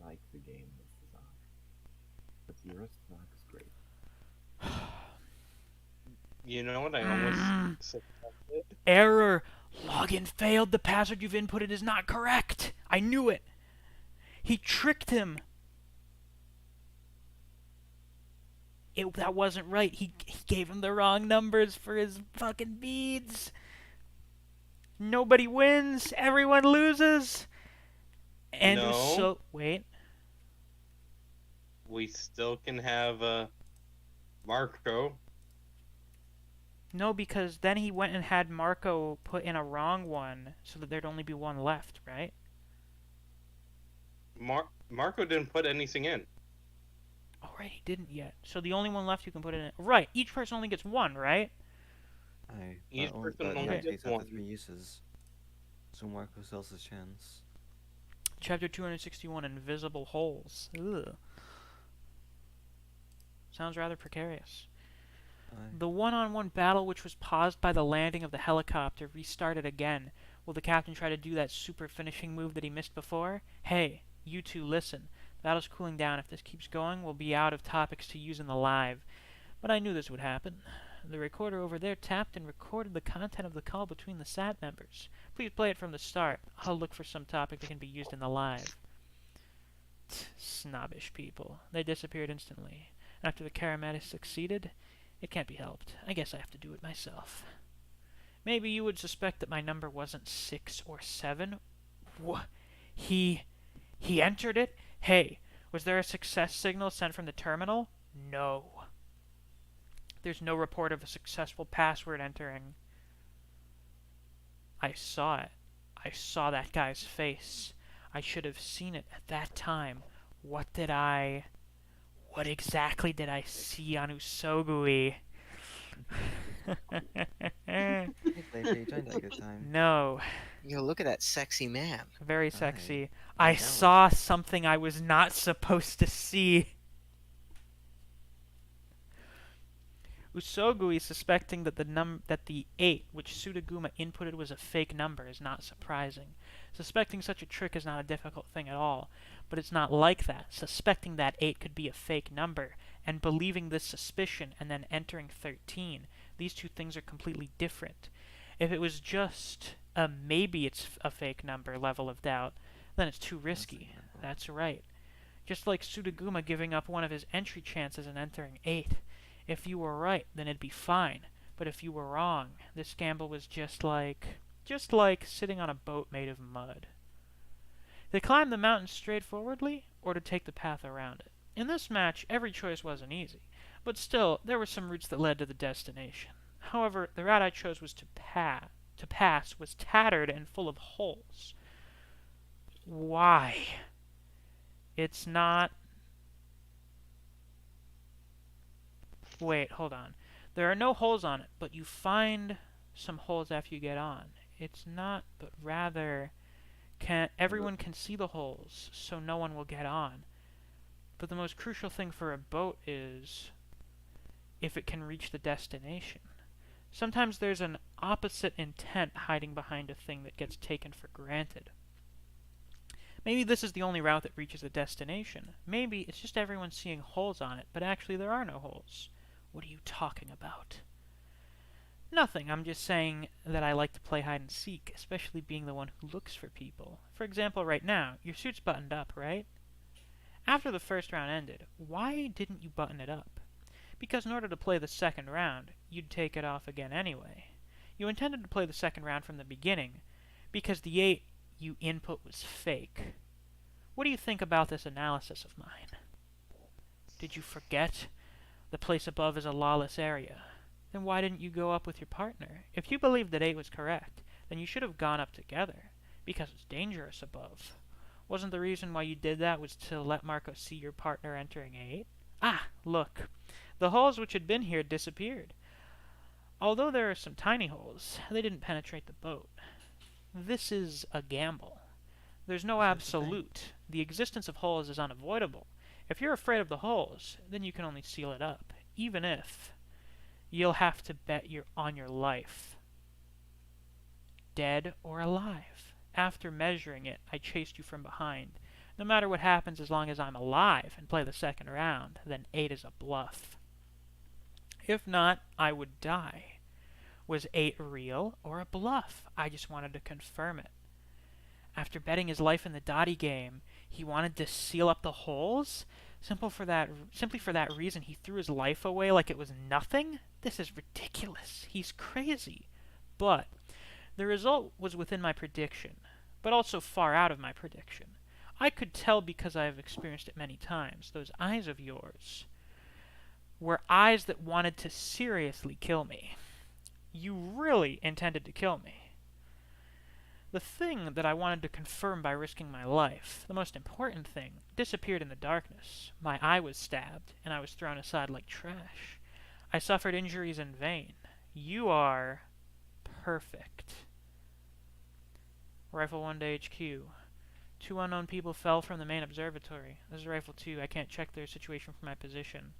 like the game with the Zog, but the rest of Zog is great. You know what I almost suspected? Error! Login failed. The password you've inputted is not correct. I knew it. He tricked him. That wasn't right. He gave him the wrong numbers for his fucking beads. Nobody wins. Everyone loses. And No. wait. We still can have Marco. No, because then he went and had Marco put in a wrong one so that there'd only be one left, right? Marco didn't put anything in. Oh, right, he didn't yet. So the only one left you can put it in. Right, each person only gets one, right? Aye, Each person but only in gets case after one. 3 uses. So Marco still has his chance. Chapter 261, Invisible Holes. Ugh. Sounds rather precarious. Aye. The one-on-one battle, which was paused by the landing of the helicopter, restarted again. Will the captain try to do that super finishing move that he missed before? Hey, you two, listen. The battle's cooling down. If this keeps going, we'll be out of topics to use in the live. But I knew this would happen. The recorder over there tapped and recorded the content of the call between the SAT members. Please play it from the start. I'll look for some topic that can be used in the live. Snobbish people. They disappeared instantly. After the Karametis succeeded, it can't be helped. I guess I have to do it myself. Maybe you would suspect that my number wasn't 6 or 7. What? He entered it? Hey, was there a success signal sent from the terminal? No. There's no report of a successful password entering. I saw it. I saw that guy's face. I should have seen it at that time. What exactly did I see on Usogui? Hey, Blake, you joined at a good time. No. Yo, look at that sexy man. Very sexy. I'm I jealous. saw something I was not supposed to see. Usogui, suspecting that the 8 which Sudaguma inputted was a fake number, is not surprising. Suspecting such a trick is not a difficult thing at all, but it's not like that. Suspecting that 8 could be a fake number, and believing this suspicion and then entering 13, these two things are completely different. If it was just a maybe it's a fake number level of doubt, then it's too risky. That's right. Just like Sudaguma giving up one of his entry chances and entering 8. If you were right, then it'd be fine. But if you were wrong, this gamble was just like sitting on a boat made of mud. To climb the mountain straightforwardly, or to take the path around it. In this match, every choice wasn't easy, but still, there were some routes that led to the destination. However, the route I chose was to pass was tattered and full of holes. Why? It's not... Wait, hold on. There are no holes on it, but you find some holes after you get on. It's not, but rather Everyone can see the holes, so no one will get on. But the most crucial thing for a boat is if it can reach the destination. Sometimes there's an opposite intent hiding behind a thing that gets taken for granted. Maybe this is the only route that reaches a destination. Maybe it's just everyone seeing holes on it, but actually there are no holes. What are you talking about? Nothing. I'm just saying that I like to play hide and seek, especially being the one who looks for people. For example, right now, your suit's buttoned up, right? After the first round ended, why didn't you button it up? Because in order to play the second round, you'd take it off again anyway. You intended to play the second round from the beginning, because the 8 you input was fake. What do you think about this analysis of mine? Did you forget? The place above is a lawless area. Then why didn't you go up with your partner? If you believed that 8 was correct, then you should have gone up together, because it's dangerous above. Wasn't the reason why you did that was to let Marco see your partner entering 8? Ah, look. The holes which had been here disappeared. Although there are some tiny holes, they didn't penetrate the boat. This is a gamble. There's no absolute. The existence of holes is unavoidable. If you're afraid of the holes, then you can only seal it up, even if you'll have to bet on your life. Dead or alive. After measuring it, I chased you from behind. No matter what happens, as long as I'm alive and play the second round, then 8 is a bluff. If not, I would die. Was 8 real or a bluff? I just wanted to confirm it. After betting his life in the Dottie game, he wanted to seal up the holes? Simply for that reason, he threw his life away like it was nothing? This is ridiculous. He's crazy. But the result was within my prediction, but also far out of my prediction. I could tell because I have experienced it many times. Those eyes of yours were eyes that wanted to seriously kill me. You really intended to kill me. The thing that I wanted to confirm by risking my life, the most important thing, disappeared in the darkness. My eye was stabbed, and I was thrown aside like trash. I suffered injuries in vain. You are perfect. Rifle 1 to HQ. 2 unknown people fell from the main observatory. This is Rifle 2. I can't check their situation from my position,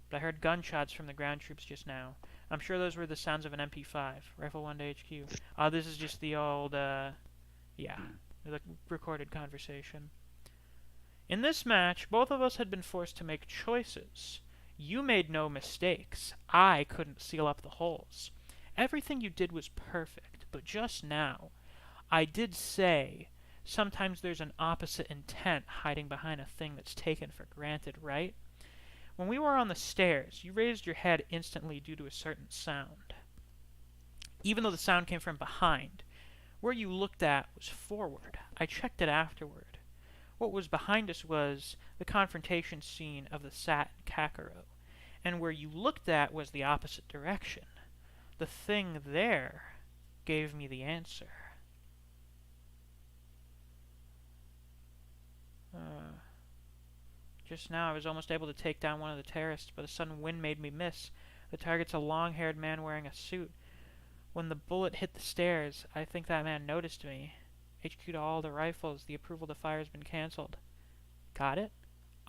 but I heard gunshots from the ground troops just now. I'm sure those were the sounds of an MP5. Rifle 1 to HQ. This is just the old, the recorded conversation. In this match, both of us had been forced to make choices. You made no mistakes. I couldn't seal up the holes. Everything you did was perfect, but just now, I did say, sometimes there's an opposite intent hiding behind a thing that's taken for granted, right? When we were on the stairs, you raised your head instantly due to a certain sound. Even though the sound came from behind, where you looked at was forward. I checked it afterward. What was behind us was the confrontation scene of the Sat and Kakarot, and where you looked at was the opposite direction. The thing there gave me the answer. Just now I was almost able to take down one of the terrorists, but a sudden wind made me miss. The target's a long-haired man wearing a suit. When the bullet hit the stairs, I think that man noticed me. HQ to all the rifles. The approval to fire has been cancelled. Got it?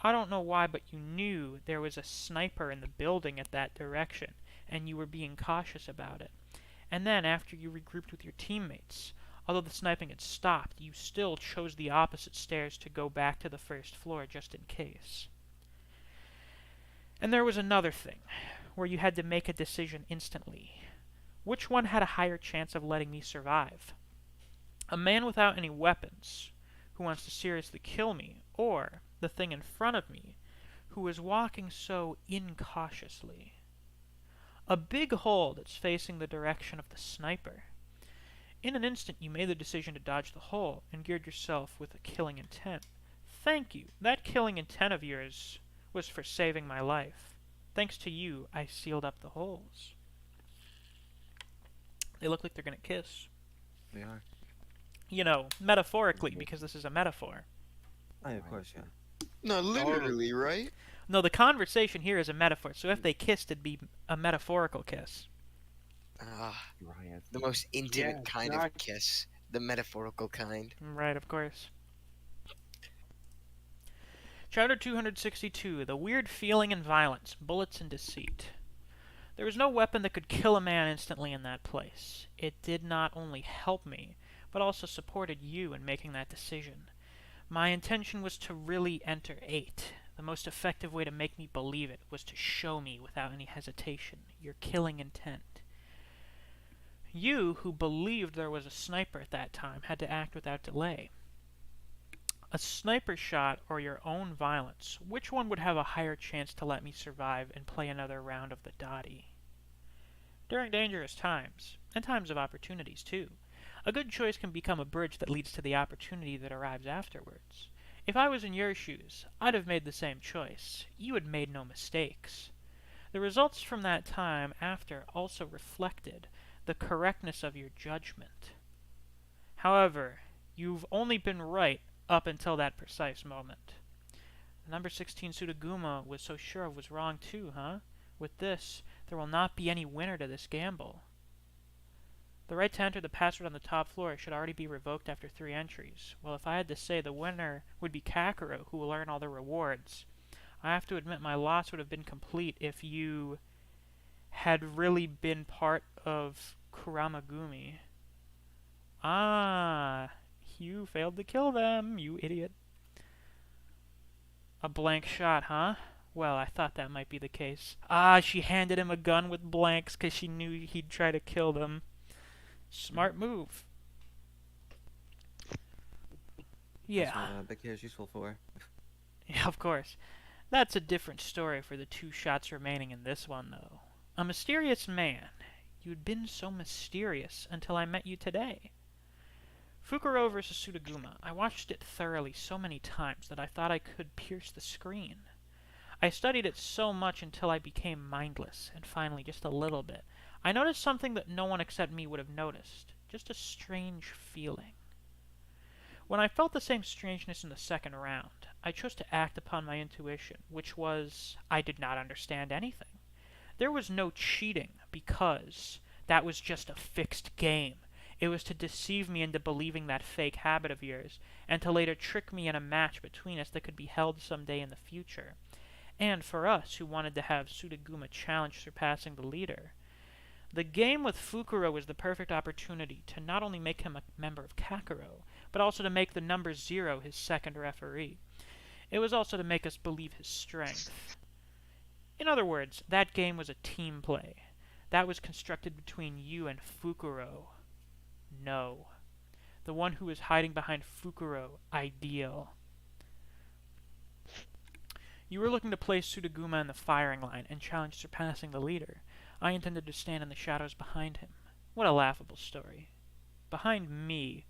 I don't know why, but you knew there was a sniper in the building at that direction, and you were being cautious about it. And then, after you regrouped with your teammates, although the sniping had stopped, you still chose the opposite stairs to go back to the first floor just in case. And there was another thing, where you had to make a decision instantly. Which one had a higher chance of letting me survive? A man without any weapons, who wants to seriously kill me, or the thing in front of me, who is walking so incautiously? A big hole that's facing the direction of the sniper. In an instant, you made the decision to dodge the hole and geared yourself with a killing intent. Thank you. That killing intent of yours was for saving my life. Thanks to you, I sealed up the holes. They look like they're going to kiss. They are. You know, metaphorically, because this is a metaphor. Oh, of course, yeah. No, literally, right? No, the conversation here is a metaphor, so if they kissed, it'd be a metaphorical kiss. Ah, Dry as the most intimate Yeah, kind not- of kiss The metaphorical kind. Right, of course. Chapter 262, The Weird Feeling and Violence, Bullets and Deceit. There was no weapon that could kill a man instantly in that place. It did not only help me, but also supported you in making that decision. My intention was to really enter 8. The most effective way to make me believe it was to show me without any hesitation your killing intent. You, who believed there was a sniper at that time, had to act without delay. A sniper shot or your own violence, which one would have a higher chance to let me survive and play another round of the Dottie? During dangerous times, and times of opportunities too, a good choice can become a bridge that leads to the opportunity that arrives afterwards. If I was in your shoes, I'd have made the same choice. You had made no mistakes. The results from that time after also reflected the correctness of your judgment. However, you've only been right up until that precise moment. The number 16 Sudaguma was so sure of was wrong too, huh? With this, there will not be any winner to this gamble. The right to enter the password on the top floor should already be revoked after 3 entries. Well, if I had to say, the winner would be Kakeru, who will earn all the rewards. I have to admit my loss would have been complete if you had really been part of Kuramagumi. Ah, you failed to kill them, you idiot. A blank shot, huh? Well, I thought that might be the case. Ah, she handed him a gun with blanks because she knew he'd try to kill them. Smart move. That's Yeah. what big hair is useful for. Yeah, of course. That's a different story for the 2 shots remaining in this one, though. A mysterious man. You'd been so mysterious until I met you today. Fukuro vs. Sudaguma. I watched it thoroughly so many times that I thought I could pierce the screen. I studied it so much until I became mindless, and finally, just a little bit, I noticed something that no one except me would have noticed. Just a strange feeling. When I felt the same strangeness in the second round, I chose to act upon my intuition, which was, I did not understand anything. There was no cheating, because that was just a fixed game. It was to deceive me into believing that fake habit of yours, and to later trick me in a match between us that could be held someday in the future. And for us, who wanted to have Sudaguma challenge surpassing the leader. The game with Fukuro was the perfect opportunity to not only make him a member of Kakeru, but also to make the number 0 his second referee. It was also to make us believe his strength. In other words, that game was a team play. That was constructed between you and Fukuro. No. The one who is hiding behind Fukuro, Ideal. You were looking to place Sudaguma in the firing line and challenge surpassing the leader. I intended to stand in the shadows behind him. What a laughable story. Behind me,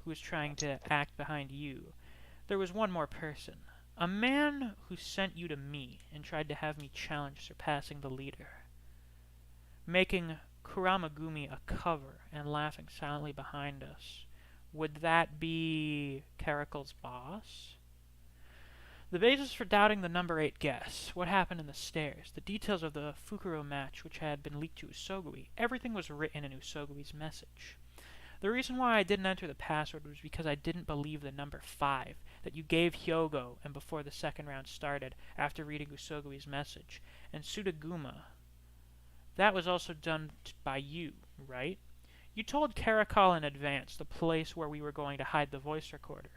who was trying to act behind you, there was one more person. A man who sent you to me and tried to have me challenge surpassing the leader. Making Kuramagumi a cover and laughing silently behind us. Would that be Caracol's boss? The basis for doubting the number 8 guess, what happened in the stairs, the details of the Fukuro match which had been leaked to Usogui, everything was written in Usogui's message. The reason why I didn't enter the password was because I didn't believe the number 5 that you gave Hyogo and before the second round started after reading Usogui's message, and Sudaguma. That was also done by you, right? You told Caracol in advance the place where we were going to hide the voice recorder.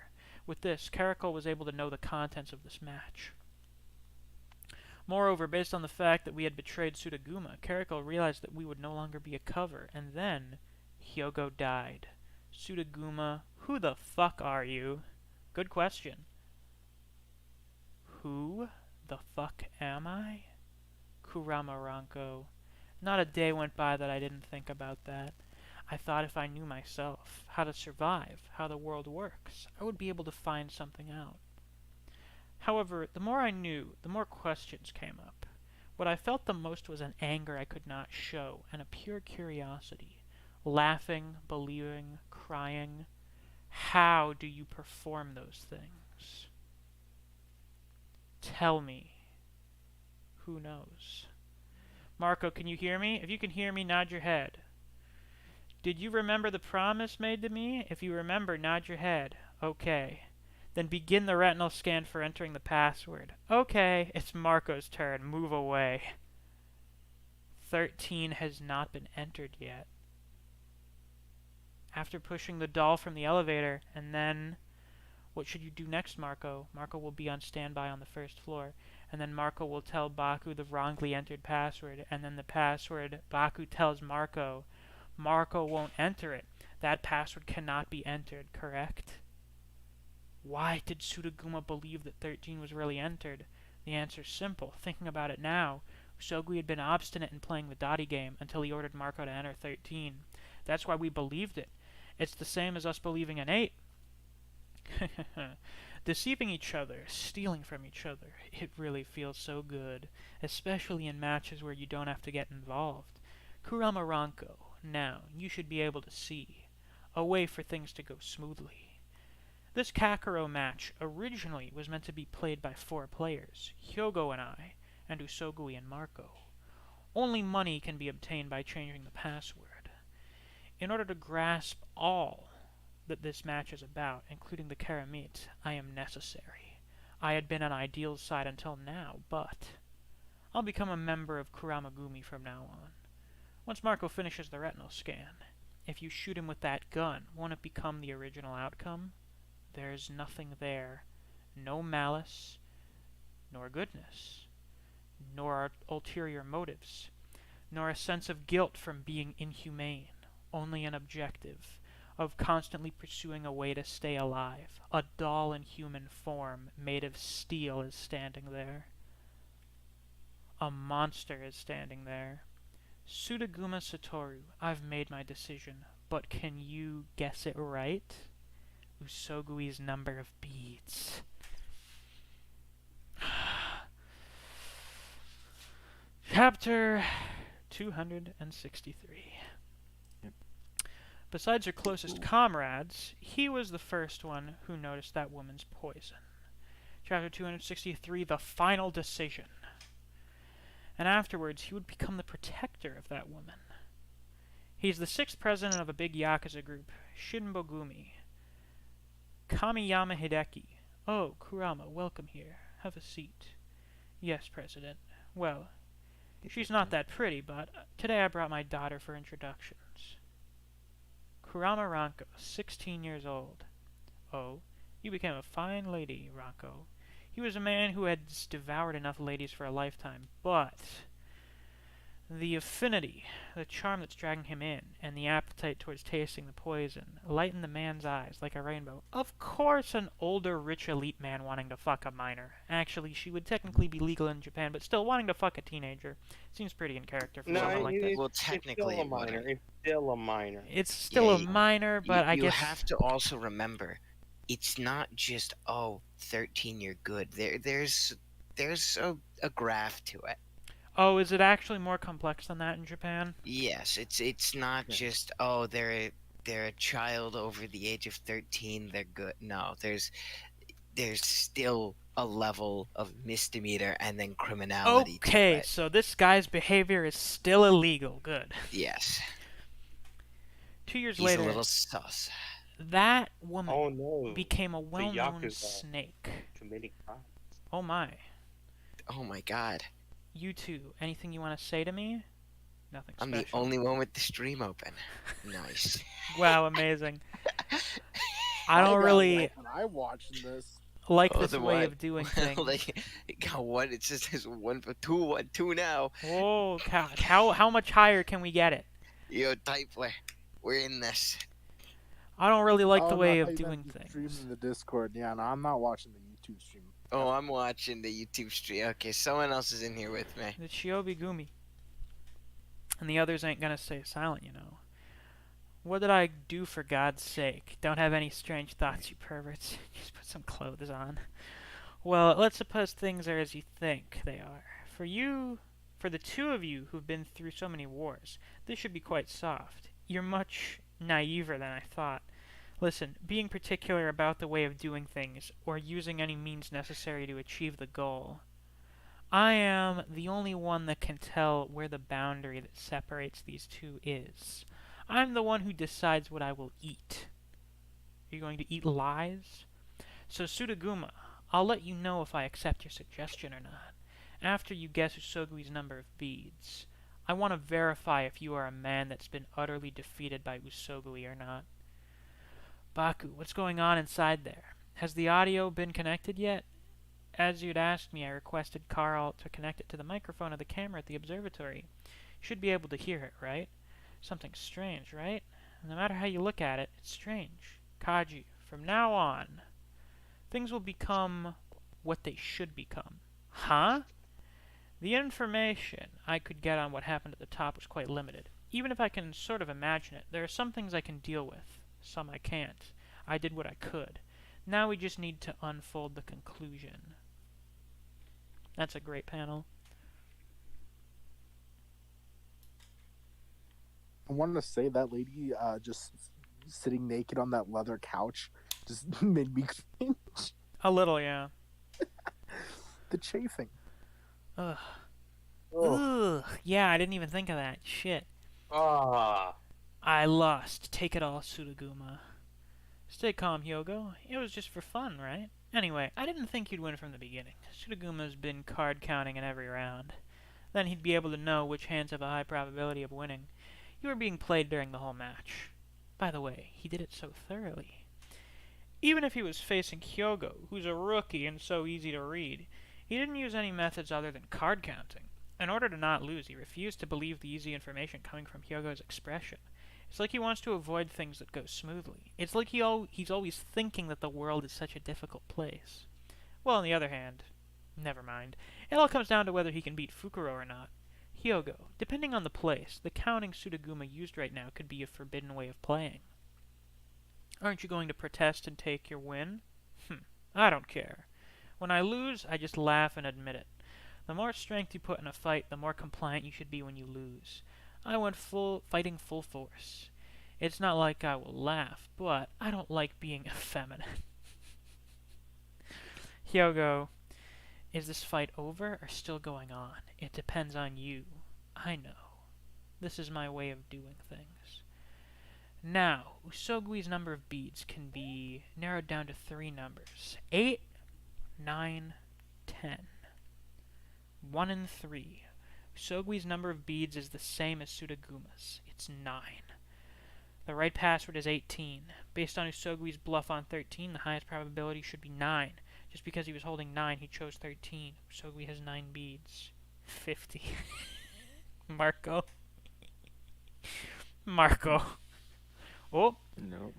With this, Caracol was able to know the contents of this match. Moreover, based on the fact that we had betrayed Sudaguma, Caracol realized that we would no longer be a cover, and then Hyogo died. Sudaguma, who the fuck are you? Good question. Who the fuck am I? Kuramaranko. Not a day went by that I didn't think about that. I thought if I knew myself, how to survive, how the world works, I would be able to find something out. However, the more I knew, the more questions came up. What I felt the most was an anger I could not show, and a pure curiosity. Laughing, believing, crying. How do you perform those things? Tell me. Who knows? Marco, can you hear me? If you can hear me, nod your head. Did you remember the promise made to me? If you remember, nod your head. Okay. Then begin the retinal scan for entering the password. Okay, it's Marco's turn. Move away. 13 has not been entered yet. After pushing the doll from the elevator, and then... What should you do next, Marco? Marco will be on standby on the first floor, and then Marco will tell Baku the wrongly entered password, and then the password Baku tells Marco. Marco won't enter it. That password cannot be entered, correct? Why did Sudaguma believe that 13 was really entered? The answer's simple. Thinking about it now, Usogui had been obstinate in playing the Dottie game until he ordered Marco to enter 13. That's why we believed it. It's the same as us believing in 8. Deceiving each other, stealing from each other, it really feels so good, especially in matches where you don't have to get involved. Kurama Ranko, now, you should be able to see. A way for things to go smoothly. This Kakuro match originally was meant to be played by 4 players, Hyogo and I, and Usogui and Marco. Only money can be obtained by changing the password. In order to grasp all that this match is about, including the Karamite, I am necessary. I had been on Ideal's side until now, but I'll become a member of Kuramagumi from now on. Once Marco finishes the retinal scan, if you shoot him with that gun, won't it become the original outcome? There's nothing there. No malice, nor goodness, nor ulterior motives, nor a sense of guilt from being inhumane. Only an objective of constantly pursuing a way to stay alive. A doll in human form, made of steel, is standing there. A monster is standing there. Sudaguma Satoru, I've made my decision, but can you guess it right? Usogui's number of beads. Chapter 263. Besides her closest comrades, he was the first one who noticed that woman's poison. Chapter 263, The Final Decision. And afterwards, he would become the protector of that woman. He's the 6th president of a big Yakuza group, Shinbogumi. Kamiyama Hideki. Oh, Kurama, welcome here. Have a seat. Yes, President. Well, she's not that pretty, but today I brought my daughter for introductions. Kurama Ranko, 16 years old. Oh, you became a fine lady, Ranko. He was a man who had devoured enough ladies for a lifetime, but the affinity, the charm that's dragging him in, and the appetite towards tasting the poison lightened the man's eyes like a rainbow. Of course, an older, rich elite man wanting to fuck a minor. Actually, she would technically be legal in Japan, but still wanting to fuck a teenager seems pretty in character for someone like this. Well, technically, it's still a minor. It's still a minor. It's still a Yeah, minor, but I you guess have to also remember, it's not just 13, you're good. There's a graph to it. Oh, is it actually more complex than that in Japan? Yes, it's not just they're a child over the age of 13, they're good. No, there's still a level of misdemeanor and then criminality to Okay, it. so this guy's behavior is still illegal. Good. Yes. 2 years He's later, a little sus. that woman Oh no. became a well-known Yakuza. snake. Committing crimes. Oh my. Oh my god. You two, anything you want to say to me? Nothing I'm special. the only one with the stream open. Nice. Wow, amazing. I don't got really wet when I watched this. like Oh, this the way what? of doing things. It got one. It just says 1 for 2, 1, 2 now. Oh, God. How much higher can we get it? Yo, type, we're in this. I don't really like Oh, the no, way I of thought you doing meant the things. stream in the Discord. Yeah, no, I'm not watching the YouTube stream. Oh, I'm watching the YouTube stream. Okay, someone else is in here with me. The Shiobi Gumi. And the others ain't gonna stay silent, you know. What did I do for God's sake? Don't have any strange thoughts, you perverts. Just put some clothes on. Well, let's suppose things are as you think they are. For the two of you who've been through so many wars, this should be quite soft. You're much naiver than I thought. Listen, being particular about the way of doing things, or using any means necessary to achieve the goal. I am the only one that can tell where the boundary that separates these two is. I'm the one who decides what I will eat. Are you going to eat lies? So Sudaguma, I'll let you know if I accept your suggestion or not. After you guess Usogui's number of beads, I want to verify if you are a man that's been utterly defeated by Usogui or not. Baku, what's going on inside there? Has the audio been connected yet? As you'd asked me, I requested Carl to connect it to the microphone of the camera at the observatory. You should be able to hear it, right? Something strange, right? No matter how you look at it, it's strange. Kaji, from now on, things will become what they should become. Huh? The information I could get on what happened at the top was quite limited. Even if I can sort of imagine it, there are some things I can deal with, some I can't. I did what I could. Now we just need to unfold the conclusion. That's a great panel. I wanted to say that lady just sitting naked on that leather couch just made me cringe. A little, yeah. The chafing. Ugh. Ugh. Ugh. Yeah, I didn't even think of that. Shit. Ah. I lost. Take it all, Sudaguma. Stay calm, Hyogo. It was just for fun, right? Anyway, I didn't think you'd win from the beginning. Sudaguma's been card counting in every round. Then he'd be able to know which hands have a high probability of winning. You were being played during the whole match. By the way, he did it so thoroughly. Even if he was facing Hyogo, who's a rookie and so easy to read, he didn't use any methods other than card counting. In order to not lose, he refused to believe the easy information coming from Hyogo's expression. It's like he wants to avoid things that go smoothly. It's like he's always thinking that the world is such a difficult place. Well, on the other hand, never mind. It all comes down to whether he can beat Fukuro or not. Hyogo, depending on the place, the counting Sudaguma used right now could be a forbidden way of playing. Aren't you going to protest and take your win? I don't care. When I lose, I just laugh and admit it. The more strength you put in a fight, the more compliant you should be when you lose. I went fighting full force. It's not like I will laugh, but I don't like being effeminate. Hyogo, is this fight over or still going on? It depends on you. I know. This is my way of doing things. Now, Usogui's number of beads can be narrowed down to 3 numbers. 8, 9, 10. 1 and 3. Usogui's number of beads is the same as Sudaguma's. It's 9. The right password is 18. Based on Usogui's bluff on 13, the highest probability should be 9. Just because he was holding 9, he chose 13. Usogui has 9 beads. 50. Marco. Marco. Oh, No.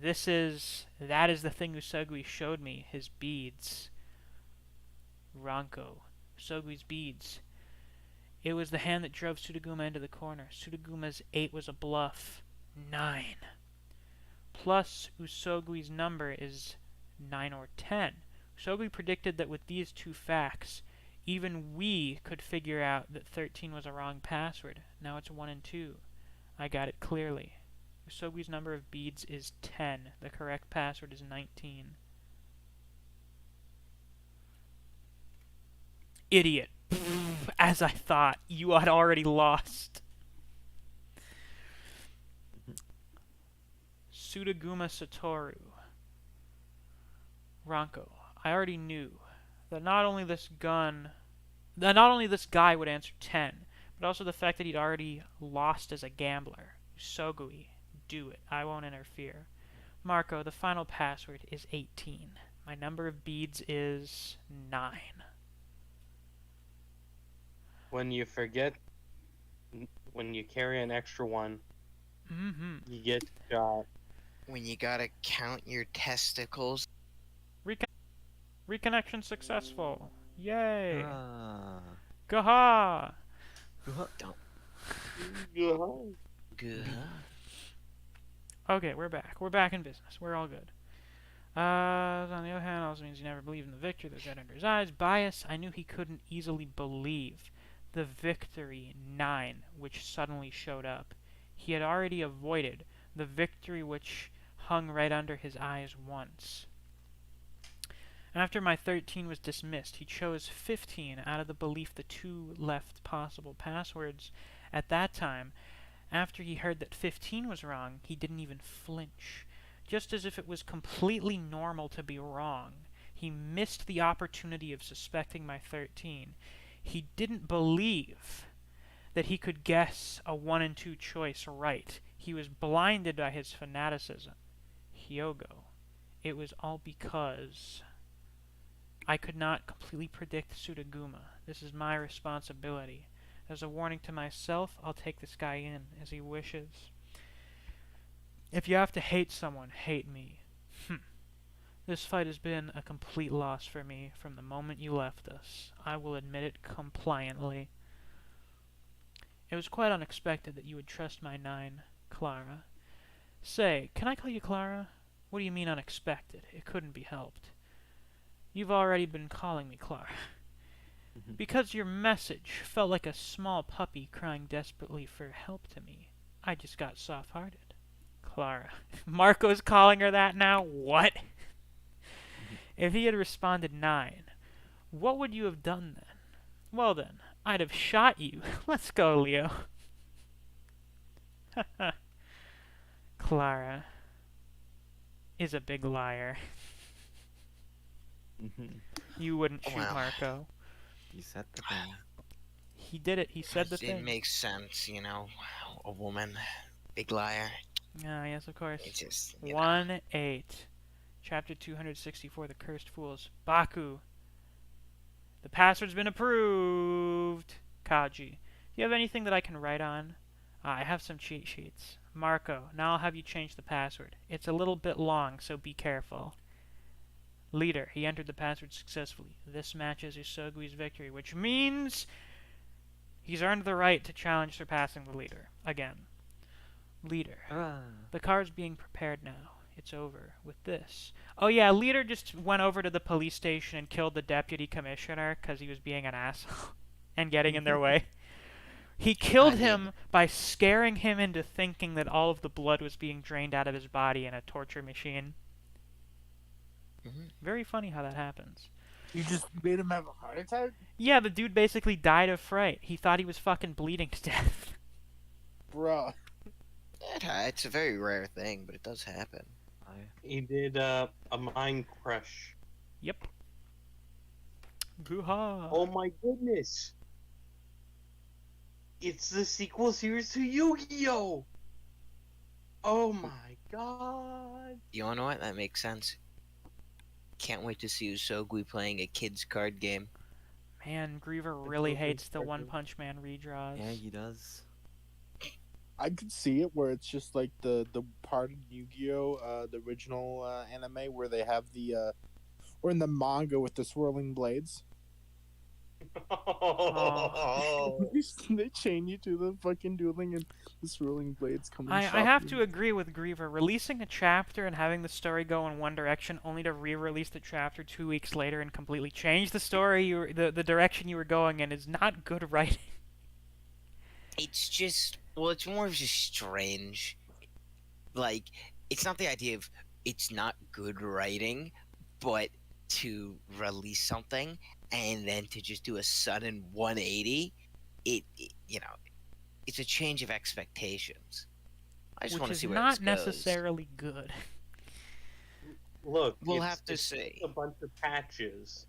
that is the thing Usogui showed me, his beads. Ranko. Usogui's beads. It was the hand that drove Sudaguma into the corner. Sudaguma's 8 was a bluff. 9. Plus, Usogui's number is 9 or 10. Usogui predicted that with these 2 facts, even we could figure out that 13 was a wrong password. Now it's 1 and 2. I got it clearly. Usogui's number of beads is 10. The correct password is 19. Idiot. As I thought, you had already lost. Sudaguma Satoru. Ranko. I already knew that not only this guy would answer 10, but also the fact that he'd already lost as a gambler. Usogui. Do it. I won't interfere. Marco, the final password is 18. My number of beads is 9. When you forget, when you carry an extra one, you get shot. When you gotta count your testicles. Reconnection successful. Yay. Ah. Gaha. Good. Okay, we're back. We're back in business. We're all good. On the other hand, also means you never believe in the victor. There's red under his eyes. Bias. I knew he couldn't easily believe the victory 9, which suddenly showed up. He had already avoided the victory which hung right under his eyes once. After my 13 was dismissed, he chose 15 out of the belief the 2 left possible passwords at that time After he heard that 15 was wrong, he didn't even flinch, just as if it was completely normal to be wrong. He missed the opportunity of suspecting my 13. He didn't believe that he could guess a 1 and 2 choice right. He was blinded by his fanaticism. Hyogo. It was all because I could not completely predict Sudaguma. This is my responsibility. As a warning to myself, I'll take this guy in as he wishes. If you have to hate someone, hate me. This fight has been a complete loss for me from the moment you left us. I will admit it compliantly. It was quite unexpected that you would trust my 9, Clara. Say, can I call you Clara? What do you mean unexpected? It couldn't be helped. You've already been calling me Clara. Because your message felt like a small puppy crying desperately for help to me. I just got soft-hearted. Clara. Marco's calling her that now? What? If he had responded 9, what would you have done then? Well then, I'd have shot you. Let's go, Leo. Clara is a big liar. You wouldn't shoot Well. Marco. You said the thing. He did it. He said the It thing. makes sense, you know. A woman, big liar. Ah, yes, of course. It just, you know. 1-8. Chapter 264, The Cursed Fools. Baku. The password's been approved. Kaji. Do you have anything that I can write on? I have some cheat sheets. Marco, now I'll have you change the password. It's a little bit long, so be careful. Leader, he entered the password successfully. This matches Usogui's victory, which means he's earned the right to challenge surpassing the leader. Again. Leader. The car's being prepared now. It's over with this. Oh yeah, Leader just went over to the police station and killed the deputy commissioner because he was being an asshole and getting in their way. He killed him by scaring him into thinking that all of the blood was being drained out of his body in a torture machine. Very funny how that happens. You just made him have a heart attack? Yeah, the dude basically died of fright. He thought he was fucking bleeding to death. Bruh. It's a very rare thing, but it does happen. He did a mind crush. Yep. Goo-ha. Oh my goodness! It's the sequel series to Yu-Gi-Oh! Oh my god! You wanna know what? That makes sense. Can't wait to see Usogui playing a kid's card game. Man, Griever really okay, hates the okay. One Punch Man redraws. Yeah, he does. I could see it where it's just like the part in Yu-Gi-Oh, the original anime where they have the, or in the manga with the swirling blades. Oh. They chain you to the fucking dueling and the swirling blades come and I shock have you. to agree with Griever. Releasing a chapter and having the story go in one direction, only to re-release the chapter 2 weeks later and completely change the story, the direction you were going in, is not good writing. It's just, well, it's more of just strange. Like, it's not the idea of it's not good writing, but to release something and then to just do a sudden 180, it you know, it's a change of expectations. I just Which want to is see where not this goes. necessarily good. Look, We'll it's- have to it's see. a bunch of patches.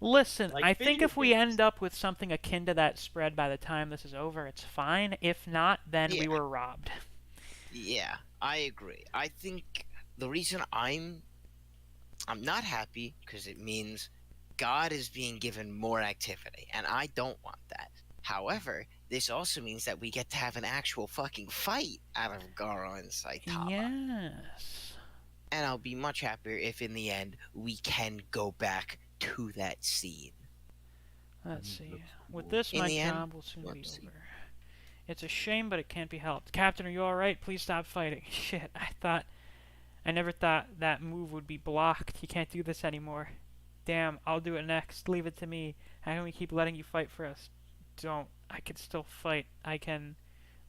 Listen, Like I think video if we games. end up with something akin to that spread by the time this is over, it's fine. If not, then we Yeah. were robbed. Yeah, I agree. I think the reason I'm not happy because it means God is being given more activity, and I don't want that. However, this also means that we get to have an actual fucking fight out of Garo and Saitama. Yes. And I'll be much happier if in the end we can go back to that scene. Let's Mm, see. looks With cool. this, In my the end, job will soon be let's see. over. It's a shame, but it can't be helped. Captain, are you alright? Please stop fighting. Shit, I never thought that move would be blocked. You can't do this anymore. Damn, I'll do it next. Leave it to me. How can we keep letting you fight for us? Don't. I can still fight. I can.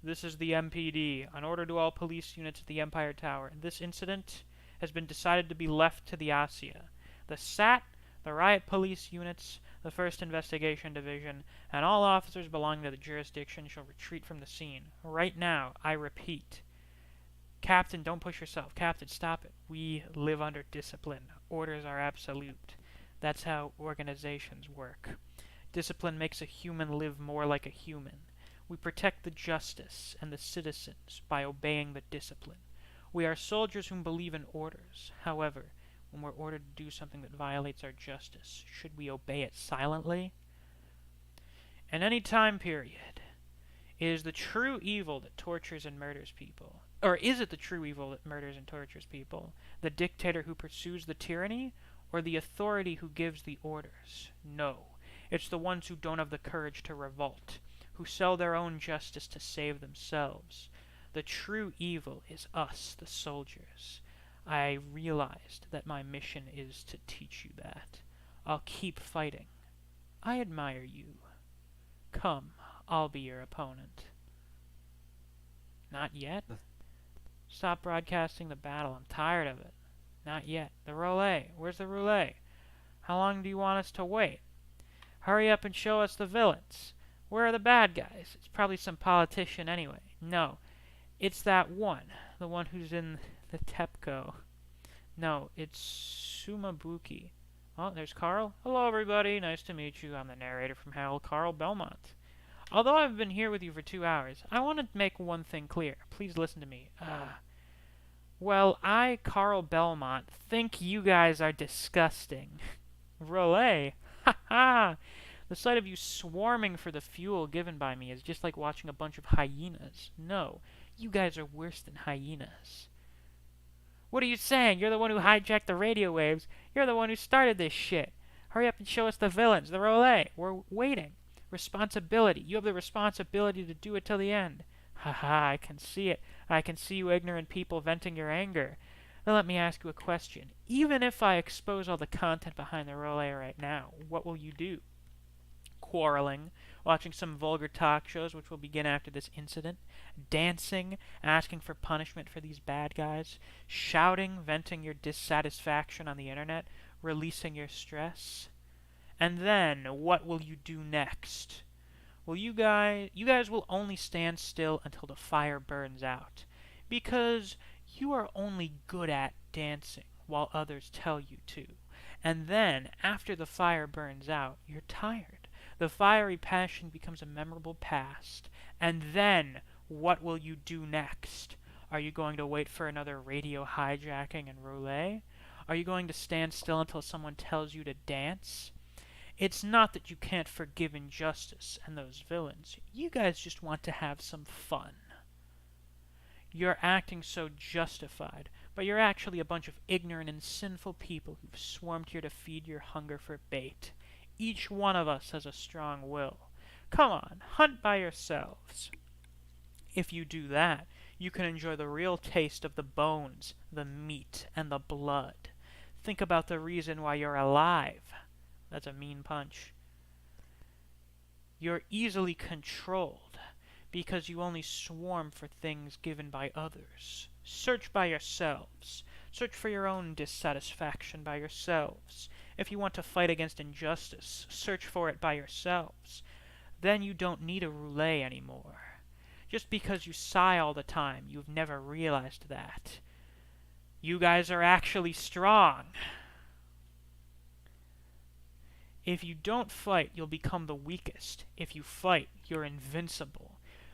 This is the MPD. An order to all police units at the Empire Tower. This incident has been decided to be left to the ASIA. The SAT, the riot police units, The 1st Investigation Division, and all officers belonging to the jurisdiction shall retreat from the scene. Right now, I repeat. Captain, don't push yourself. Captain, stop it. We live under discipline. Orders are absolute. That's how organizations work. Discipline makes a human live more like a human. We protect the justice and the citizens by obeying the discipline. We are soldiers who believe in orders. However, when we're ordered to do something that violates our justice, should we obey it silently? In any time period, it is the true evil that tortures and murders people. Or is it the true evil that murders and tortures people? The dictator who pursues the tyranny? Or the authority who gives the orders? No. It's the ones who don't have the courage to revolt, who sell their own justice to save themselves. The true evil is us, the soldiers. I realized that my mission is to teach you that. I'll keep fighting. I admire you. Come, I'll be your opponent. Not yet? Stop broadcasting the battle. I'm tired of it. Not yet. The roulette. Where's the roulette? How long do you want us to wait? Hurry up and show us the villains. Where are the bad guys? It's probably some politician anyway. No, it's that one. The one who's in the TEPCO. No, it's Sumabuki. Oh, there's Carl. Hello, everybody. Nice to meet you. I'm the narrator from Hell, Carl Belmont. Although I've been here with you for 2 hours, I want to make one thing clear. Please listen to me. Well, I, Carl Belmont, think you guys are disgusting. Relay. Ha ha! The sight of you swarming for the fuel given by me is just like watching a bunch of hyenas. No, you guys are worse than hyenas. What are you saying? You're the one who hijacked the radio waves. You're the one who started this shit. Hurry up and show us the villains, the relay. We're waiting. Responsibility. You have the responsibility to do it till the end. Haha, I can see it. I can see you ignorant people venting your anger. Now let me ask you a question. Even if I expose all the content behind the relay right now, what will you do? Quarreling, watching some vulgar talk shows which will begin after this incident, dancing, asking for punishment for these bad guys, shouting, venting your dissatisfaction on the internet, releasing your stress. And then, what will you do next? Well, you guys will only stand still until the fire burns out, because you are only good at dancing while others tell you to. And then, after the fire burns out, you're tired. The fiery passion becomes a memorable past. And then, what will you do next? Are you going to wait for another radio hijacking and roulette? Are you going to stand still until someone tells you to dance? It's not that you can't forgive injustice and those villains. You guys just want to have some fun. You're acting so justified, but you're actually a bunch of ignorant and sinful people who've swarmed here to feed your hunger for bait. Each one of us has a strong will. Come on, hunt by yourselves. If you do that, you can enjoy the real taste of the bones, the meat, and the blood. Think about the reason why you're alive. That's a mean punch. You're easily controlled because you only swarm for things given by others. Search by yourselves. Search for your own dissatisfaction by yourselves. If you want to fight against injustice, search for it by yourselves. Then you don't need a roulette anymore. Just because you sigh all the time, you've never realized that. You guys are actually strong. If you don't fight, you'll become the weakest. If you fight, you're invincible.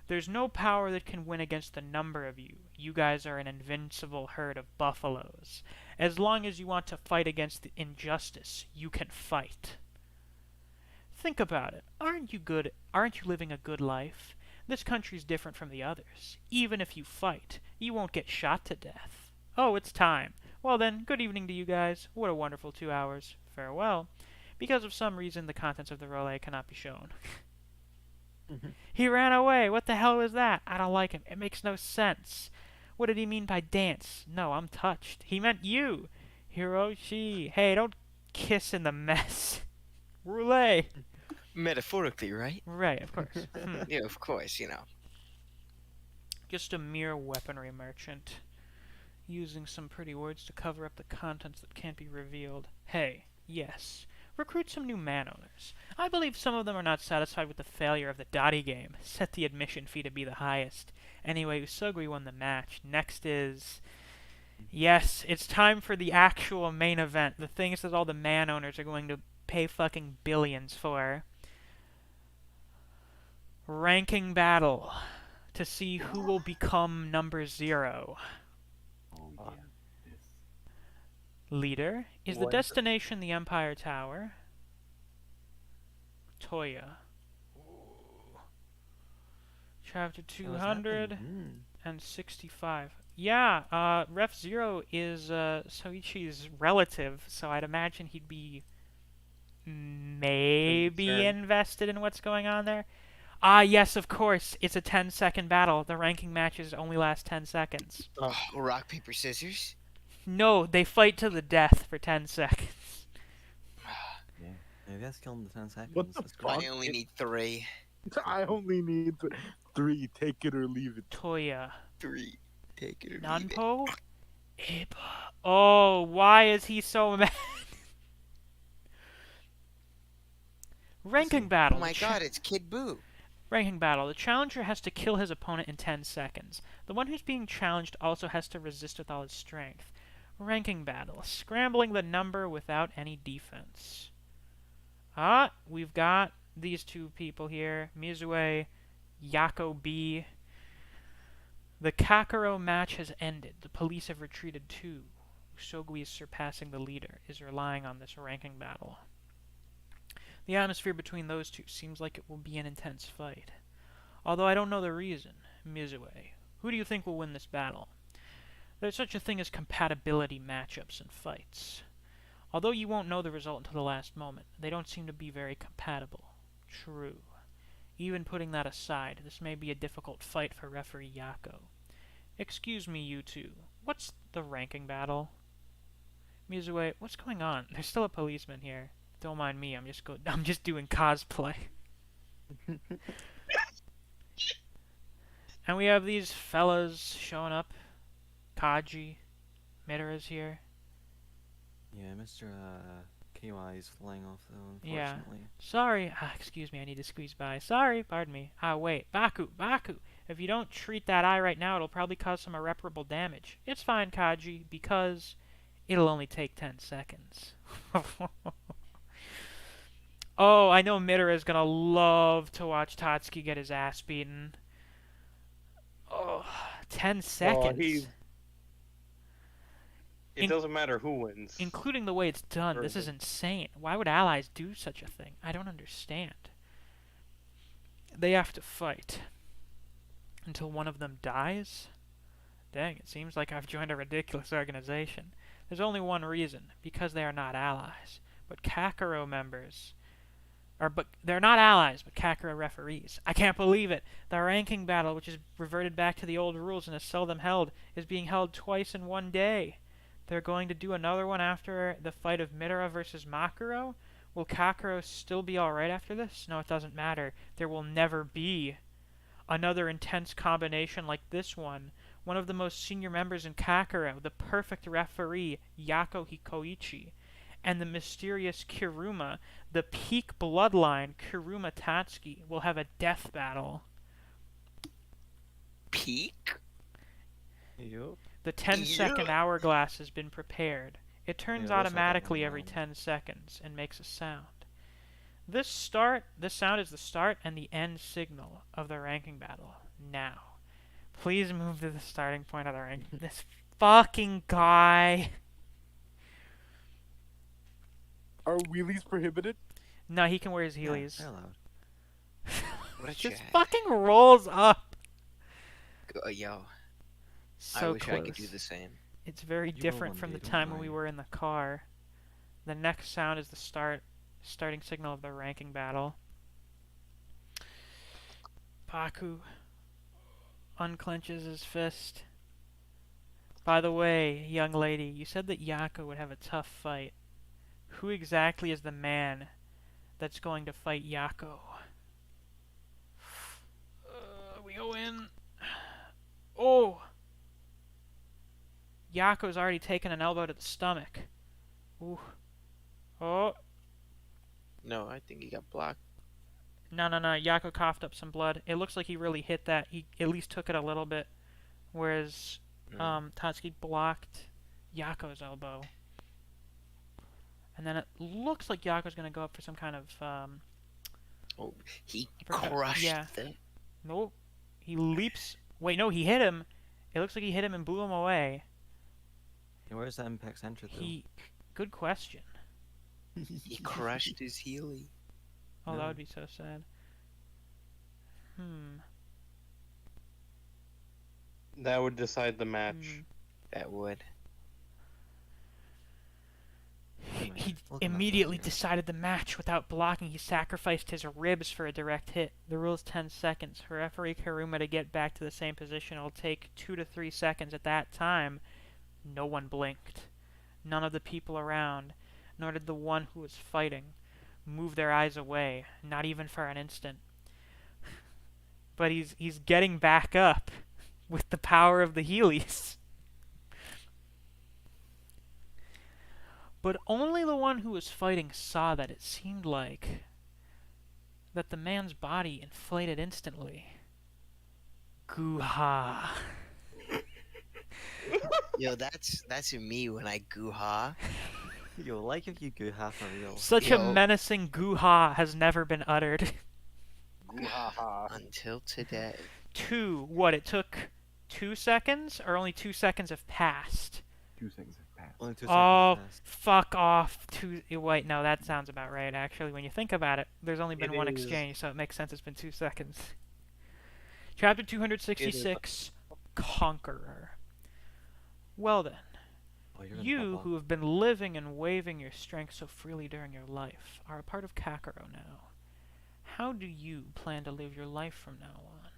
There's no power that can win against the number of you. You guys are an invincible herd of buffaloes. As long as you want to fight against injustice, you can fight. Think about it. Aren't you good? Aren't you living a good life? This country's different from the others. Even if you fight, you won't get shot to death. Oh, it's time. Well then, good evening to you guys. What a wonderful 2 hours. Farewell. Because of some reason, the contents of the relay cannot be shown. He ran away. What the hell was that? I don't like him. It makes no sense. What did he mean by dance? No, I'm touched. He meant you. Hiroshi. Hey, don't kiss in the mess. Roulette. Metaphorically, right? Right, of course. Yeah, of course, Just a mere weaponry merchant. Using some pretty words to cover up the contents that can't be revealed. Hey, yes. Recruit some new man owners. I believe some of them are not satisfied with the failure of the Dottie game. Set the admission fee to be the highest. Anyway, Usogui won the match. Next is... Yes, it's time for the actual main event. The things that all the man owners are going to pay fucking billions for. Ranking battle. To see who will become number 0. Oh yeah, this. Leader. Is the What? destination the Empire Tower? Toya. Chapter Hey, what's happening? 265. Yeah, Ref Zero is Soichi's relative, so I'd imagine he'd be maybe Concerned. invested in what's going on there. Ah, yes, of course. It's a 10-second battle. The ranking matches only last 10 seconds. Oh, rock, paper, scissors? No, they fight to the death for 10 seconds. Yeah. Maybe that's killed in the 10 seconds. What the That's fuck? great. I only need 3. I only need 3. Take it or leave it. Toya. 3. Take it or leave it. Nanpo? Ipa. Oh, why is he so mad? Ranking battle. Oh my god, it's Kid Buu. Ranking battle. The challenger has to kill his opponent in 10 seconds. The one who's being challenged also has to resist with all his strength. Ranking battle. Scrambling the number without any defense. We've got these two people here. Mizue, Yako B. The Kakaro match has ended. The police have retreated too. Usogui is surpassing the leader, is relying on this ranking battle. The atmosphere between those two seems like it will be an intense fight. Although I don't know the reason. Mizue, who do you think will win this battle? There's such a thing as compatibility matchups and fights. Although you won't know the result until the last moment, they don't seem to be very compatible. True. Even putting that aside, this may be a difficult fight for referee Yako. Excuse me, you two. What's the ranking battle? Mizue, what's going on? There's still a policeman here. Don't mind me, I'm just doing cosplay. And we have these fellas showing up. Kaji, Midора's here. Yeah, Mr. KY is flying off though, Yeah. unfortunately. Sorry, excuse me, I need to squeeze by. Sorry, pardon me. Wait, Baku, if you don't treat that eye right now, it'll probably cause some irreparable damage. It's fine, Kaji, because it'll only take 10 seconds. Oh, I know Midora gonna love to watch Tatsuki get his ass beaten. Oh, 10 seconds. It doesn't matter who wins. Including the way it's done. This is insane. Why would allies do such a thing? I don't understand. They have to fight until one of them dies? Dang, it seems like I've joined a ridiculous organization. There's only one reason. Because they are not allies. But Kakaro members... But they're not allies, but Kakaro referees. I can't believe it. The ranking battle, which is reverted back to the old rules and is seldom held, is being held twice in one day. They're going to do another one after the fight of Midora versus Makuro? Will Kakaro still be alright after this? No, it doesn't matter. There will never be another intense combination like this one. One of the most senior members in Kakaro, the perfect referee, Yako Hikoichi, and the mysterious Kiruma, the peak bloodline Kiruma Tatsuki, will have a death battle. Peak? Yup. The 10-second hourglass has been prepared. It turns Yeah, looks like that automatically one, every man. 10 seconds and makes a sound. This sound is the start and the end signal of the ranking battle. Now, please move to the starting point of the ranking. This fucking guy. Are wheelies prohibited? No, he can wear his Yeah, Heelys. they're allowed. What a Just chat. fucking rolls up. Yo, So I wish close. I could do the same. It's very You will different one from day, the don't time when we worry. were in the car. The next sound is the starting signal of the ranking battle. Paku unclenches his fist. By the way, young lady, you said that Yako would have a tough fight. Who exactly is the man that's going to fight Yako? We go in. Oh! Yako's already taken an elbow to the stomach. Ooh. Oh. No, I think he got blocked. No, no, no. Yako coughed up some blood. It looks like he really hit that. He at least took it a little bit, whereas Tatsuki blocked Yako's elbow. And then it looks like Yako's gonna go up for some kind of Oh, he uppercut. crushed Yeah. the. Nope. He leaps. Wait, no, he hit him. It looks like he hit him and blew him away. Yeah, where's that impact center though? Good question. He crushed his Healy. Oh, that No. would be so sad. That would decide the match. That would. He We'll come back to that immediately later. decided the match without blocking. He sacrificed his ribs for a direct hit. The rule is 10 seconds. For referee Karuma to get back to the same position, it'll take 2 to 3 seconds. At that time, no one blinked. None of the people around, nor did the one who was fighting, move their eyes away, not even for an instant. But he's getting back up with the power of the Heelys. But only the one who was fighting saw that it seemed like that the man's body inflated instantly. Goo-ha. Yo, that's me when I goo-ha. Yo, like if you go half a real. Such a Yo. menacing goo-ha has never been uttered. Haha. Until today. It took 2 seconds? Or only 2 seconds have passed? 2 seconds have passed. Only 2 Oh, seconds passed. fuck off. Wait, no, that sounds about right, actually. When you think about it, there's only been It one is. exchange, so it makes sense it's been 2 seconds. Chapter 266, Conqueror. Well then, Oh, you're gonna you pop off. who have been living and waving your strength so freely during your life are a part of Kakarot now. How do you plan to live your life from now on?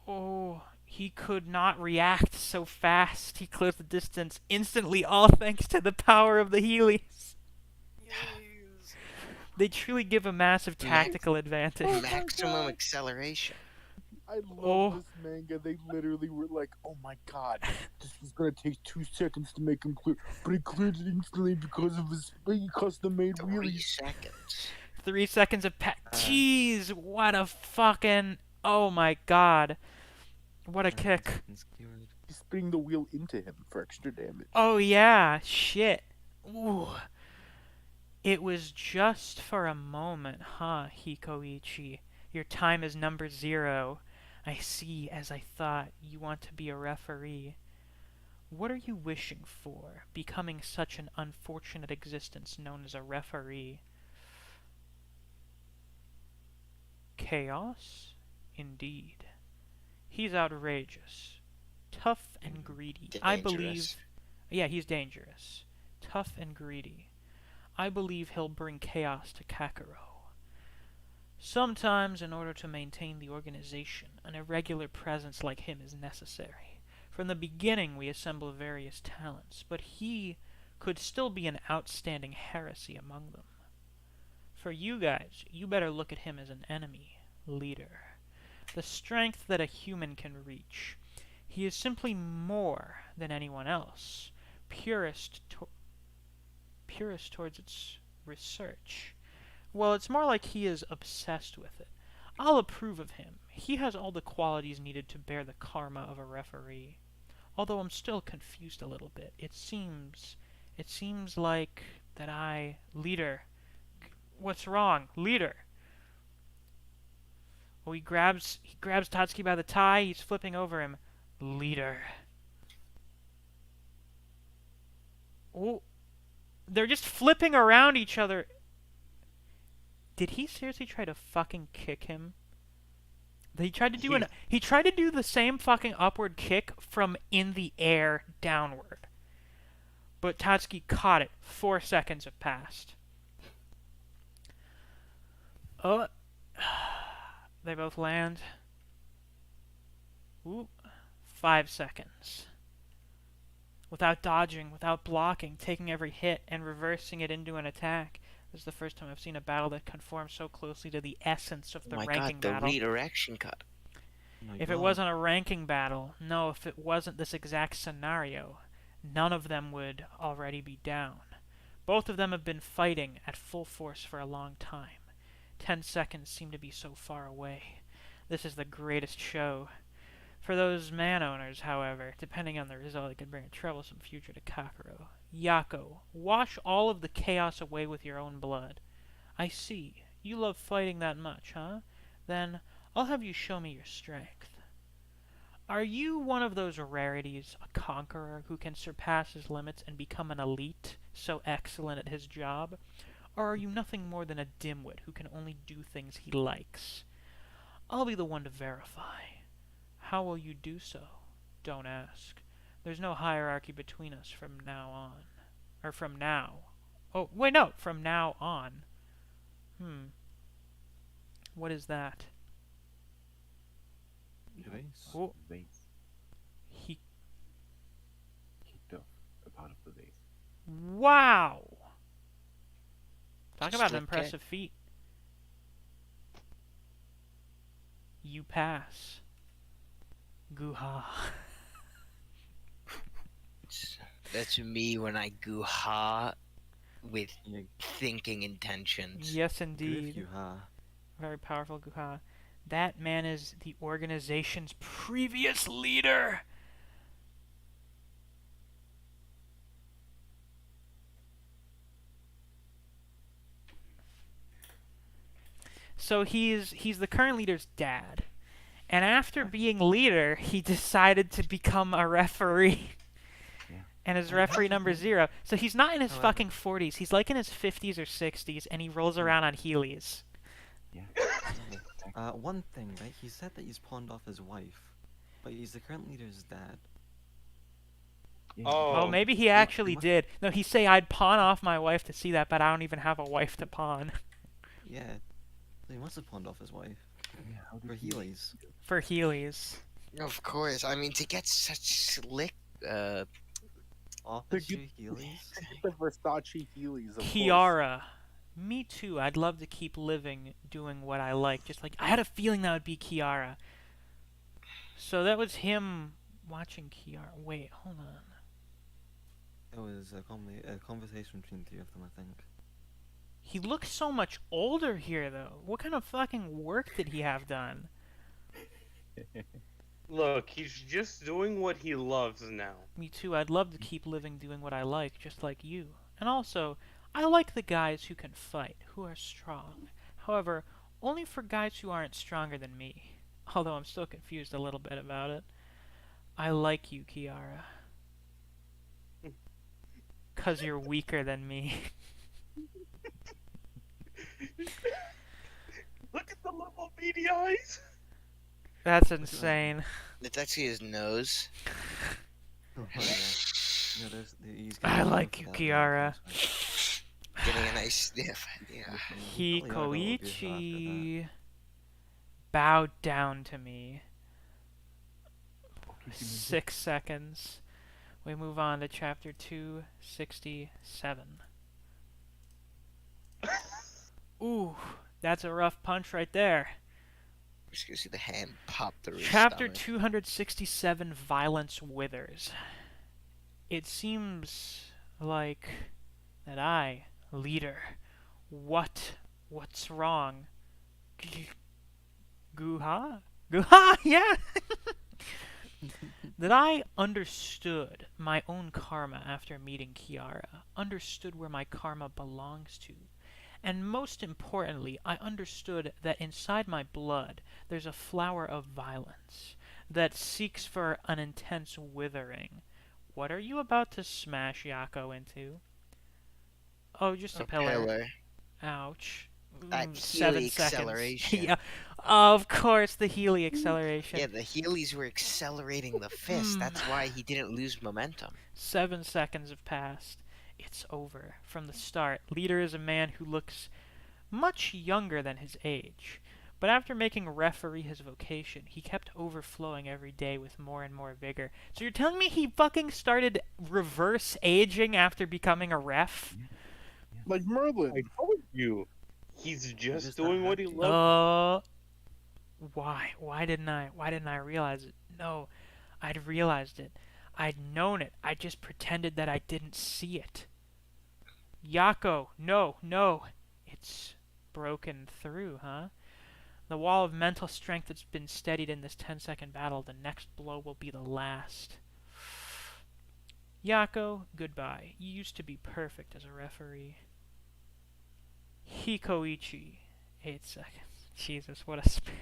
Oh, he could not react so fast. He cleared the distance instantly, all thanks to the power of the Heelys. They truly give a massive tactical advantage. my Maximum God. acceleration. I love Oh. this manga. They literally were like, "Oh my god, this was gonna take 2 seconds to make him clear, but he cleared it instantly because of his custom-made 3 wheelies." seconds. 3 seconds of Jeez, what a fucking... Oh my god. What a 10 kick. seconds cured. He's spinning the wheel into him for extra damage. Oh yeah, shit. Ooh. It was just for a moment, huh, Hikoichi? Your time is number 0. I see, as I thought, you want to be a referee. What are you wishing for, becoming such an unfortunate existence known as a referee? Chaos? Indeed. He's outrageous. Tough and greedy. I believe... Dangerous. Yeah, he's dangerous. Tough and greedy. I believe he'll bring chaos to Kakarot. Sometimes, in order to maintain the organization, an irregular presence like him is necessary. From the beginning, we assemble various talents, but he could still be an outstanding heresy among them. For you guys, you better look at him as an enemy, leader. The strength that a human can reach. He is simply more than anyone else, purest towards its research. Well, it's more like he is obsessed with it. I'll approve of him. He has all the qualities needed to bear the karma of a referee. Although I'm still confused a little bit. It seems like that leader. What's wrong? Leader. Well, he grabs Tatsuki by the tie. He's flipping over him. Leader. Oh, they're just flipping around each other. Did he seriously try to fucking kick him? He tried to do he tried to do the same fucking upward kick from in the air downward. But Tatsuki caught it. 4 seconds have passed. Oh, they both land. Ooh, 5 seconds. Without dodging, without blocking, taking every hit and reversing it into an attack. This is the first time I've seen a battle that conforms so closely to the essence of the Oh my ranking god, the battle. redirection cut. Oh my If it God. wasn't a ranking battle, no, if it wasn't this exact scenario, none of them would already be down. Both of them have been fighting at full force for a long time. 10 seconds seem to be so far away. This is the greatest show. For those man owners, however, depending on the result, it could bring a troublesome future to Kakaro. Yako, wash all of the chaos away with your own blood. I see. You love fighting that much, huh? Then I'll have you show me your strength. Are you one of those rarities, a conqueror who can surpass his limits and become an elite, so excellent at his job? Or are you nothing more than a dimwit who can only do things he likes? I'll be the one to verify. How will you do so? Don't ask. There's no hierarchy between us from now on. Or from now. Oh, wait, no, from now on. What is that? Vase. Oh, Vase. he... Kicked off a part of the vase. Wow! Talk Just about an like impressive feat. You pass. Guha. That's me when I goo ha with Yeah, thinking intentions. Yes, good indeed. you ha. Very powerful Guha. That man is the organization's previous leader. So he's the current leader's dad. And after being leader, he decided to become a referee. Yeah. And his referee number 0. So he's not in his However- fucking 40s. He's like in his 50s or 60s, and he rolls around on Heelys. Yeah. One thing, right? He said that he's pawned off his wife, but he's the current leader's dad. Yeah. Oh, Oh. maybe he Yeah, actually mu- did. No, he say I'd pawn off my wife to see that, but I don't even have a wife to pawn. Yeah, so he must have pawned off his wife Yeah, how did for he- Heelys. For Heelys. Of course. I mean, to get such slick, Office get- Heelys. The Versace Heelys, of course. Kiara. Me too. I'd love to keep living doing what I like. Just like I had a feeling that would be Kiara. So that was him watching Kiara. Wait, hold on. It was a conversation between the 3 of them, I think. He looks so much older here, though. What kind of fucking work did he have done? Look, he's just doing what he loves now. Me too. I'd love to keep living doing what I like, just like you. And also, I like the guys who can fight, who are strong. However, only for guys who aren't stronger than me. Although I'm still confused a little bit about it. I like you, Kiara. 'Cause you're weaker than me. Look at the little beady eyes. That's insane. it's actually his nose. Oh, yeah. No, he's I getting like one you, for that, Kiara. that's Getting a nice sniff. Yeah. right. Probably Yaga will be after Hikoichi bowed down to me. 6 seconds. We move on to chapter 267. Ooh, that's a rough punch right there. Just gonna see the hand pop through his Chapter stomach. 267, Violence Withers. It seems like that I, leader, what's wrong? Guha? Guha, yeah! That I understood my own karma after meeting Kiara, understood where my karma belongs to, and most importantly, I understood that inside my blood there's a flower of violence that seeks for an intense withering. What are you about to smash Yako into? Oh, just a pillar. Ouch. That 7 Healy seconds. acceleration. Yeah, of course, the Healy acceleration. Yeah, the Heelys were accelerating the fist. That's why he didn't lose momentum. 7 seconds have passed. It's over. From the start, Leader is a man who looks much younger than his age. But after making referee his vocation, he kept overflowing every day with more and more vigor. So you're telling me he fucking started reverse aging after becoming a ref? Like Merlin. I told you. He's just just not doing what he happy. loves. Why didn't I realize it? No, I'd realized it. I'd known it. I just pretended that I didn't see it. Yako, no, no. It's broken through, huh? The wall of mental strength that's been steadied in this 10-second battle, the next blow will be the last. Yako, goodbye. You used to be perfect as a referee. Hikoichi, 8 seconds. Jesus, what a span.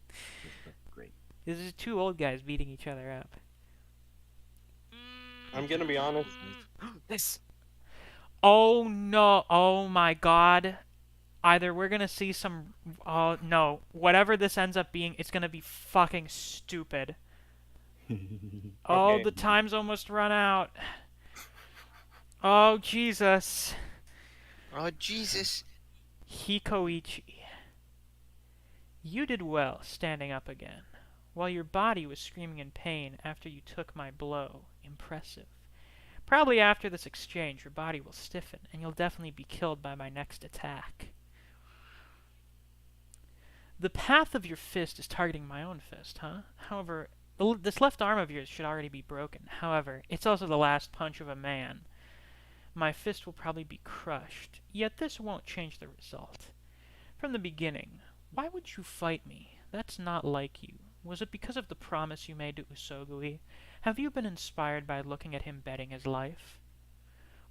This was great. This is two old guys beating each other up. I'm gonna be honest. This. Oh no, oh my god. Either we're gonna see some. Oh no. Whatever this ends up being, it's gonna be fucking stupid. Oh, Okay. the time's almost run out. Oh, Jesus. Oh Jesus. Hikoichi. You did well standing up again, while your body was screaming in pain after you took my blow. Impressive. Probably after this exchange, your body will stiffen, and you'll definitely be killed by my next attack. The path of your fist is targeting my own fist, huh? However, this left arm of yours should already be broken. However, it's also the last punch of a man. My fist will probably be crushed, yet this won't change the result. From the beginning, why would you fight me? That's not like you. Was it because of the promise you made to Usogui? Have you been inspired by looking at him betting his life?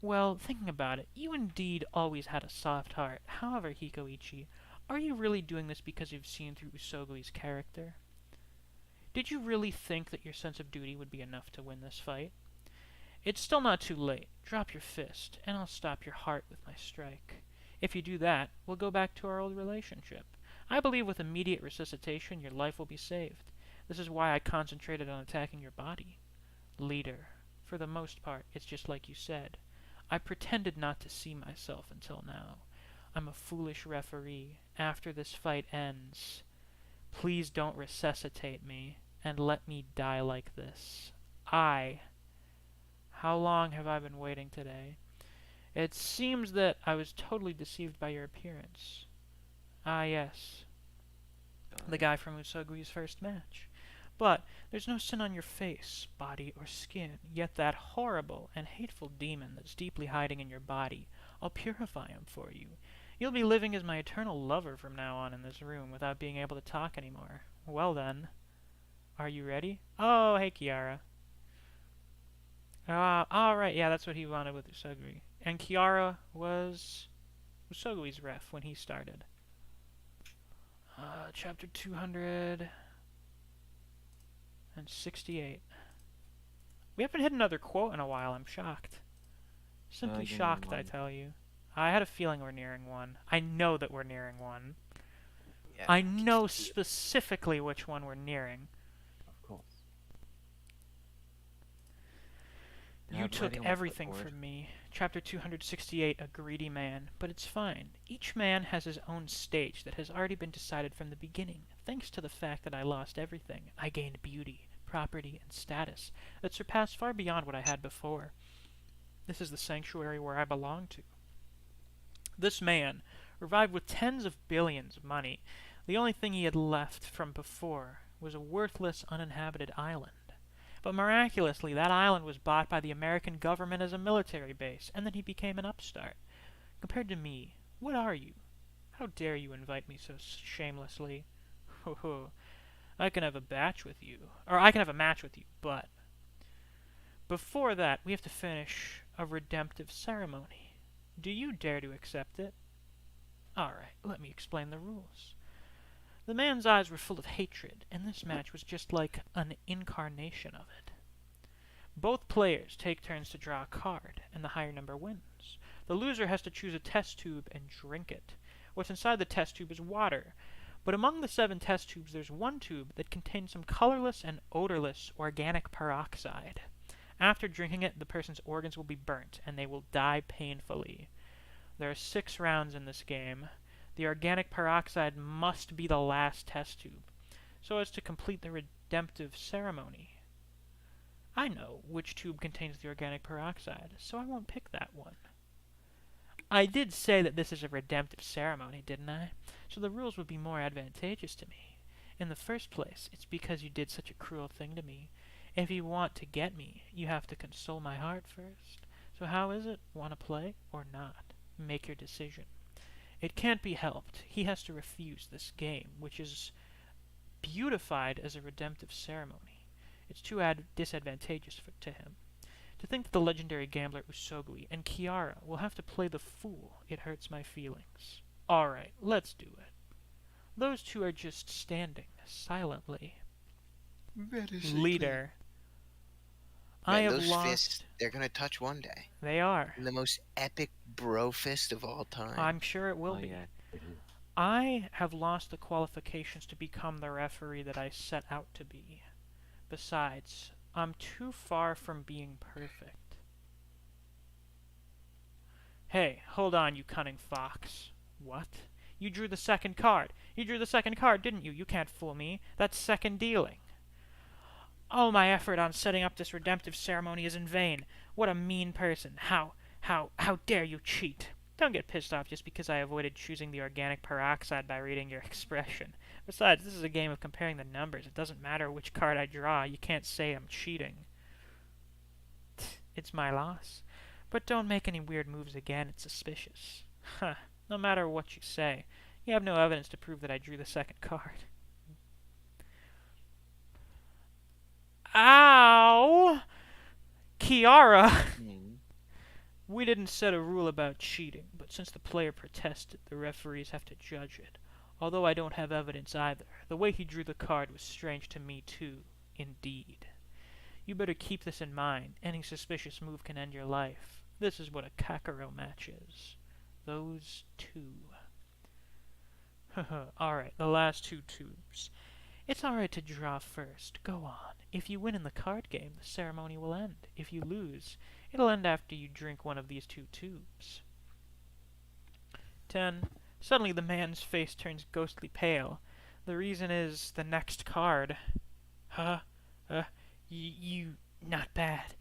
Well, thinking about it, you indeed always had a soft heart. However, Hikoichi, are you really doing this because you've seen through Usogui's character? Did you really think that your sense of duty would be enough to win this fight? It's still not too late. Drop your fist, and I'll stop your heart with my strike. If you do that, we'll go back to our old relationship. I believe with immediate resuscitation, your life will be saved. This is why I concentrated on attacking your body. Leader, for the most part, it's just like you said. I pretended not to see myself until now. I'm a foolish referee. After this fight ends, please don't resuscitate me and let me die like this. How long have I been waiting today? It seems that I was totally deceived by your appearance. Ah, yes, the guy from Usogui's first match. But there's no sin on your face, body, or skin, yet that horrible and hateful demon that's deeply hiding in your body, I'll purify him for you. You'll be living as my eternal lover from now on in this room without being able to talk anymore. Well then, are you ready? Oh, hey Kiara. Alright, yeah, that's what he wanted with Usogui. And Kiara was Usogui's ref when he started. Chapter 268. We haven't hit another quote in a while, I'm shocked. Simply give me shocked, I one. tell you. I had a feeling we're nearing one. I know that we're nearing one. Yeah. I know specifically which one we're nearing. Of course. You I've took already almost everything got bored. from me. Chapter 268, A Greedy Man. But it's fine. Each man has his own stage that has already been decided from the beginning. Thanks to the fact that I lost everything, I gained beauty, property, and status that surpassed far beyond what I had before. This is the sanctuary where I belong to. This man, revived with tens of billions of money, the only thing he had left from before was a worthless, uninhabited island. But miraculously, that island was bought by the American government as a military base, and then he became an upstart. Compared to me, what are you? How dare you invite me so shamelessly? Ho ho. I can have a match with you, but before that, we have to finish a redemptive ceremony. Do you dare to accept it? Alright, let me explain the rules. The man's eyes were full of hatred, and this match was just like an incarnation of it. Both players take turns to draw a card, and the higher number wins. The loser has to choose a test tube and drink it. What's inside the test tube is water, but among the 7 test tubes there's one tube that contains some colorless and odorless organic peroxide. After drinking it, the person's organs will be burnt, and they will die painfully. There are 6 rounds in this game. The organic peroxide must be the last test tube, so as to complete the redemptive ceremony. I know which tube contains the organic peroxide, so I won't pick that one. I did say that this is a redemptive ceremony, didn't I? So the rules would be more advantageous to me. In the first place, it's because you did such a cruel thing to me. If you want to get me, you have to console my heart first. So how is it? Want to play or not? Make your decision. It can't be helped. He has to refuse this game, which is beautified as a redemptive ceremony. It's too disadvantageous to him. To think that the legendary gambler Usogui and Kiara will have to play the fool, it hurts my feelings. Alright, let's do it. Those two are just standing, silently. Leader. I Man, have those lost... fists, they're gonna touch one day. They are. The most epic bro fist of all time. I'm sure it will Oh be. yeah. It is. I have lost the qualifications to become the referee that I set out to be. Besides, I'm too far from being perfect. Hey, hold on, you cunning fox. What? You drew the second card. You drew the second card, didn't you? You can't fool me. That's second dealing. All my effort on setting up this redemptive ceremony is in vain. What a mean person. How dare you cheat? Don't get pissed off just because I avoided choosing the organic peroxide by reading your expression. Besides, this is a game of comparing the numbers. It doesn't matter which card I draw. You can't say I'm cheating. It's my loss. But don't make any weird moves again. It's suspicious. Huh. No matter what you say, you have no evidence to prove that I drew the second card. Ow! Kiara! We didn't set a rule about cheating, but since the player protested, the referees have to judge it. Although I don't have evidence either. The way he drew the card was strange to me too, indeed. You better keep this in mind. Any suspicious move can end your life. This is what a Kakarot match is. Those two. Alright, the last two tubes. It's alright to draw first. Go on. If you win in the card game, the ceremony will end. If you lose, it'll end after you drink one of these two tubes. 10. Suddenly the man's face turns ghostly pale. The reason is the next card. Huh? You... not bad.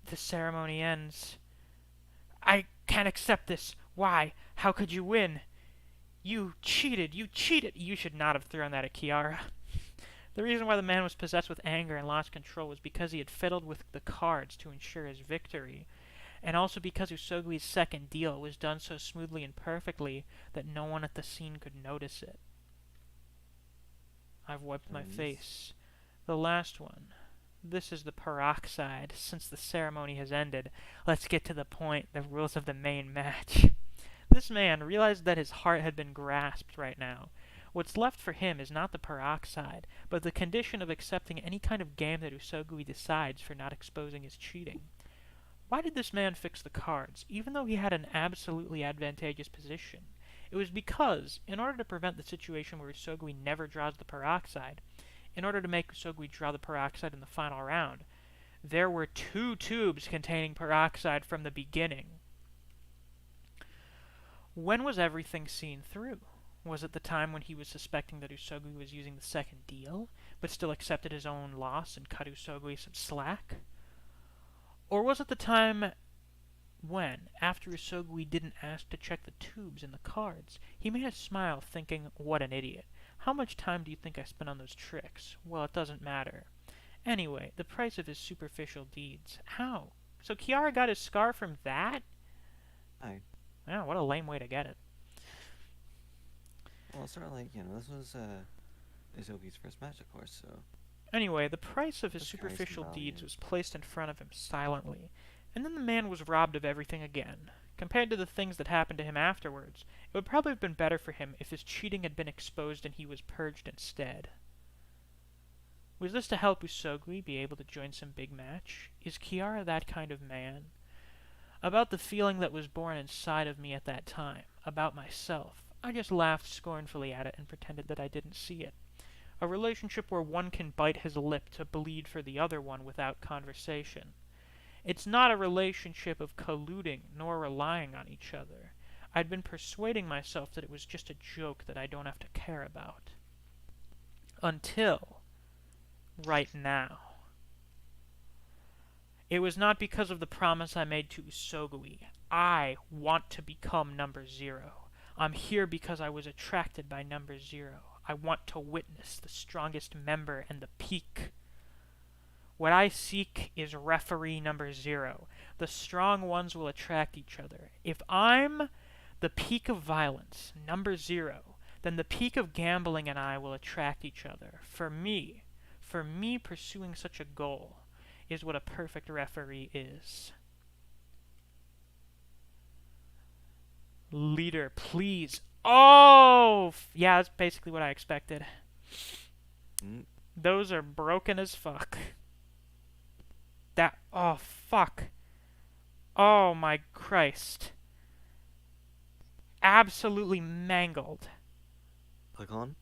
The ceremony ends. I can't accept this. Why? How could you win? You cheated! You cheated! You should not have thrown that at Kiara. The reason why the man was possessed with anger and lost control was because he had fiddled with the cards to ensure his victory, and also because Usogui's second deal was done so smoothly and perfectly that no one at the scene could notice it. I've wiped my face. The last one. This is the peroxide. Since the ceremony has ended, let's get to the point, the rules of the main match. This man realized that his heart had been grasped right now. What's left for him is not the peroxide, but the condition of accepting any kind of game that Usogui decides for not exposing his cheating. Why did this man fix the cards, even though he had an absolutely advantageous position? It was because, in order to prevent the situation where Usogui never draws the peroxide, in order to make Usogui draw the peroxide in the final round, there were two tubes containing peroxide from the beginning. When was everything seen through? Was it the time when he was suspecting that Usogui was using the second deal, but still accepted his own loss and cut Usogui some slack? Or was it the time when, after Usogui didn't ask to check the tubes in the cards, he made a smile thinking, what an idiot. How much time do you think I spent on those tricks? Well, it doesn't matter. Anyway, the price of his superficial deeds. How? So Kiara got his scar from that? Aye. Yeah, what a lame way to get it. Well, sort of like, this was Usogi's first match, of course, so... Anyway, the price of his Let's carry some superficial deeds value. was placed in front of him silently, and then the man was robbed of everything again. Compared to the things that happened to him afterwards, it would probably have been better for him if his cheating had been exposed and he was purged instead. Was this to help Usogui be able to join some big match? Is Kiara that kind of man? About the feeling that was born inside of me at that time, about myself, I just laughed scornfully at it and pretended that I didn't see it. A relationship where one can bite his lip to bleed for the other one without conversation. It's not a relationship of colluding nor relying on each other. I'd been persuading myself that it was just a joke that I don't have to care about. Until right now. It was not because of the promise I made to Usogui. I want to become number 0. I'm here because I was attracted by number 0. I want to witness the strongest member and the peak. What I seek is referee number 0. the strong ones will attract each other. If I'm the peak of violence, number 0, then the peak of gambling and I will attract each other. For me, pursuing such a goal is what a perfect referee is. Leader, please. Oh! Yeah, that's basically what I expected. Mm. Those are broken as fuck. That... Oh, fuck. Oh, my Christ. Absolutely mangled. Click on.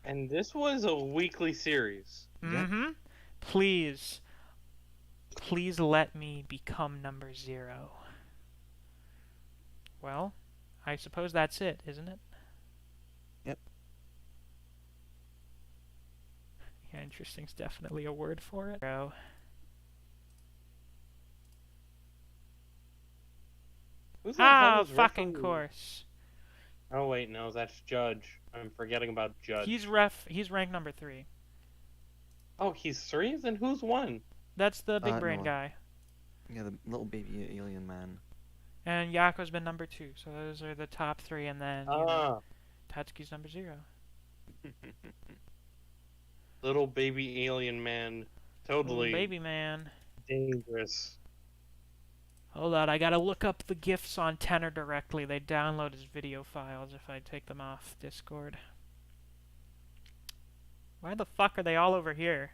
And this was a weekly series. Yep. Mm-hmm. Please. Please let me become number 0. Well, I suppose that's it, isn't it? Yep. Yeah, interesting's definitely a word for it. Who's the hell is fucking referee? course. Oh wait, no, that's Judge. I'm forgetting about Judge. He's ranked number 3. Oh, he's 3? Then who's 1? That's the big brain No. guy. Yeah, the little baby alien man. And Yako's been number 2, so those are the top 3, and then Tatsuki's number 0. Little baby alien man. Totally Little baby man. dangerous. Hold on, I gotta look up the GIFs on Tenor directly. They download his video files if I take them off Discord. Why the fuck are they all over here?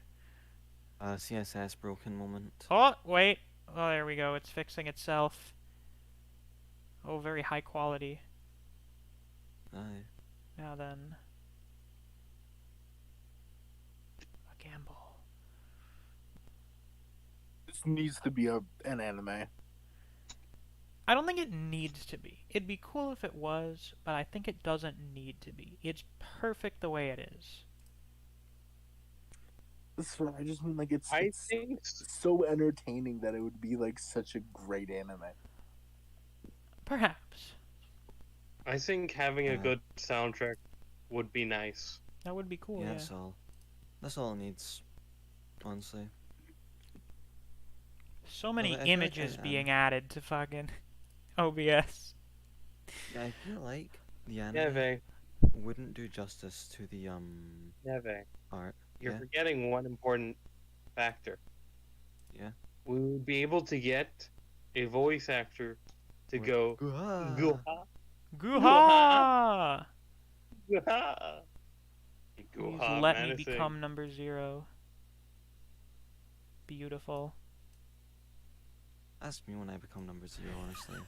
CSS broken moment. Oh, wait. Oh, there we go. It's fixing itself. Oh, very high quality. Aye. Now then. A gamble. This needs to be an anime. I don't think it needs to be. It'd be cool if it was, but I think it doesn't need to be. It's perfect the way it is. That's what I just mean. Like it's I think so entertaining that it would be like such a great anime. Perhaps. I think having a good soundtrack would be nice. That would be cool, Yeah, yeah. that's all it needs. Honestly. So many I feel like images being added to fucking OBS. Yeah, I feel like the anime Neve, wouldn't do justice to the Neve, art. you're Yeah. forgetting one important factor. Yeah. We would be able to get a voice actor to go Guha. Guha, Guha! Guha. Please Guha let me menacing. become number 0. Beautiful. Ask me when I become number 0, honestly.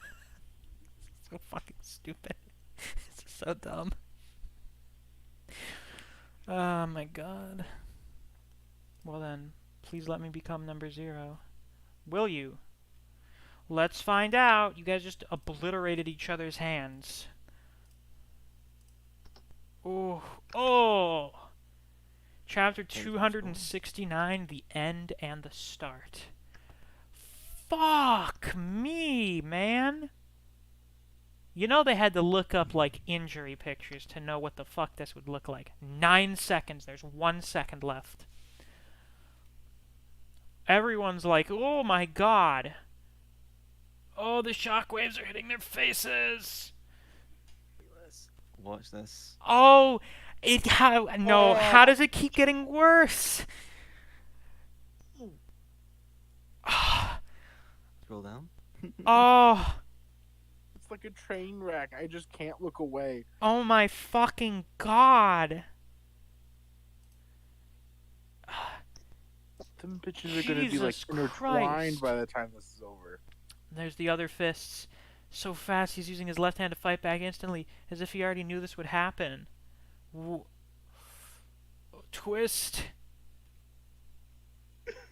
So fucking stupid. It's so dumb. Oh my god. Well then, please let me become number 0. Will you? Let's find out. You guys just obliterated each other's hands. Oh. Oh! Chapter 269, the end and the start. Fuck me, man! You know they had to look up, like, injury pictures to know what the fuck this would look like. 9 seconds. There's 1 second left. Everyone's like, oh my god. Oh, the shockwaves are hitting their faces. Watch this. Oh, how does it keep getting worse? Scroll down. Oh, It's like a train wreck. I just can't look away. oh my fucking god. Them bitches are gonna be like Jesus intertwined Christ. by the time this is over. There's the other fists. So fast, he's using his left hand to fight back instantly, as if he already knew this would happen. Twist.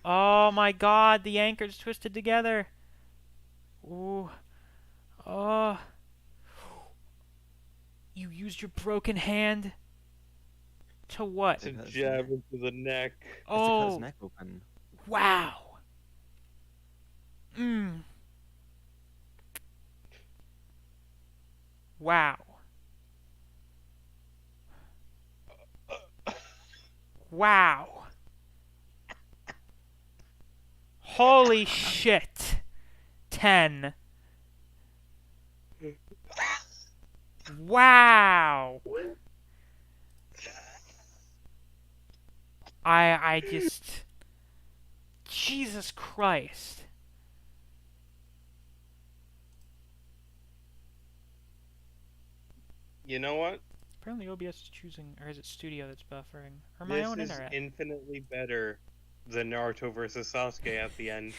Oh my god, the anchor's twisted together. Ooh. Oh. You used your broken hand to what? To jab into the neck. It's to cut his Oh, neck open. wow. Wow. Wow. Holy shit. 10. Wow. I just... Jesus Christ. You know what? Apparently OBS is choosing, or is it Studio that's buffering? Or my This own is internet? infinitely better than Naruto versus Sasuke at the end.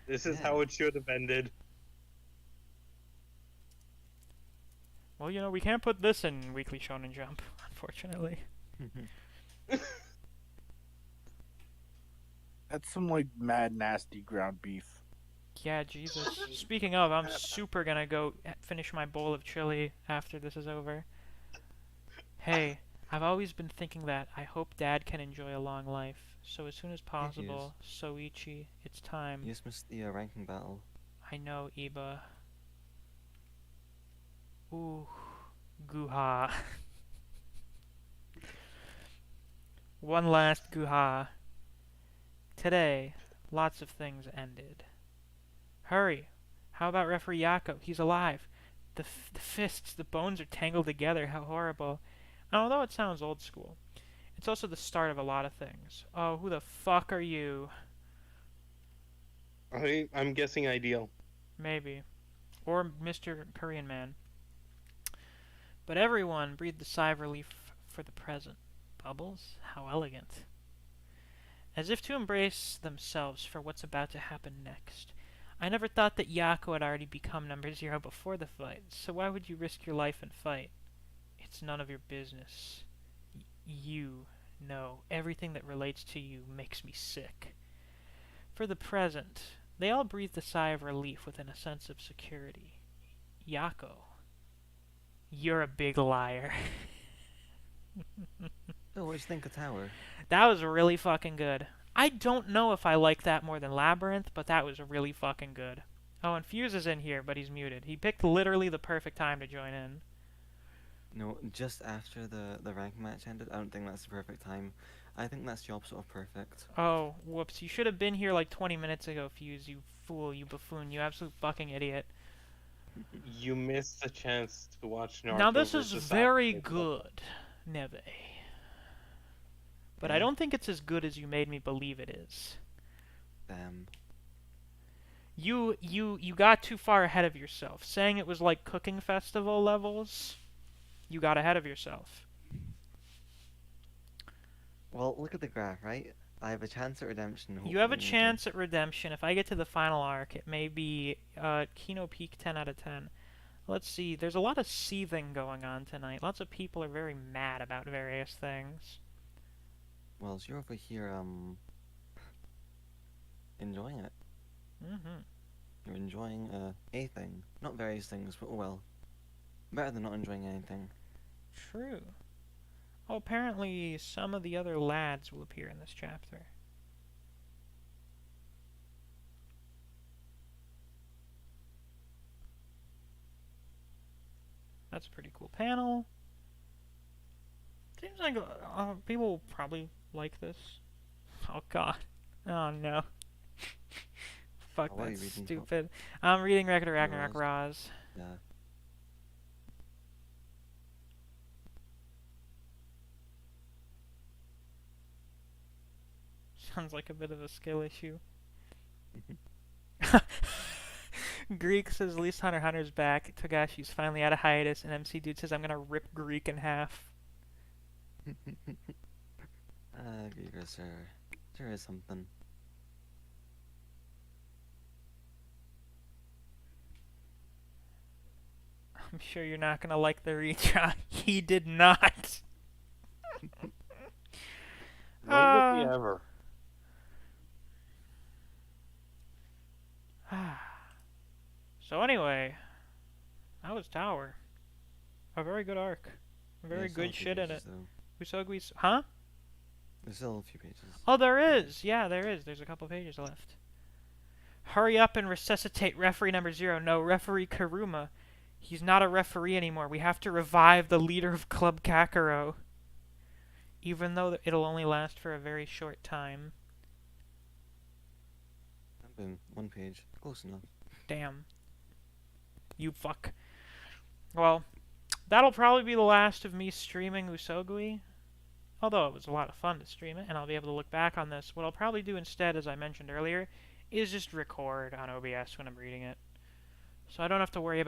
This is Yeah. how it should have ended. Well, you know, we can't put this in Weekly Shonen Jump, unfortunately. That's some like mad nasty ground beef. Yeah, Jesus. Speaking of, I'm super gonna go finish my bowl of chili after this is over. Hey, I've always been thinking that I hope Dad can enjoy a long life. So as soon as possible, Soichi, it's time. You just missed the ranking battle. I know, Iba. Ooh, Guha. One last Guha. Today, lots of things ended. Hurry! How about Referee Yako? He's alive. The fists, the bones are tangled together. How horrible. And although it sounds old school, it's also the start of a lot of things. Oh, who the fuck are you? I'm guessing Ideal. Maybe. Or Mr. Korean Man. But everyone breathed a sigh of relief for the present. Bubbles? How elegant. As if to embrace themselves for what's about to happen next. I never thought that Yako had already become number 0 before the fight, so why would you risk your life and fight? It's none of your business. You know, everything that relates to you makes me sick. For the present, they all breathed a sigh of relief within a sense of security. Yako, you're a big liar. So, what do you think of Tower? That was really fucking good. I don't know if I like that more than Labyrinth, but that was really fucking good. Oh, and Fuse is in here, but he's muted. He picked literally the perfect time to join in. No, just after the ranking match ended. I don't think that's the perfect time. I think that's the opposite of perfect. Oh, whoops. You should have been here like 20 minutes ago, Fuse, you fool, you buffoon, you absolute fucking idiot. You missed the chance to watch Naruto Now this is versus very Sasuke. good, Neve. But I Yeah. don't think it's as good as you made me believe it is. Damn. You got too far ahead of yourself. Saying it was like cooking festival levels, you got ahead of yourself. Well, look at the graph, right? I have a chance at redemption. You have a hopefully, maybe. chance at redemption. If I get to the final arc, it may be Kino Peak 10 out of 10. Let's see. There's a lot of seething going on tonight. Lots of people are very mad about various things. Well, so you're over here, enjoying it. Mm-hmm. You're enjoying, a thing. Not various things, but oh well. Better than not enjoying anything. True. Oh, apparently some of the other lads will appear in this chapter. That's a pretty cool panel. Seems like people will probably like this. Oh god. Oh no. Fuck, Oh, what are you that's reading? stupid. I'm reading Record of Ragnarok Roz. Roz. Yeah. Sounds like a bit of a skill issue. Greek says at least Hunter x Hunter's back. Togashi's finally out of hiatus, and MC Dude says I'm gonna rip Greek in half. Giga, sure is something. I'm sure you're not gonna like the retry. He did not. When did he ever? So anyway, that was Tower. A very good arc. Very There's still a good few shit in it. pages, though. Usogui's, huh? There's still a few pages. Oh, there is. Yeah, there is. There's a couple pages left. Hurry up and resuscitate referee number 0. No, referee Karuma. He's not a referee anymore. We have to revive the leader of Club Kakaro. Even though it'll only last for a very short time. Boom, one page. Close enough. Damn. You fuck. Well, that'll probably be the last of me streaming Usogui. Although it was a lot of fun to stream it, and I'll be able to look back on this. What I'll probably do instead, as I mentioned earlier, is just record on OBS when I'm reading it. So I don't have to worry about